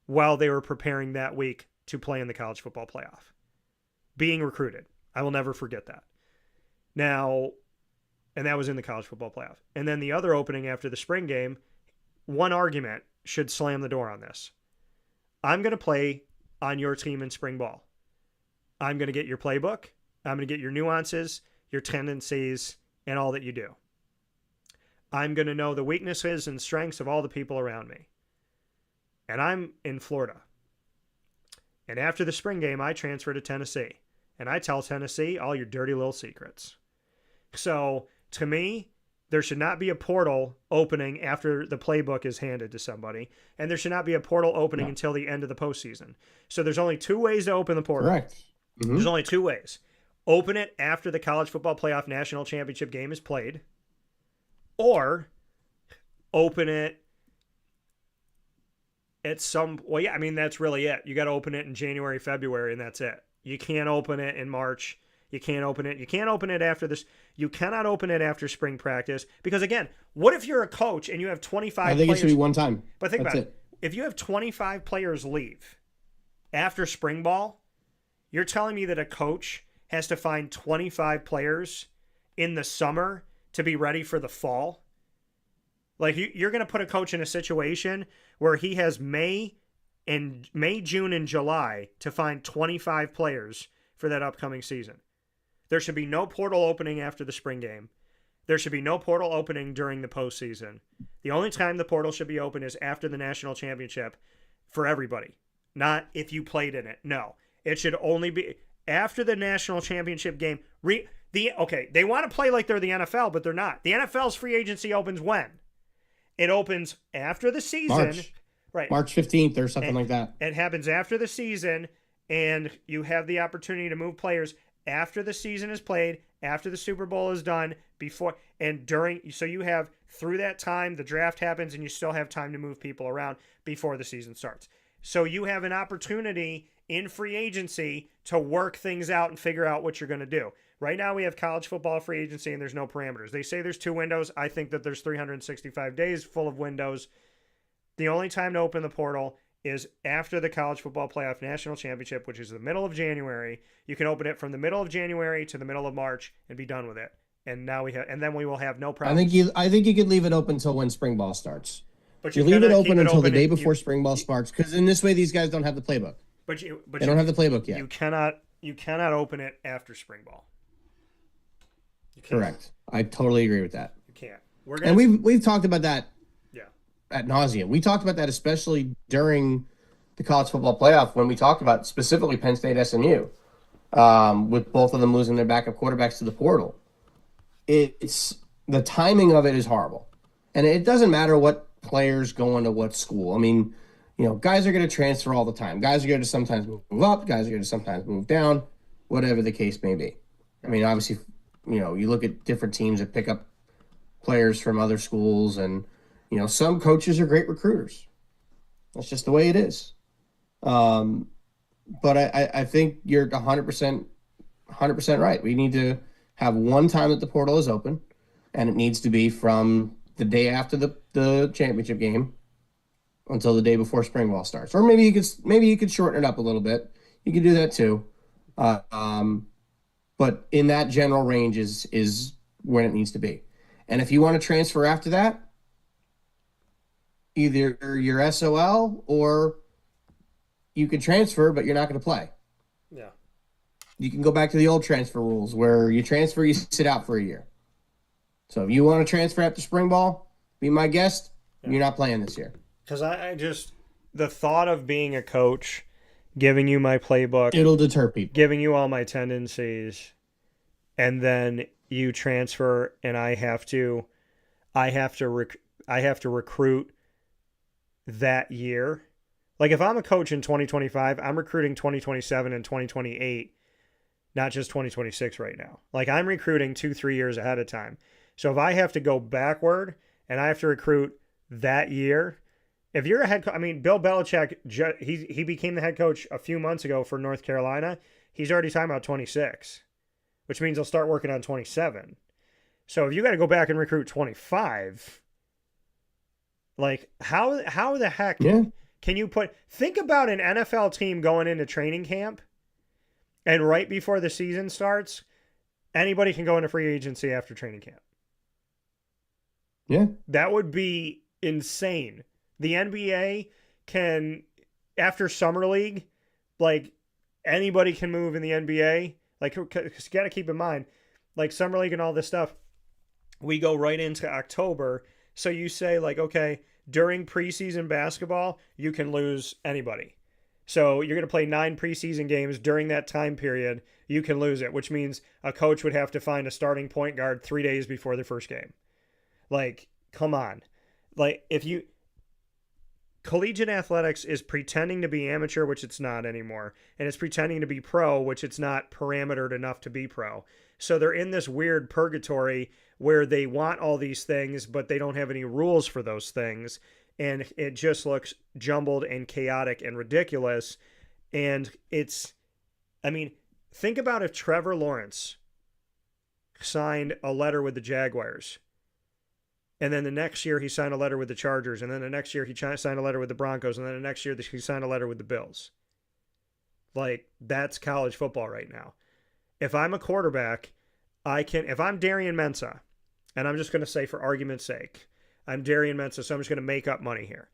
A: while they were preparing that week to play in the college football playoff. Being recruited. I will never forget that. Now, and that was in the college football playoff. And then the other opening after the spring game, one argument should slam the door on this. I'm going to play on your team in spring ball. I'm going to get your playbook. I'm going to get your nuances, your tendencies, and all that you do. I'm going to know the weaknesses and strengths of all the people around me. And I'm in Florida. And after the spring game, I transfer to Tennessee. And I tell Tennessee all your dirty little secrets. So, to me, there should not be a portal opening after the playbook is handed to somebody. And there should not be a portal opening until the end of the postseason. So there's only 2 ways to open the portal.
B: Correct. Mm-hmm.
A: There's only 2 ways. Open it after the college football playoff national championship game is played. Or open it at that's really it. You got to open it in January, February, and that's it. You can't open it in March. You can't open it after this. You cannot open it after spring practice. Because, again, what if you're a coach and you have 25 players?
B: I think it should be one time.
A: But think about it. If you have 25 players leave after spring ball, you're telling me that a coach has to find 25 players in the summer to be ready for the fall? Like, you're going to put a coach in a situation where he has May, June, and July to find 25 players for that upcoming season. There should be no portal opening after the spring game. There should be no portal opening during the postseason. The only time the portal should be open is after the national championship for everybody, not if you played in it. No, it should only be after the national championship game. They want to play like they're the NFL, but they're not. The NFL's free agency opens when? It opens after the season.
B: March.
A: Right.
B: March 15th or something like that.
A: It happens after the season, and you have the opportunity to move players after the season is played, after the Super Bowl is done, before and during. So you have, through that time, the draft happens, and you still have time to move people around before the season starts. So you have an opportunity in free agency to work things out and figure out what you're going to do. Right now we have college football free agency, and there's no parameters. They say there's 2 windows. I think that there's 365 days full of windows. The only time to open the portal is after the college football playoff national championship, which is the middle of January. You can open it from the middle of January to the middle of March and be done with it. and now and then we will have no
B: I
A: problems.
B: think you could leave it open until when spring ball starts.
A: But
B: you leave it
A: cannot keep
B: open until the day
A: and
B: before spring ball starts, because in this way these guys don't have the playbook.
A: But
B: they don't have the playbook yet.
A: You cannot open it after spring ball.
B: Correct. I totally agree with that.
A: You can't.
B: And we've talked about that.
A: Yeah.
B: Ad nauseum. We talked about that especially during the college football playoff when we talked about specifically Penn State SMU, with both of them losing their backup quarterbacks to the portal. It's the timing of it is horrible, and it doesn't matter what players go into what school. I mean, guys are going to transfer all the time. Guys are going to sometimes move up. Guys are going to sometimes move down, whatever the case may be. I mean, obviously, you look at different teams that pick up players from other schools, and some coaches are great recruiters. That's just the way it is. But I think you're 100% right. We need to have one time that the portal is open, and it needs to be from the day after the championship game until the day before spring ball starts. Or maybe you could shorten it up a little bit. You could do that too. But in that general range is when it needs to be. And if you want to transfer after that, either you're SOL or you can transfer, but you're not going to play.
A: Yeah.
B: You can go back to the old transfer rules where you transfer, you sit out for a year. So if you want to transfer after spring ball, be my guest, you're not playing this year.
A: Because I just, the thought of being a coach, giving you my playbook,
B: it'll deter people.
A: Giving you all my tendencies, and then you transfer, and I have to recruit that year. Like if I'm a coach in 2025, I'm recruiting 2027 and 2028, not just 2026 right now. Like I'm recruiting 2-3 years ahead of time. So if I have to go backward and I have to recruit that year, if you're a head coach, I mean, Bill Belichick, he became the head coach a few months ago for North Carolina. He's already talking about 26, which means he'll start working on 27. So if you got to go back and recruit 25, like how the heck can you think about an NFL team going into training camp and right before the season starts, anybody can go into free agency after training camp.
B: Yeah.
A: That would be insane. The NBA can, after Summer League, like anybody can move in the NBA. Like, because you got to keep in mind, like Summer League and all this stuff, we go right into October. So you say like, okay, during preseason basketball, you can lose anybody. So you're going to play 9 preseason games during that time period. You can lose it, which means a coach would have to find a starting point guard 3 days before the first game. Like, come on. Like, collegiate athletics is pretending to be amateur, which it's not anymore. And it's pretending to be pro, which it's not parametered enough to be pro. So they're in this weird purgatory where they want all these things, but they don't have any rules for those things. And it just looks jumbled and chaotic and ridiculous. And think about if Trevor Lawrence signed a letter with the Jaguars. And then the next year he signed a letter with the Chargers. And then the next year he signed a letter with the Broncos. And then the next year he signed a letter with the Bills. Like, that's college football right now. If I'm a quarterback, if I'm Darian Mensah, and I'm just going to say for argument's sake, I'm Darian Mensah, so I'm just going to make up money here.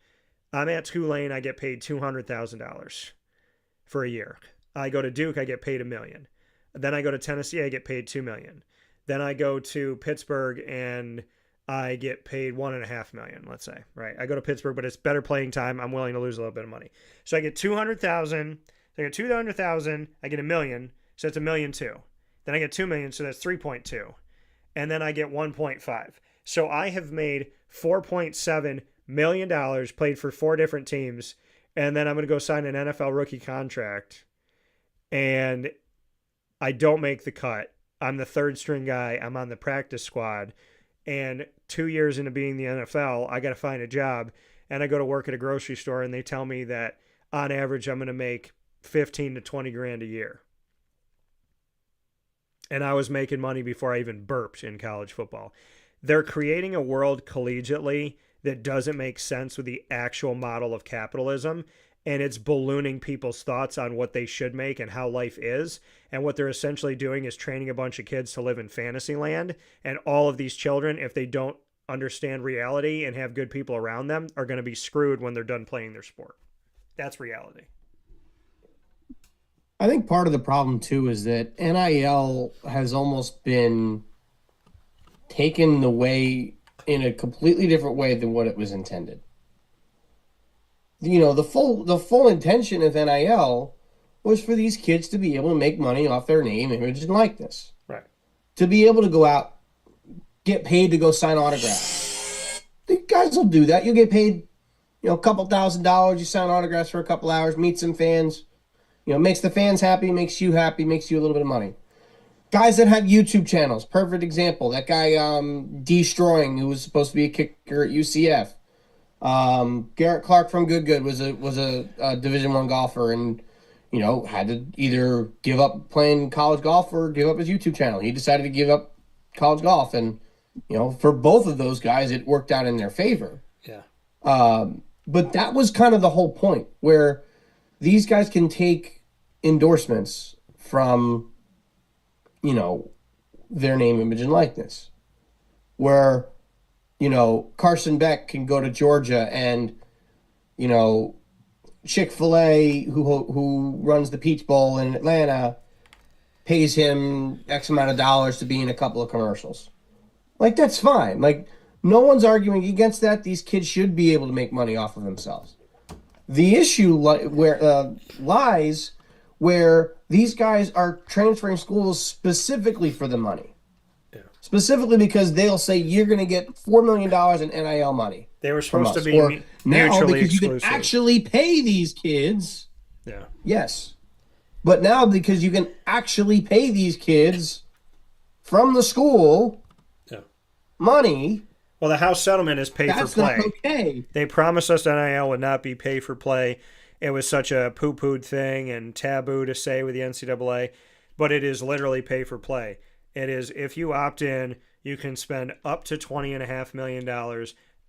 A: I'm at Tulane, I get paid $200,000 for a year. I go to Duke, I get paid $1 million. Then I go to Tennessee, I get paid $2 million. Then I go to Pittsburgh and I get paid $1.5 million, let's say, right? I go to Pittsburgh, but it's better playing time. I'm willing to lose a little bit of money. So I get $200,000. I get $200,000. I get $1 million. So that's $1.2 million. Then I get $2 million. So that's 3.2. And then I get 1.5. So I have made $4.7 million, played for 4 different teams. And then I'm going to go sign an NFL rookie contract. And I don't make the cut. I'm the 3rd string guy. I'm on the practice squad. And 2 years into being the NFL, I got to find a job. And I go to work at a grocery store and they tell me that on average, I'm going to make 15 to 20 grand a year. And I was making money before I even burped in college football. They're creating a world collegiately that doesn't make sense with the actual model of capitalism. and it's ballooning people's thoughts on what they should make and how life is. And what they're essentially doing is training a bunch of kids to live in fantasy land. And all of these children, if they don't understand reality and have good people around them, are going to be screwed when they're done playing their sport. That's reality.
B: I think part of the problem too is that NIL has almost been taken the way in a completely different way than what it was intended. You know, the full intention of NIL was for these kids to be able to make money off their name, image, and likeness.
A: Right.
B: To be able to go out, get paid to go sign autographs. The guys will do that. You'll get paid, a couple $1,000s. You sign autographs for a couple hours, meet some fans. Makes the fans happy, makes you happy, makes you a little bit of money. Guys that have YouTube channels, perfect example. That guy, Destroying, who was supposed to be a kicker at UCF. Garrett Clark from Good was a Division I golfer, and had to either give up playing college golf or give up his YouTube channel. He decided to give up college golf, and for both of those guys, it worked out in their favor.
A: Yeah.
B: But that was kind of the whole point, where these guys can take endorsements from, their name, image, and likeness. Where, Carson Beck can go to Georgia and, Chick-fil-A, who runs the Peach Bowl in Atlanta, pays him X amount of dollars to be in a couple of commercials. Like, that's fine. Like, no one's arguing against that. These kids should be able to make money off of themselves. The issue lies where these guys are transferring schools specifically for the money.
A: Yeah.
B: Specifically because they'll say you're going to get $4 million in NIL money.
A: They were supposed to be
B: now
A: mutually
B: because
A: exclusive.
B: you can actually pay these kids.
A: Yeah.
B: Yes. But now because you can actually pay these kids from the school money.
A: Well, the House settlement is pay for play.
B: That's not okay.
A: They promised us NIL would not be pay for play. It was such a poo-pooed thing and taboo to say with the NCAA, but it is literally pay for play. It is, if you opt in, you can spend up to $20.5 million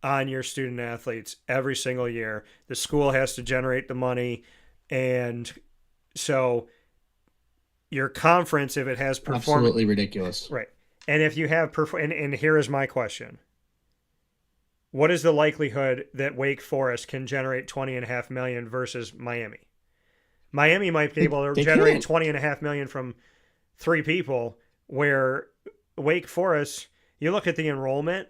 A: on your student athletes every single year. The school has to generate the money, and so your conference, if it has performance,
B: absolutely ridiculous,
A: right? And if you have and here is my question: what is the likelihood that Wake Forest can generate $20.5 million versus Miami? Miami might be able to generate $20.5 million from 3 people, where Wake Forest, you look at the enrollment,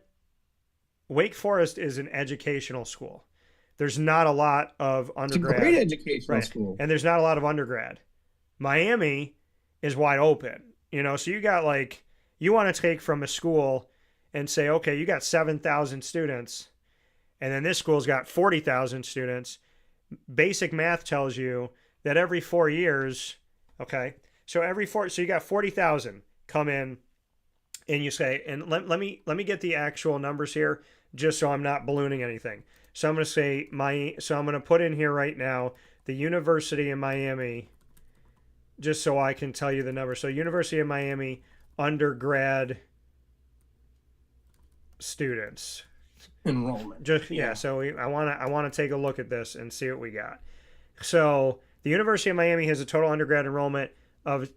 A: Wake Forest is an educational school. There's not a lot of undergrad.
B: It's a great educational school.
A: And there's not a lot of undergrad. Miami is wide open. So you got you want to take from a school and say, okay, you got 7,000 students, and then this school's got 40,000 students. Basic math tells you that every 4 years, okay, so you got 40,000 come in, and you say, and let me get the actual numbers here, just so I'm not ballooning anything. So I'm going to say I'm going to put in here right now the University of Miami, just so I can tell you the number. So University of Miami undergrad students
B: enrollment.
A: So I want to take a look at this and see what we got. So the University of Miami has a total undergrad enrollment of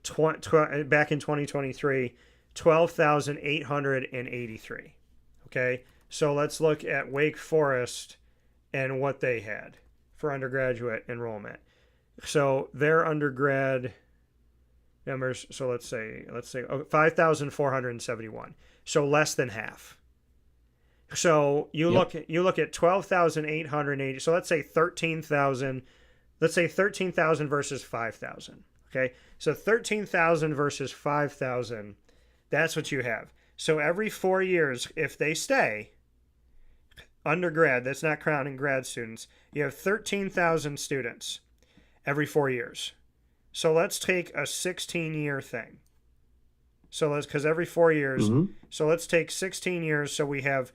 A: back in 2023, 12,883. Okay, so let's look at Wake Forest and what they had for undergraduate enrollment. So their undergrad numbers, so let's say 5,471. So less than half. So you look at 12,880. So let's say 13,000. Let's say 13,000 versus 5,000. Okay, so 13,000 versus 5,000. That's what you have. So every 4 years, if they stay undergrad, that's not counting grad students, you have 13,000 students every 4 years. So let's take a 16-year thing. So because every 4 years, so let's take 16 years. So we have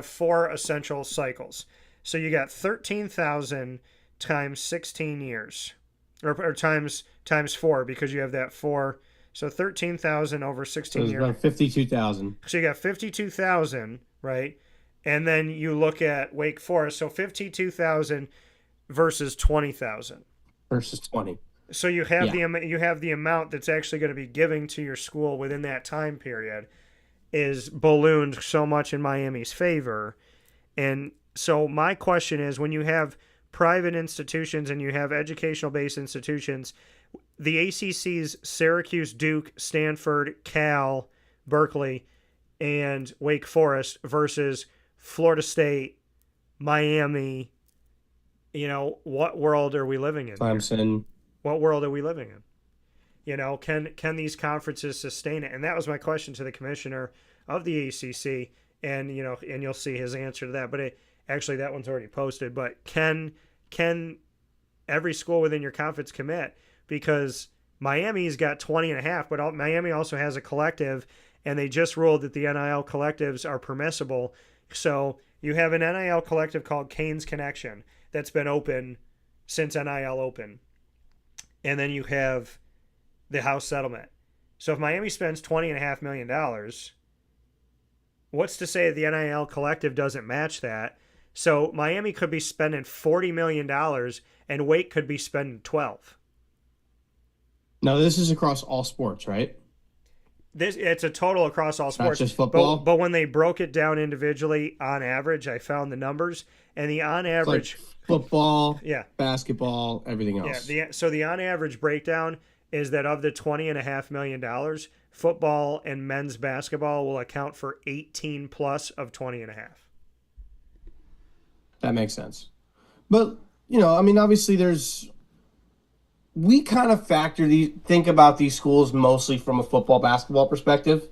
A: 4 essential cycles. So you got 13,000 times 16 years, or times 4, because you have that 4. So 13,000 over 16 years.
B: About 52,000.
A: So you got 52,000, right? And then you look at Wake Forest. So 52,000 versus 20,000
B: versus 20.
A: So you have
B: Yeah.
A: the amount that's actually going to be giving to your school within that time period is ballooned so much in Miami's favor. And so my question is, when you have private institutions and you have educational based institutions, the ACC's Syracuse, Duke, Stanford, Cal, Berkeley, and Wake Forest versus Florida State, Miami, what world are we living in?
B: Clemson.
A: What world are we living in? Can these conferences sustain it? And that was my question to the commissioner of the ACC, and and you'll see his answer to that. But actually, that one's already posted. But can every school within your conference commit? Because Miami's got 20.5, but Miami also has a collective, and they just ruled that the NIL collectives are permissible. So you have an NIL collective called Kane's Connection that's been open since NIL open. And then you have the house settlement. So if Miami spends $20.5 million, what's to say the NIL collective doesn't match that? So Miami could be spending $40 million and Wake could be spending 12.
B: Now, this is across all sports, right?
A: It's a total across all sports.
B: Not just football?
A: But when they broke it down individually on average, I found the numbers. And the on average...
B: Like football,
A: yeah,
B: basketball, everything else.
A: Yeah, so the on average breakdown is that of the $20.5 million, football and men's basketball will account for 18 plus of 20.5.
B: That makes sense. But, obviously we kind of think about these schools mostly from a football, basketball perspective.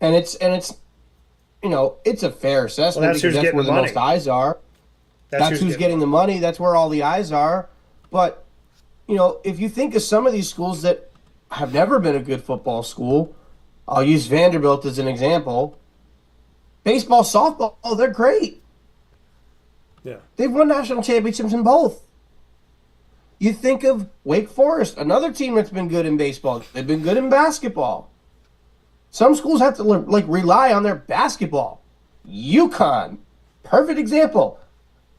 B: And it's a fair assessment
A: Well, that's
B: because that's where the most eyes are. That's who's getting the money. That's where all the eyes are. But, if you think of some of these schools that have never been a good football school, I'll use Vanderbilt as an example. Baseball, softball, they're great.
A: Yeah.
B: They've won national championships in both. You think of Wake Forest, another team that's been good in baseball. They've been good in basketball. Some schools have to rely on their basketball. UConn, perfect example.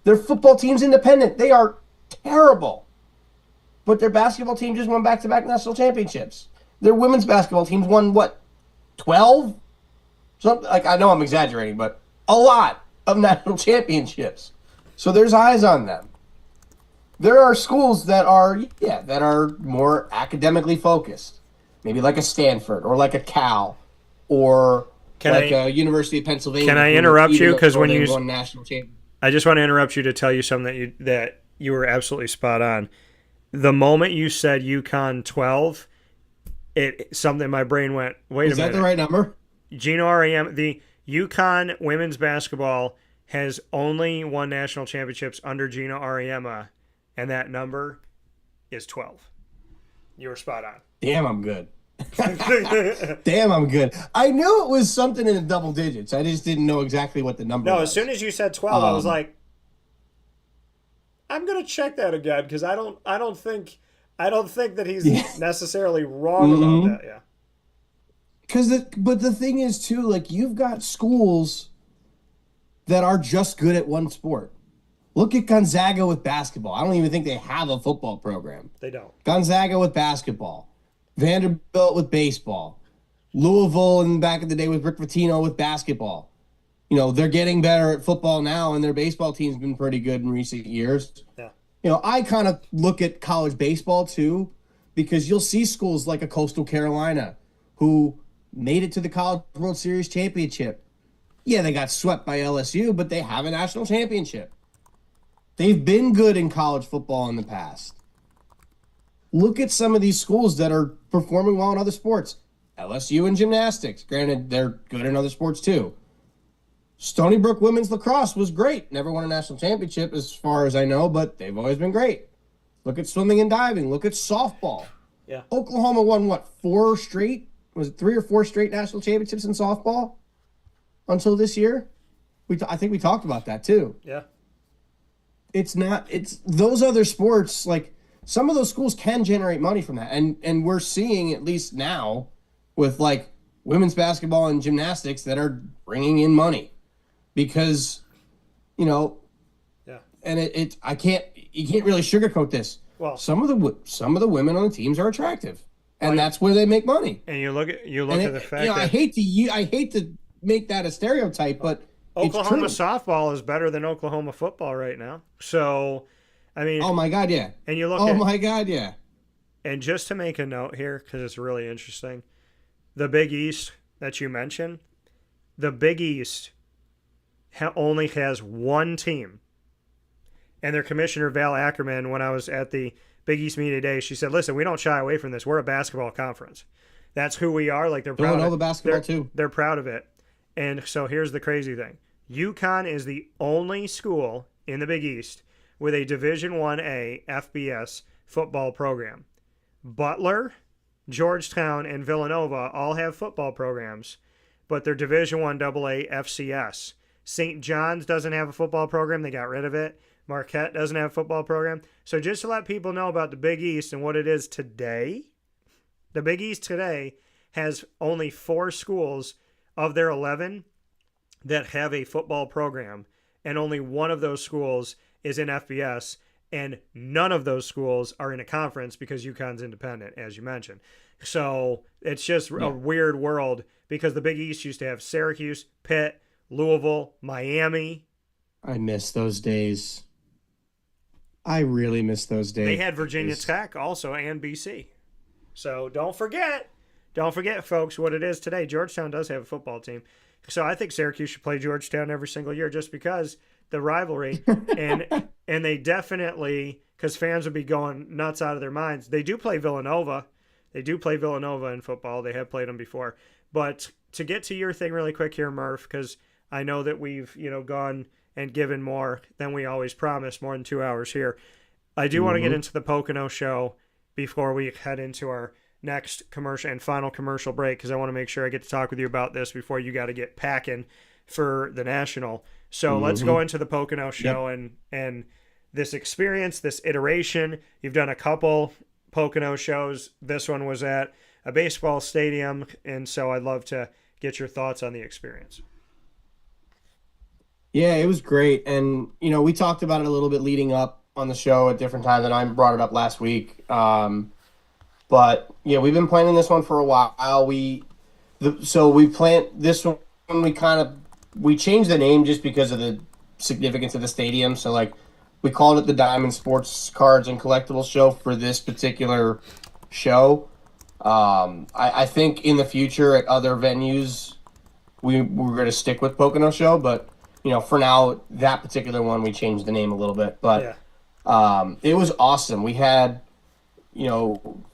B: Their football team's independent. They are terrible. But their basketball team just won back-to-back national championships. Their women's basketball team's won, 12? I know I'm exaggerating, but a lot of national championships. So there's eyes on them. There are schools that are more academically focused. Maybe like a Stanford or like a Cal or a University of Pennsylvania.
A: Can I interrupt you? Because when you
B: won national champion.
A: I just want to interrupt you to tell you something that you were absolutely spot on. The moment you said UConn 12, something in my brain went, wait a minute.
B: Is that the right number?
A: Gino Auriemma, the UConn women's basketball has only won national championships under Gino Auriemma, and that number is 12. You were spot on.
B: Damn, I'm good. Damn, I'm good. I knew it was something in the double digits. I just didn't know exactly what the number was.
A: No, as soon as you said 12, I was like, I'm gonna check that again because I don't think that he's necessarily wrong about that. Yeah.
B: But the thing is too, you've got schools that are just good at one sport. Look at Gonzaga with basketball. I don't even think they have a football program.
A: They don't.
B: Gonzaga with basketball. Vanderbilt with baseball. Louisville and back in the day with Rick Pitino with basketball. They're getting better at football now, and their baseball team's been pretty good in recent years.
A: Yeah.
B: I kind of look at college baseball too, because you'll see schools like a Coastal Carolina who made it to the College World Series championship. Yeah, they got swept by LSU, but they have a national championship. They've been good in college football in the past. Look at some of these schools that are performing well in other sports. LSU in gymnastics. Granted, they're good in other sports too. Stony Brook women's lacrosse was great. Never won a national championship as far as I know, but they've always been great. Look at swimming and diving. Look at softball.
A: Yeah.
B: Oklahoma won, 4 straight? Was it 3 or 4 straight national championships in softball until this year? I think we talked about that too.
A: Yeah.
B: It's those other sports, some of those schools can generate money from that. And we're seeing, at least now, with women's basketball and gymnastics that are bringing in money. Because,
A: Yeah.
B: And I can't, you can't really sugarcoat this.
A: Well,
B: Some of the women on the teams are attractive, and that's where they make money.
A: and you look at the fact that
B: I hate to make that a stereotype, but
A: Oklahoma
B: it's true.
A: softball is better than Oklahoma football right now. So, I mean,
B: Oh my God, yeah.
A: and you look
B: Oh
A: at,
B: my God, yeah.
A: and just to make a note here, because it's really interesting, the Big East that you mentioned, the Big East only has one team. And their commissioner, Val Ackerman, when I was at the Big East Media Day, she said, listen, we don't shy away from this. We're a basketball conference. That's who we are. Like, they're proud of
B: Villanova
A: it.
B: basketball, too.
A: They're proud of it. And so here's the crazy thing. UConn is the only school in the Big East with a Division 1A FBS football program. Butler, Georgetown, and Villanova all have football programs, but they're Division 1 AA FCS. St. John's doesn't have a football program. They got rid of it. Marquette doesn't have a football program. So just to let people know about the Big East and what it is today, the Big East today has only 4 schools of their 11 that have a football program, and only one of those schools is in FBS, and none of those schools are in a conference because UConn's independent, as you mentioned. So it's just a weird world because the Big East used to have Syracuse, Pitt, Louisville, Miami.
B: I miss those days. I really miss those days.
A: They had Virginia Tech also and BC. So don't forget, folks, what it is today. Georgetown does have a football team. So I think Syracuse should play Georgetown every single year just because the rivalry. and they definitely, because fans would be going nuts out of their minds. They do play Villanova. They do play Villanova in football. They have played them before. But to get to your thing really quick here, Murph, because I know that we've gone and given more than we always promised, more than 2 hours here. I do want to get into the Pocono show before we head into our next commercial and final commercial break, because I want to make sure I get to talk with you about this before you got to get packing for the National. So let's go into the Pocono show and this experience, this iteration. You've done a couple Pocono shows. This one was at a baseball stadium, and so I'd love to get your thoughts on the experience.
B: Yeah, it was great. And, we talked about it a little bit leading up on the show at different times, and I brought it up last week. But, yeah, we've been planning this one for a while. We planned this one, we changed the name just because of the significance of the stadium. So, we called it the Diamond Sports Cards and Collectibles Show for this particular show. I think in the future at other venues, we're going to stick with Pocono Show, but for now, that particular one, we changed the name a little bit. But it was awesome. We had,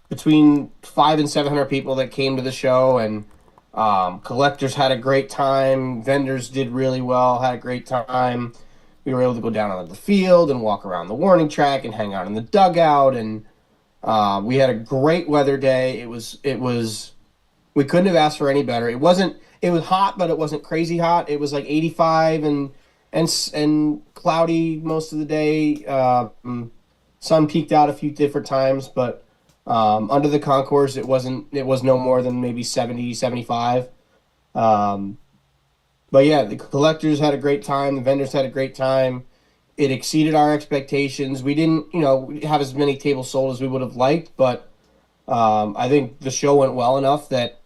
B: between 500 and 700 people that came to the show, and collectors had a great time. Vendors did really well, had a great time. We were able to go down on the field and walk around the warning track and hang out in the dugout, and we had a great weather day. It was we couldn't have asked for any better. It was hot, but it wasn't crazy hot. It was like 85 and cloudy most of the day. Sun peaked out a few different times, but under the concourse, it was no more than maybe 70, 75. But yeah, the collectors had a great time. The vendors had a great time. It exceeded our expectations. We didn't, have as many tables sold as we would have liked, but I think the show went well enough that,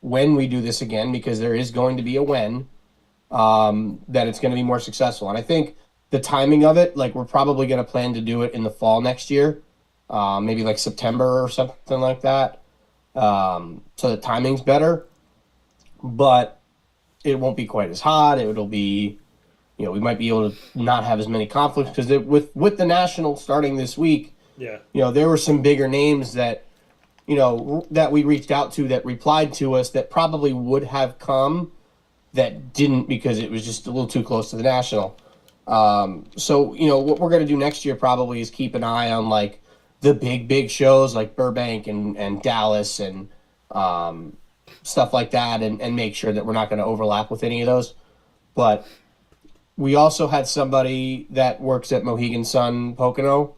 B: when we do this again, because there is going to be a when, that it's going to be more successful. And I think the timing of it, we're probably going to plan to do it in the fall next year, maybe September or something like that. So the timing's better, but it won't be quite as hot. It'll be, we might be able to not have as many conflicts because with the National starting this week, there were some bigger names that, that we reached out to that replied to us that probably would have come that didn't because it was just a little too close to the National. So, what we're going to do next year probably is keep an eye on the big shows like Burbank and Dallas and stuff like that and make sure that we're not going to overlap with any of those. But we also had somebody that works at Mohegan Sun Pocono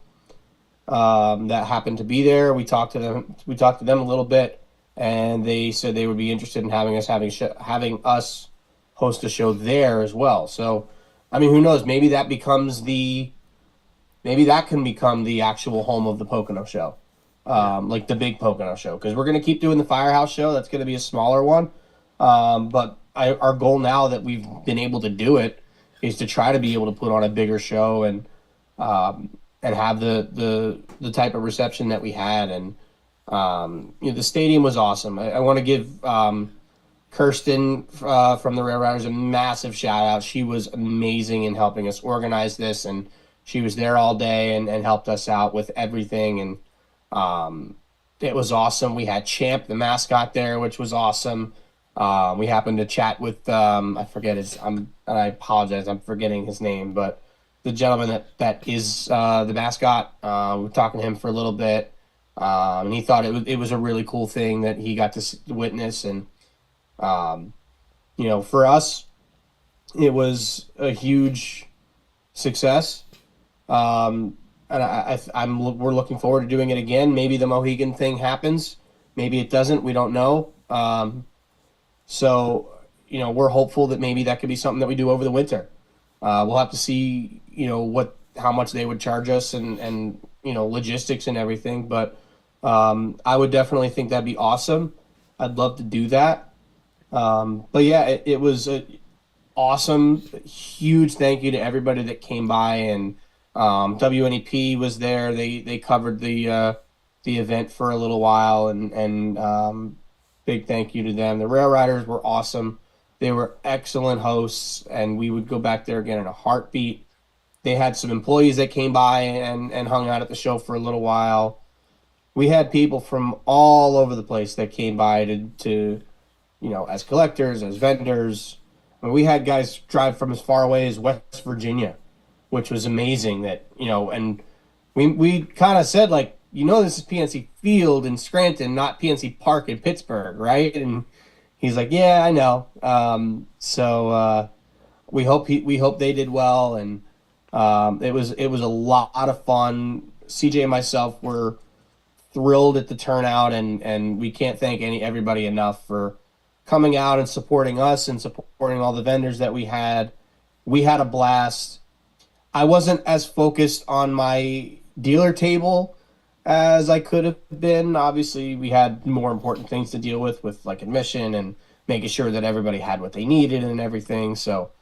B: that happened to be there. We talked to them a little bit, and they said they would be interested in having us host a show there as well. So, I mean, who knows? Maybe that becomes the maybe that can become the actual home of the Pocono show, like the big Pocono show, because we're going to keep doing the Firehouse show. That's going to be a smaller one. But our goal now that we've been able to do it is to try to be able to put on a bigger show and have the type of reception that we had. And the stadium was awesome. I want to give Kirsten from the Rail Riders a massive shout out. She was amazing in helping us organize this, and she was there all day and helped us out with everything. And it was awesome. We had Champ, the mascot, there, which was awesome. We happened to chat with I forget and I apologize, I'm forgetting his name, but the gentleman that is the mascot. We were talking to him for a little bit, and he thought it was a really cool thing that he got to witness. And for us, it was a huge success. And we're looking forward to doing it again. Maybe the Mohegan thing happens, maybe it doesn't. We don't know. So we're hopeful that maybe that could be something that we do over the winter. We'll have to see, how much they would charge us and logistics and everything. But I would definitely think that'd be awesome. I'd love to do that. But yeah, it was awesome. Huge thank you to everybody that came by, and WNEP was there. They covered the event for a little while, and big thank you to them. The Rail Riders were awesome. They were excellent hosts, and we would go back there again in a heartbeat. They had some employees that came by and hung out at the show for a little while. We had people from all over the place that came by to as collectors, as vendors. I mean, we had guys drive from as far away as West Virginia, which was amazing. That and we kind of said, like, this is PNC Field in Scranton, not PNC Park in Pittsburgh, right? And he's like, yeah, I know. So we hope they did well, and it was a lot of fun. CJ and myself were thrilled at the turnout, and we can't thank everybody enough for coming out and supporting us and supporting all the vendors that we had. We had a blast. I wasn't as focused on my dealer table as I could have been. Obviously, we had more important things to deal with like admission and making sure that everybody had what they needed and everything. So,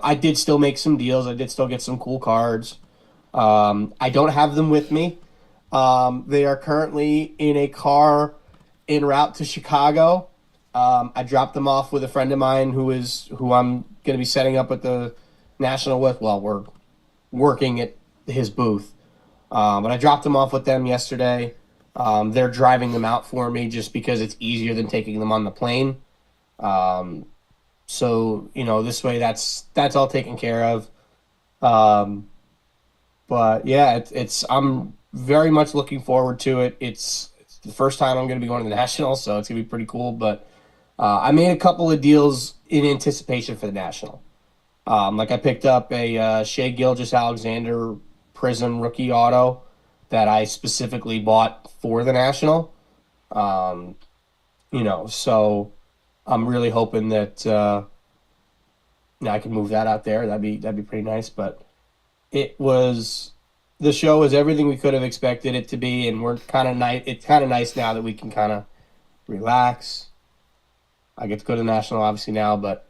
B: I did still make some deals. I did still get some cool cards. I don't have them with me. They are currently in a car en route to Chicago. I dropped them off with a friend of mine who I'm going to be setting up at the National with. Well, we're working at his booth. But I dropped them off with them yesterday. They're driving them out for me just because it's easier than taking them on the plane. So, this way that's all taken care of. But yeah, I'm very much looking forward to it. It's the first time I'm going to be going to the National, so it's going to be pretty cool. But I made a couple of deals in anticipation for the National. Like I picked up a Shea Gilgeous-Alexander Prism rookie auto that I specifically bought for the National. So I'm really hoping that I can move that out there. That'd be pretty nice. But the show was everything we could have expected it to be, and we're kind of nice. It's kind of nice now that we can kind of relax. I get to go to the National obviously now, but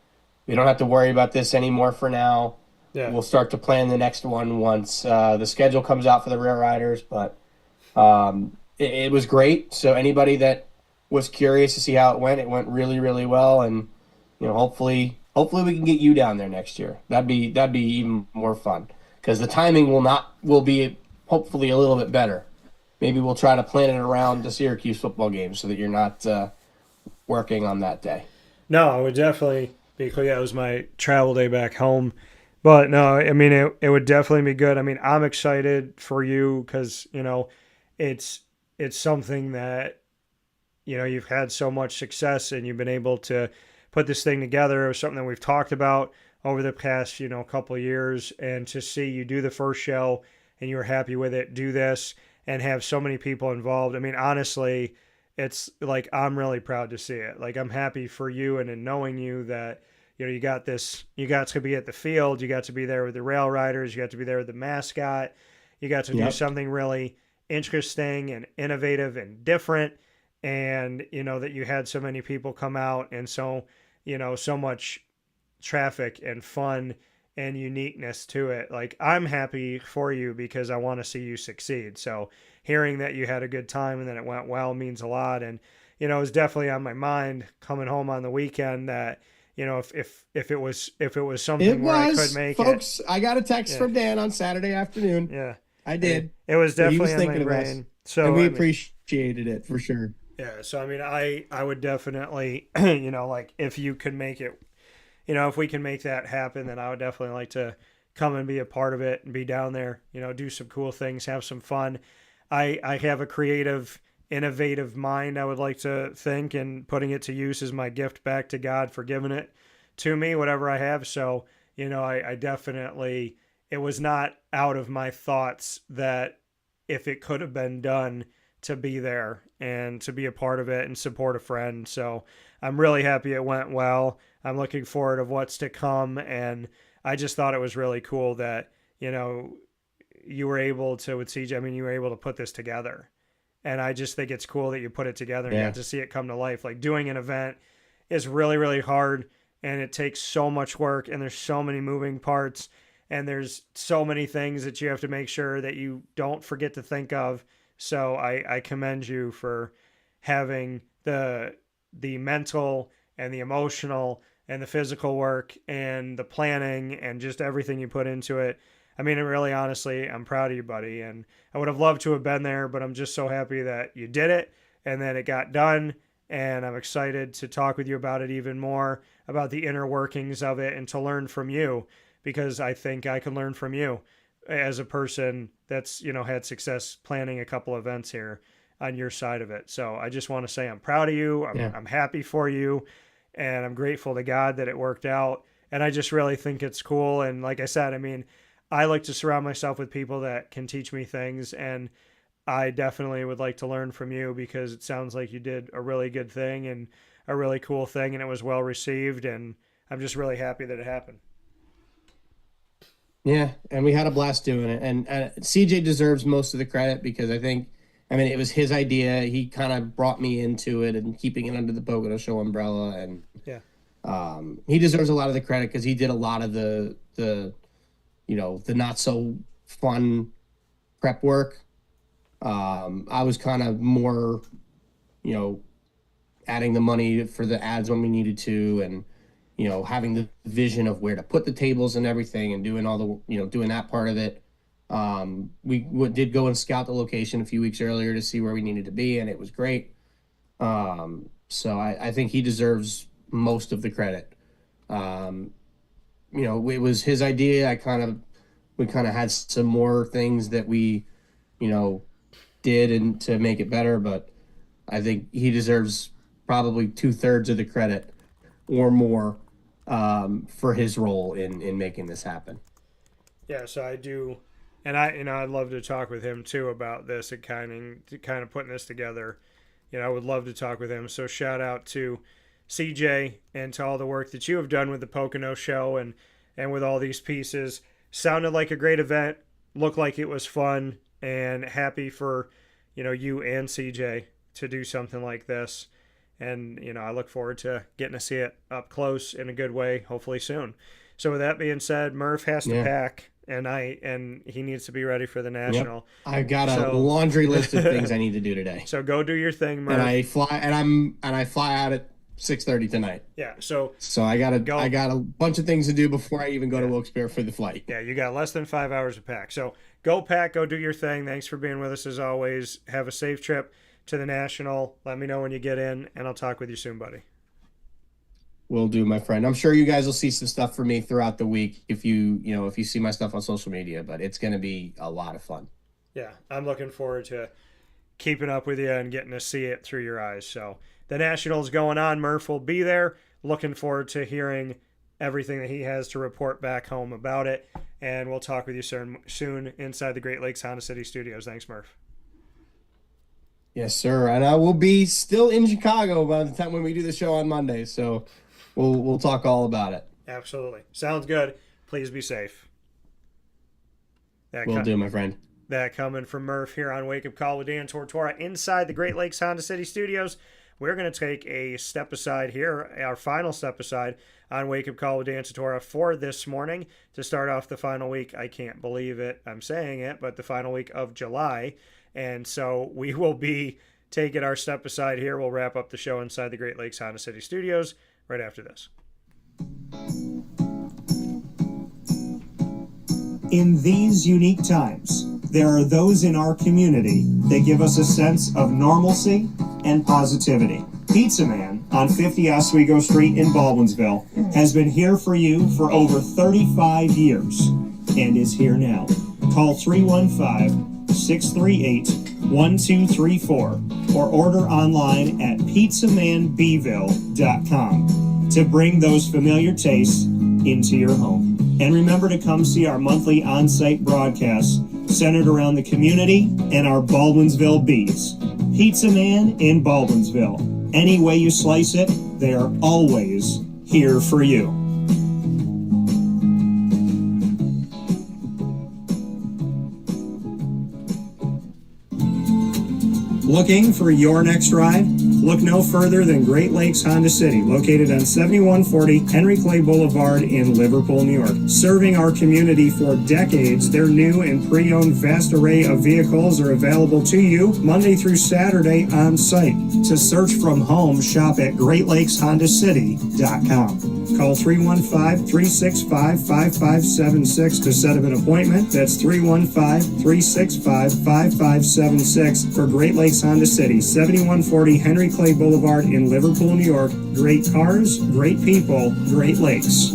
B: we don't have to worry about this anymore for now.
A: Yeah.
B: We'll start to plan the next one once the schedule comes out for the Rail Riders. But it was great. So anybody that was curious to see how it went really, really well. And hopefully we can get you down there next year. That'd be even more fun, because the timing will be hopefully a little bit better. Maybe we'll try to plan it around the Syracuse football game so that you're not working on that day.
A: No, it would definitely be cool. Yeah, it was my travel day back home. But no, I mean, it would definitely be good. I mean, I'm excited for you because, it's something that, you've had so much success and you've been able to put this thing together. It was something that we've talked about over the past, couple of years. And to see you do the first show and you were happy with it, do this and have so many people involved. I mean, honestly, it's like, I'm really proud to see it. Like, I'm happy for you, and in knowing you that, you got this, you got to be at the field, you got to be there with the Rail Riders, you got to be there with the mascot, You got to do something really interesting and innovative and different. And, that you had so many people come out and so much traffic and fun and uniqueness to it. Like, I'm happy for you because I want to see you succeed. So hearing that you had a good time and that it went well means a lot. And, it was definitely on my mind coming home on the weekend that, if it was something where I could make
B: folks, I got a text from Dan on Saturday afternoon.
A: Yeah,
B: I did.
A: It was definitely
B: on
A: my brain. So
B: and we appreciated it for sure.
A: Yeah. So, I would definitely, like if you could make it, if we can make that happen, then I would definitely like to come and be a part of it and be down there, do some cool things, have some fun. I have a creative, innovative mind, I would like to think, and putting it to use is my gift back to God for giving it to me, whatever I have. So, I definitely, it was not out of my thoughts that if it could have been done, to be there and to be a part of it and support a friend. So I'm really happy it went well. I'm looking forward to what's to come. And I just thought it was really cool that, you were able to, with CJ, you were able to put this together. And I just think it's cool that you put it together and got to see it come to life. Like, doing an event is really, really hard, and it takes so much work, and there's so many moving parts, and there's so many things that you have to make sure that you don't forget to think of. So I commend you for having the mental and the emotional and the physical work and the planning and just everything you put into it. Really, honestly, I'm proud of you, buddy. And I would have loved to have been there, but I'm just so happy that you did it and that it got done. And I'm excited to talk with you about it even more, about the inner workings of it, and to learn from you, because I think I can learn from you as a person that's, had success planning a couple events here on your side of it. So I just want to say I'm proud of you. I'm happy for you, and I'm grateful to God that it worked out. And I just really think it's cool. And like I said, I like to surround myself with people that can teach me things, and I definitely would like to learn from you, because it sounds like you did a really good thing and a really cool thing, and it was well received, and I'm just really happy that it happened.
B: Yeah, and we had a blast doing it, and CJ deserves most of the credit, because I think, it was his idea. He kind of brought me into it and keeping it under the Pocono Show umbrella, and he deserves a lot of the credit, because he did a lot of the not so fun prep work. I was kind of more, adding the money for the ads when we needed to, and, having the vision of where to put the tables and everything, and doing all the, doing that part of it. We did go and scout the location a few weeks earlier to see where we needed to be, and it was great. So I think he deserves most of the credit. It was his idea. We kind of had some more things that we, did and to make it better, but I think he deserves probably 2/3 of the credit or more for his role in making this happen.
A: Yeah, so I do, and I'd love to talk with him too about this and kind of putting this together. I would love to talk with him. So shout out to CJ and to all the work that you have done with the Pocono Show and with all these pieces. Sounded like a great event, looked like it was fun, and happy for, you and CJ to do something like this. And, I look forward to getting to see it up close in a good way, hopefully soon. So with that being said, Murph has to pack, and he needs to be ready for the National.
B: Yep. I've got a laundry list of things I need to do today.
A: So go do your thing, Murph.
B: And I fly out at 6:30 tonight.
A: Yeah, so
B: I got a bunch of things to do before I even go to Wilkes-Barre for the flight.
A: Yeah, you got less than 5 hours to pack. So go pack, go do your thing. Thanks for being with us as always. Have a safe trip to the National. Let me know when you get in, and I'll talk with you soon, buddy.
B: Will do, my friend. I'm sure you guys will see some stuff from me throughout the week if you see my stuff on social media, but it's going to be a lot of fun.
A: Yeah, I'm looking forward to keeping up with you and getting to see it through your eyes. So the National's going on. Murph will be there. Looking forward to hearing everything that he has to report back home about it. And we'll talk with you soon inside the Great Lakes Honda City Studios. Thanks, Murph.
B: Yes, sir. And I will be still in Chicago by the time when we do the show on Monday. So we'll talk all about it.
A: Absolutely. Sounds good. Please be safe.
B: Will do, my friend.
A: That coming from Murph here on Wake Up Call with Dan Tortora inside the Great Lakes Honda City Studios. We're going to take a step aside here, our final step aside on Wake Up Call with Dan Tortora for this morning to start off the final week. I can't believe it, I'm saying it, but the final week of July. And so we will be taking our step aside here. We'll wrap up the show inside the Great Lakes Honda City Studios right after this.
D: In these unique times, there are those in our community that give us a sense of normalcy and positivity. Pizza Man on 50 Oswego Street in Baldwinsville has been here for you for over 35 years and is here now. Call 315-638-1234 or order online at pizzamanbville.com to bring those familiar tastes into your home. And remember to come see our monthly on-site broadcasts centered around the community and our Baldwinsville Bees. Pizza Man in Baldwinsville. Any way you slice it, they are always here for you. Looking for your next ride? Look no further than Great Lakes Honda City, located on 7140 Henry Clay Boulevard in Liverpool, New York. Serving our community for decades, their new and pre-owned vast array of vehicles are available to you Monday through Saturday on site. To search from home, shop at GreatLakesHondaCity.com. Call 315-365-5576 to set up an appointment. That's 315-365-5576 for Great Lakes Honda City, 7140 Henry Clay Boulevard in Liverpool, New York. Great cars, great people, Great Lakes.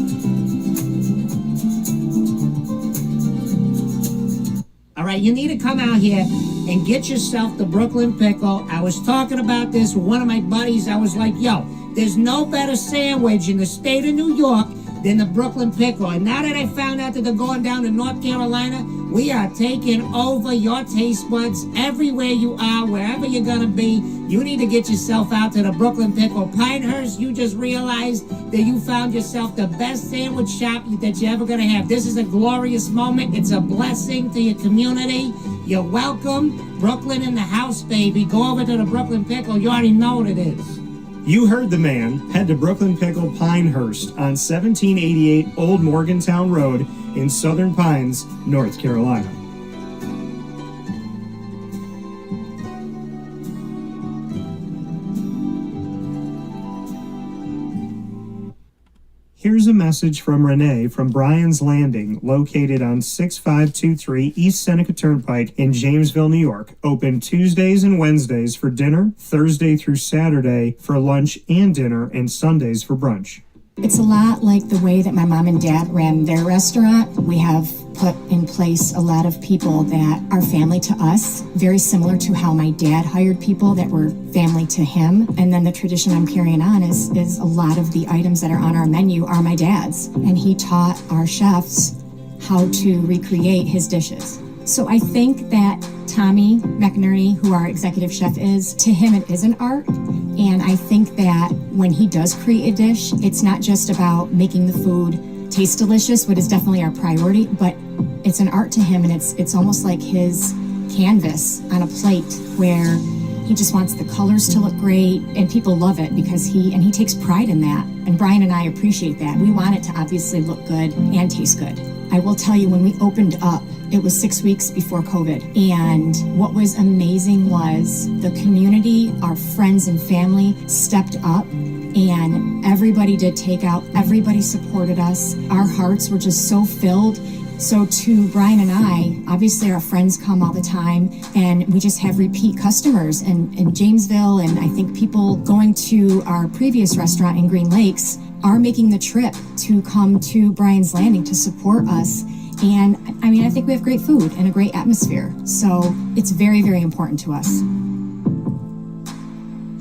F: All right, you need to come out here and get yourself the Brooklyn Pickle. I was talking about this with one of my buddies. I was like, yo, there's no better sandwich in the state of New York than the Brooklyn Pickle. And now that I found out that they're going down to North Carolina, we are taking over your taste buds everywhere you are, wherever you're going to be. You need to get yourself out to the Brooklyn Pickle. Pinehurst, you just realized that you found yourself the best sandwich shop that you're ever going to have. This is a glorious moment. It's a blessing to your community. You're welcome. Brooklyn in the house, baby. Go over to the Brooklyn Pickle. You already know what it is.
D: You heard the man. Head to Brooklyn Pickle Pinehurst on 1788 Old Morgantown Road in Southern Pines, North Carolina. Here's a message from Renee from Bryan's Landing, located on 6523 East Seneca Turnpike in Jamesville, New York. Open Tuesdays and Wednesdays for dinner, Thursday through Saturday for lunch and dinner, and Sundays for brunch.
G: It's a lot like the way that my mom and dad ran their restaurant. We have put in place a lot of people that are family to us, very similar to how my dad hired people that were family to him. And then the tradition I'm carrying on is a lot of the items that are on our menu are my dad's. And he taught our chefs how to recreate his dishes. So I think that Tommy McNerney, who our executive chef is, to him it is an art. And I think that when he does create a dish, it's not just about making the food taste delicious, which is definitely our priority, but it's an art to him, and it's almost like his canvas on a plate where he just wants the colors to look great, and people love it because he takes pride in that. And Brian and I appreciate that. We want it to obviously look good and taste good. I will tell you, when we opened up, it was 6 weeks before COVID. And what was amazing was the community, our friends and family stepped up, and everybody did takeout. Everybody supported us. Our hearts were just so filled. So to Brian and I, obviously our friends come all the time, and we just have repeat customers in Jamesville, and I think people going to our previous restaurant in Green Lakes are making the trip to come to Bryan's Landing to support us. And I mean, I think we have great food and a great atmosphere. So it's very, very important to us.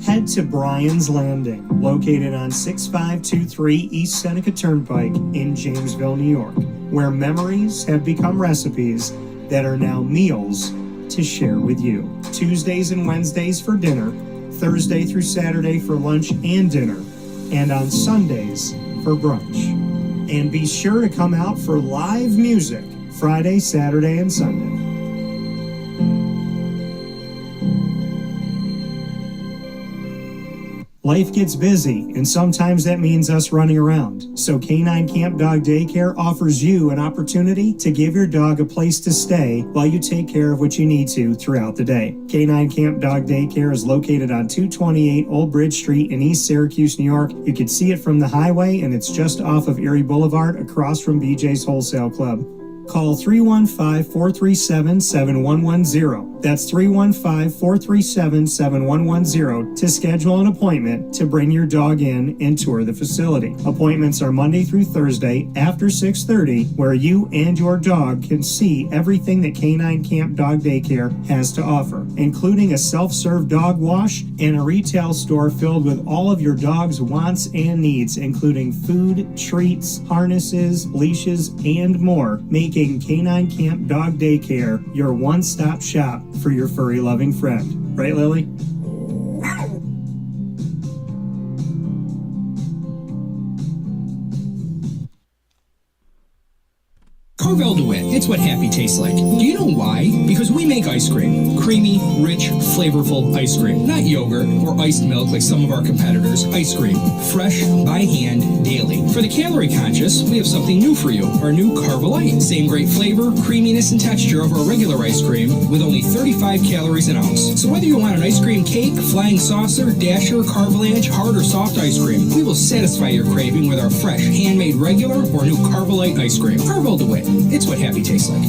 D: Head to Bryan's Landing, located on 6523 East Seneca Turnpike in Jamesville, New York, where memories have become recipes that are now meals to share with you. Tuesdays and Wednesdays for dinner, Thursday through Saturday for lunch and dinner, and on Sundays for brunch. And be sure to come out for live music Friday, Saturday, and Sunday. Life gets busy, and sometimes that means us running around. So Canine Camp Dog Daycare offers you an opportunity to give your dog a place to stay while you take care of what you need to throughout the day. Canine Camp Dog Daycare is located on 228 Old Bridge Street in East Syracuse, New York. You can see it from the highway, and it's just off of Erie Boulevard across from BJ's Wholesale Club. Call 315-437-7110. That's 315-437-7110 to schedule an appointment to bring your dog in and tour the facility. Appointments are Monday through Thursday after 6:30, where you and your dog can see everything that Canine Camp Dog Daycare has to offer, including a self-serve dog wash and a retail store filled with all of your dog's wants and needs, including food, treats, harnesses, leashes, and more, making Canine Camp Dog Daycare your one-stop shop for your furry loving friend. Right, Lily?
H: Carvel DeWitt, it's what happy tastes like. Do you know why? Because we make ice cream. Creamy, rich, flavorful ice cream. Not yogurt or iced milk like some of our competitors. Ice cream. Fresh, by hand, daily. For the calorie conscious, we have something new for you. Our new Carvelite. Same great flavor, creaminess, and texture of our regular ice cream with only 35 calories an ounce. So whether you want an ice cream cake, flying saucer, dasher, carvalanche, hard or soft ice cream, we will satisfy your craving with our fresh, handmade regular or new Carvelite ice cream. Carvel DeWitt. It's what happy tastes like.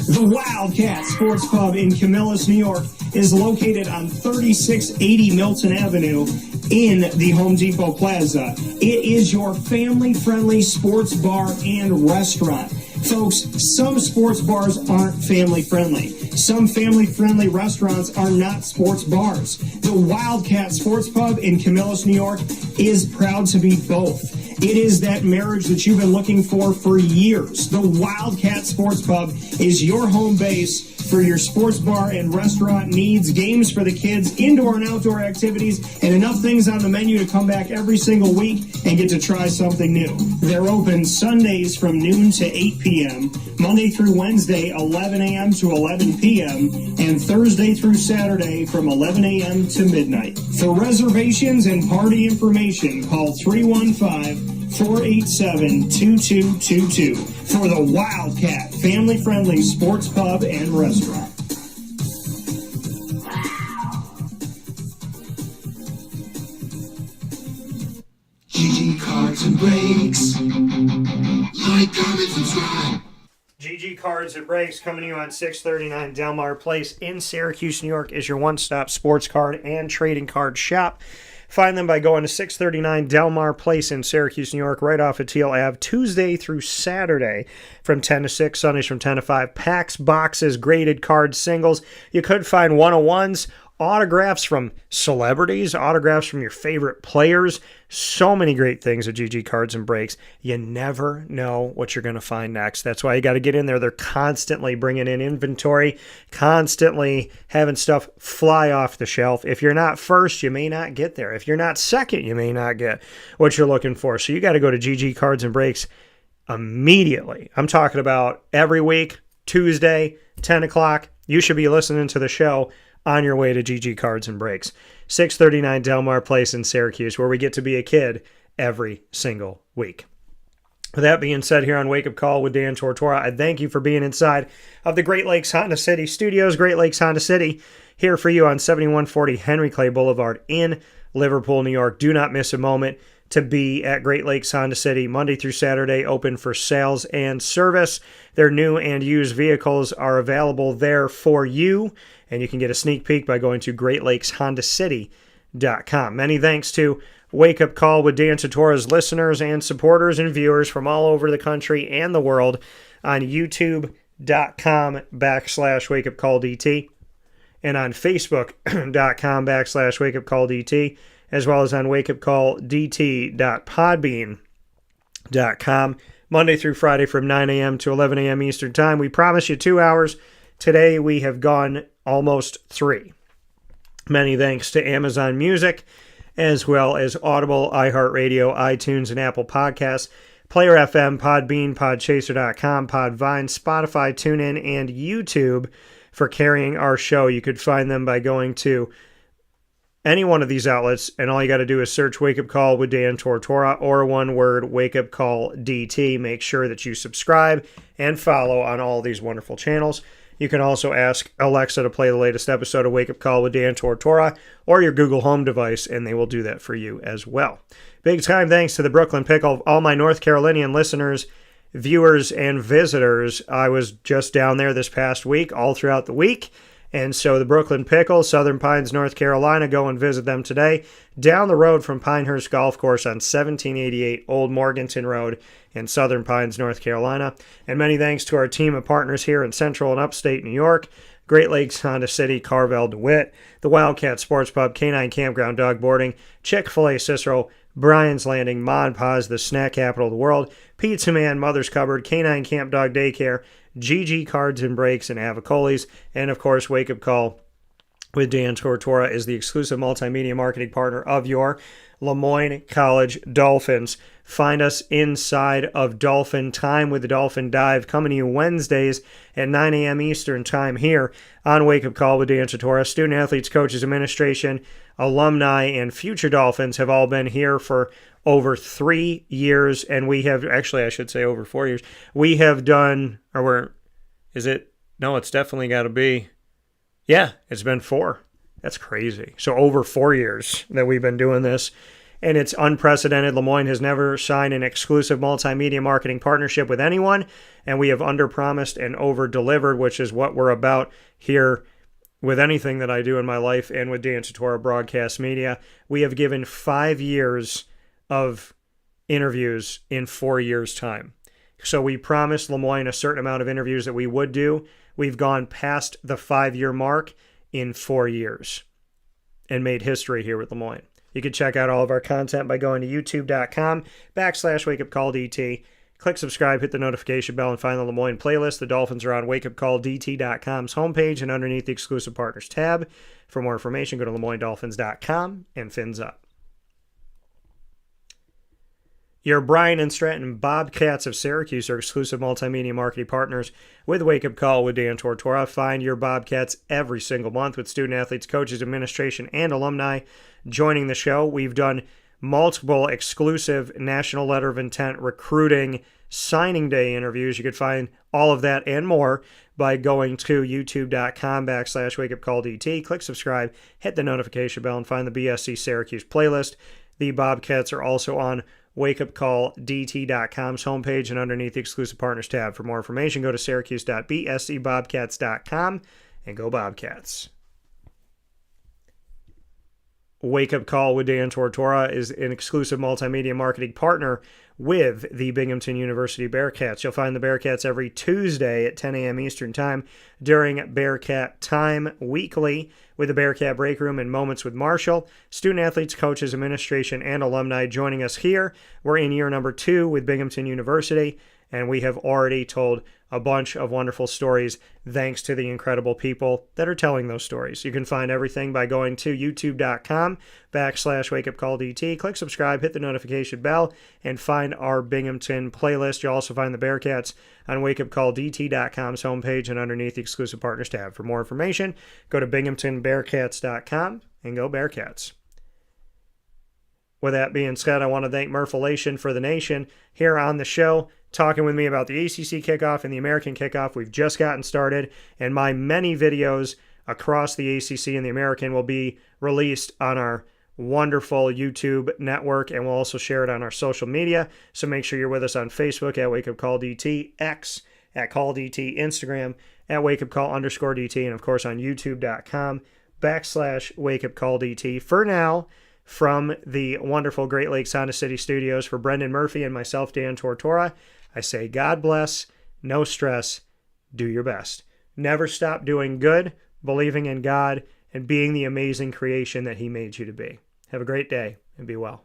D: The Wildcat Sports Pub in Camillus, New York is located on 3680 Milton Avenue in the Home Depot Plaza. It is your family-friendly sports bar and restaurant. Folks, some sports bars aren't family-friendly. Some family-friendly restaurants are not sports bars. The Wildcat Sports Pub in Camillus, New York is proud to be both. It is that marriage that you've been looking for years. The Wildcat Sports Pub is your home base for your sports bar and restaurant needs, games for the kids, indoor and outdoor activities, and enough things on the menu to come back every single week and get to try something new. They're open Sundays from noon to 8 p.m., Monday through Wednesday, 11 a.m. to 11 p.m., and Thursday through Saturday from 11 a.m. to midnight. For reservations and party information, call 315-487-2222 for the Wildcat family-friendly sports pub and restaurant.
I: GG Cards and Breaks. Like, comment, subscribe.
A: GG Cards and Breaks coming to you on 639 Delmar Place in Syracuse, New York is your one-stop sports card and trading card shop. Find them by going to 639 Delmar Place in Syracuse, New York, right off of Teal Ave, Tuesday through Saturday from 10 to 6, Sundays from 10 to 5. Packs, boxes, graded cards, singles. You could find 101s, autographs from celebrities, autographs from your favorite players. So many great things at GG Cards and Breaks. You never know what you're going to find next. That's why you got to get in there. They're constantly bringing in inventory, constantly having stuff fly off the shelf. If you're not first, you may not get there. If you're not second, you may not get what you're looking for. So you got to go to GG Cards and Breaks immediately. I'm talking about every week, Tuesday, 10 o'clock. You should be listening to the show on your way to GG Cards and Breaks. 639 Delmar Place in Syracuse, where we get to be a kid every single week. With that being said, here on Wake Up Call with Dan Tortora, I thank you for being inside of the Great Lakes Honda City Studios. Great Lakes Honda City, here for you on 7140 Henry Clay Boulevard in Liverpool, New York. Do not miss a moment to be at Great Lakes Honda City Monday through Saturday, open for sales and service. Their new and used vehicles are available there for you, and you can get a sneak peek by going to GreatLakesHondaCity.com. Many thanks to Wake Up Call with Dan Tortora's listeners and supporters and viewers from all over the country and the world on YouTube.com/WakeUpCallDT and on Facebook.com/WakeUpCallDT, as well as on wakeupcalldt.podbean.com. Monday through Friday from 9 a.m. to 11 a.m. Eastern Time. We promise you 2 hours. Today we have gone almost 3. Many thanks to Amazon Music, as well as Audible, iHeartRadio, iTunes, and Apple Podcasts, Player FM, Podbean, Podchaser.com, Podvine, Spotify, TuneIn, and YouTube for carrying our show. You could find them by going to any one of these outlets, and all you got to do is search Wake Up Call with Dan Tortora, or one word, Wake Up Call DT. Make sure that you subscribe and follow on all these wonderful channels. You can also ask Alexa to play the latest episode of Wake Up Call with Dan Tortora, or your Google Home device, and they will do that for you as well. Big time thanks to the Brooklyn Pickle, all my North Carolinian listeners, viewers, and visitors. I was just down there this past week, all throughout the week. And so the Brooklyn Pickle, Southern Pines, North Carolina, go and visit them today. Down the road from Pinehurst Golf Course on 1788 Old Morganton Road in Southern Pines, North Carolina. And many thanks to our team of partners here in Central and Upstate New York, Great Lakes, Honda City, Carvel, DeWitt, the Wildcat Sports Pub, Canine Campground Dog Boarding, Chick-fil-A Cicero, Brian's Landing, Ma and Pa's, the snack capital of the world, Pizza Man, Mother's Cupboard, Canine Camp Dog Daycare, GG Cards and Breaks, and Avicoli's, and of course, Wake Up Call with Dan Tortora is the exclusive multimedia marketing partner of your Lemoyne College Dolphins. Find us inside of Dolphin Time with the Dolphin Dive, coming to you Wednesdays at 9 a.m. Eastern Time here on Wake Up Call with Dan Tortora. Student athletes, coaches, administration, alumni, and future Dolphins have all been here for over 3 years, and we have, actually I should say over 4 years, we have done, or we're, is it, no, it's definitely got to be, yeah, it's been 4. That's crazy. So over 4 years that we've been doing this, and it's unprecedented. Lemoyne has never signed an exclusive multimedia marketing partnership with anyone, and we have underpromised and over-delivered, which is what we're about here with anything that I do in my life and with Dan Tortora Broadcast Media. We have given 5 years of interviews in 4 years' time. So we promised Lemoyne a certain amount of interviews that we would do. We've gone past the 5-year mark in 4 years and made history here with Lemoyne. You can check out all of our content by going to youtube.com/wakeupcalldt. Click subscribe, hit the notification bell, and find the Lemoyne playlist. The Dolphins are on wakeupcalldt.com's homepage and underneath the exclusive partners tab. For more information, go to LemoyneDolphins.com and fins up. Your Bryan and Stratton Bobcats of Syracuse are exclusive multimedia marketing partners with Wake Up Call with Dan Tortora. Find your Bobcats every single month with student athletes, coaches, administration, and alumni joining the show. We've done multiple exclusive National Letter of Intent recruiting signing day interviews. You could find all of that and more by going to youtube.com/wakeupcalldt. Click subscribe, hit the notification bell, and find the BSC Syracuse playlist. The Bobcats are also on wakeupcalldt.com's homepage and underneath the exclusive partners tab. For more information, go to syracuse.bscbobcats.com and go Bobcats. Wake Up Call with Dan Tortora is an exclusive multimedia marketing partner with the Binghamton University Bearcats. You'll find the Bearcats every Tuesday at 10 a.m. Eastern Time during Bearcat Time weekly with the Bearcat Break Room and Moments with Marshall. Student athletes, coaches, administration, and alumni joining us here. We're in year number 2 with Binghamton University, and we have already told a bunch of wonderful stories thanks to the incredible people that are telling those stories. You can find everything by going to youtube.com/wakeupcalldt. Click subscribe, hit the notification bell, and find our Binghamton playlist. You'll also find the Bearcats on wakeupcalldt.com's homepage and underneath the exclusive partners tab. For more information, go to binghamtonbearcats.com and go Bearcats. With that being said, I want to thank Murphalation for the Nation here on the show, talking with me about the ACC Kickoff and the American Kickoff. We've just gotten started, and my many videos across the ACC and the American will be released on our wonderful YouTube network, and we'll also share it on our social media. So make sure you're with us on Facebook at WakeUpCallDT, X at CallDT, Instagram at WakeUpCall_DT, and of course on YouTube.com/WakeUpCallDT. For now, from the wonderful Great Lakes Honda City Studios, for Brendan Murphy and myself, Dan Tortora, I say God bless, no stress, do your best. Never stop doing good, believing in God, and being the amazing creation that He made you to be. Have a great day and be well.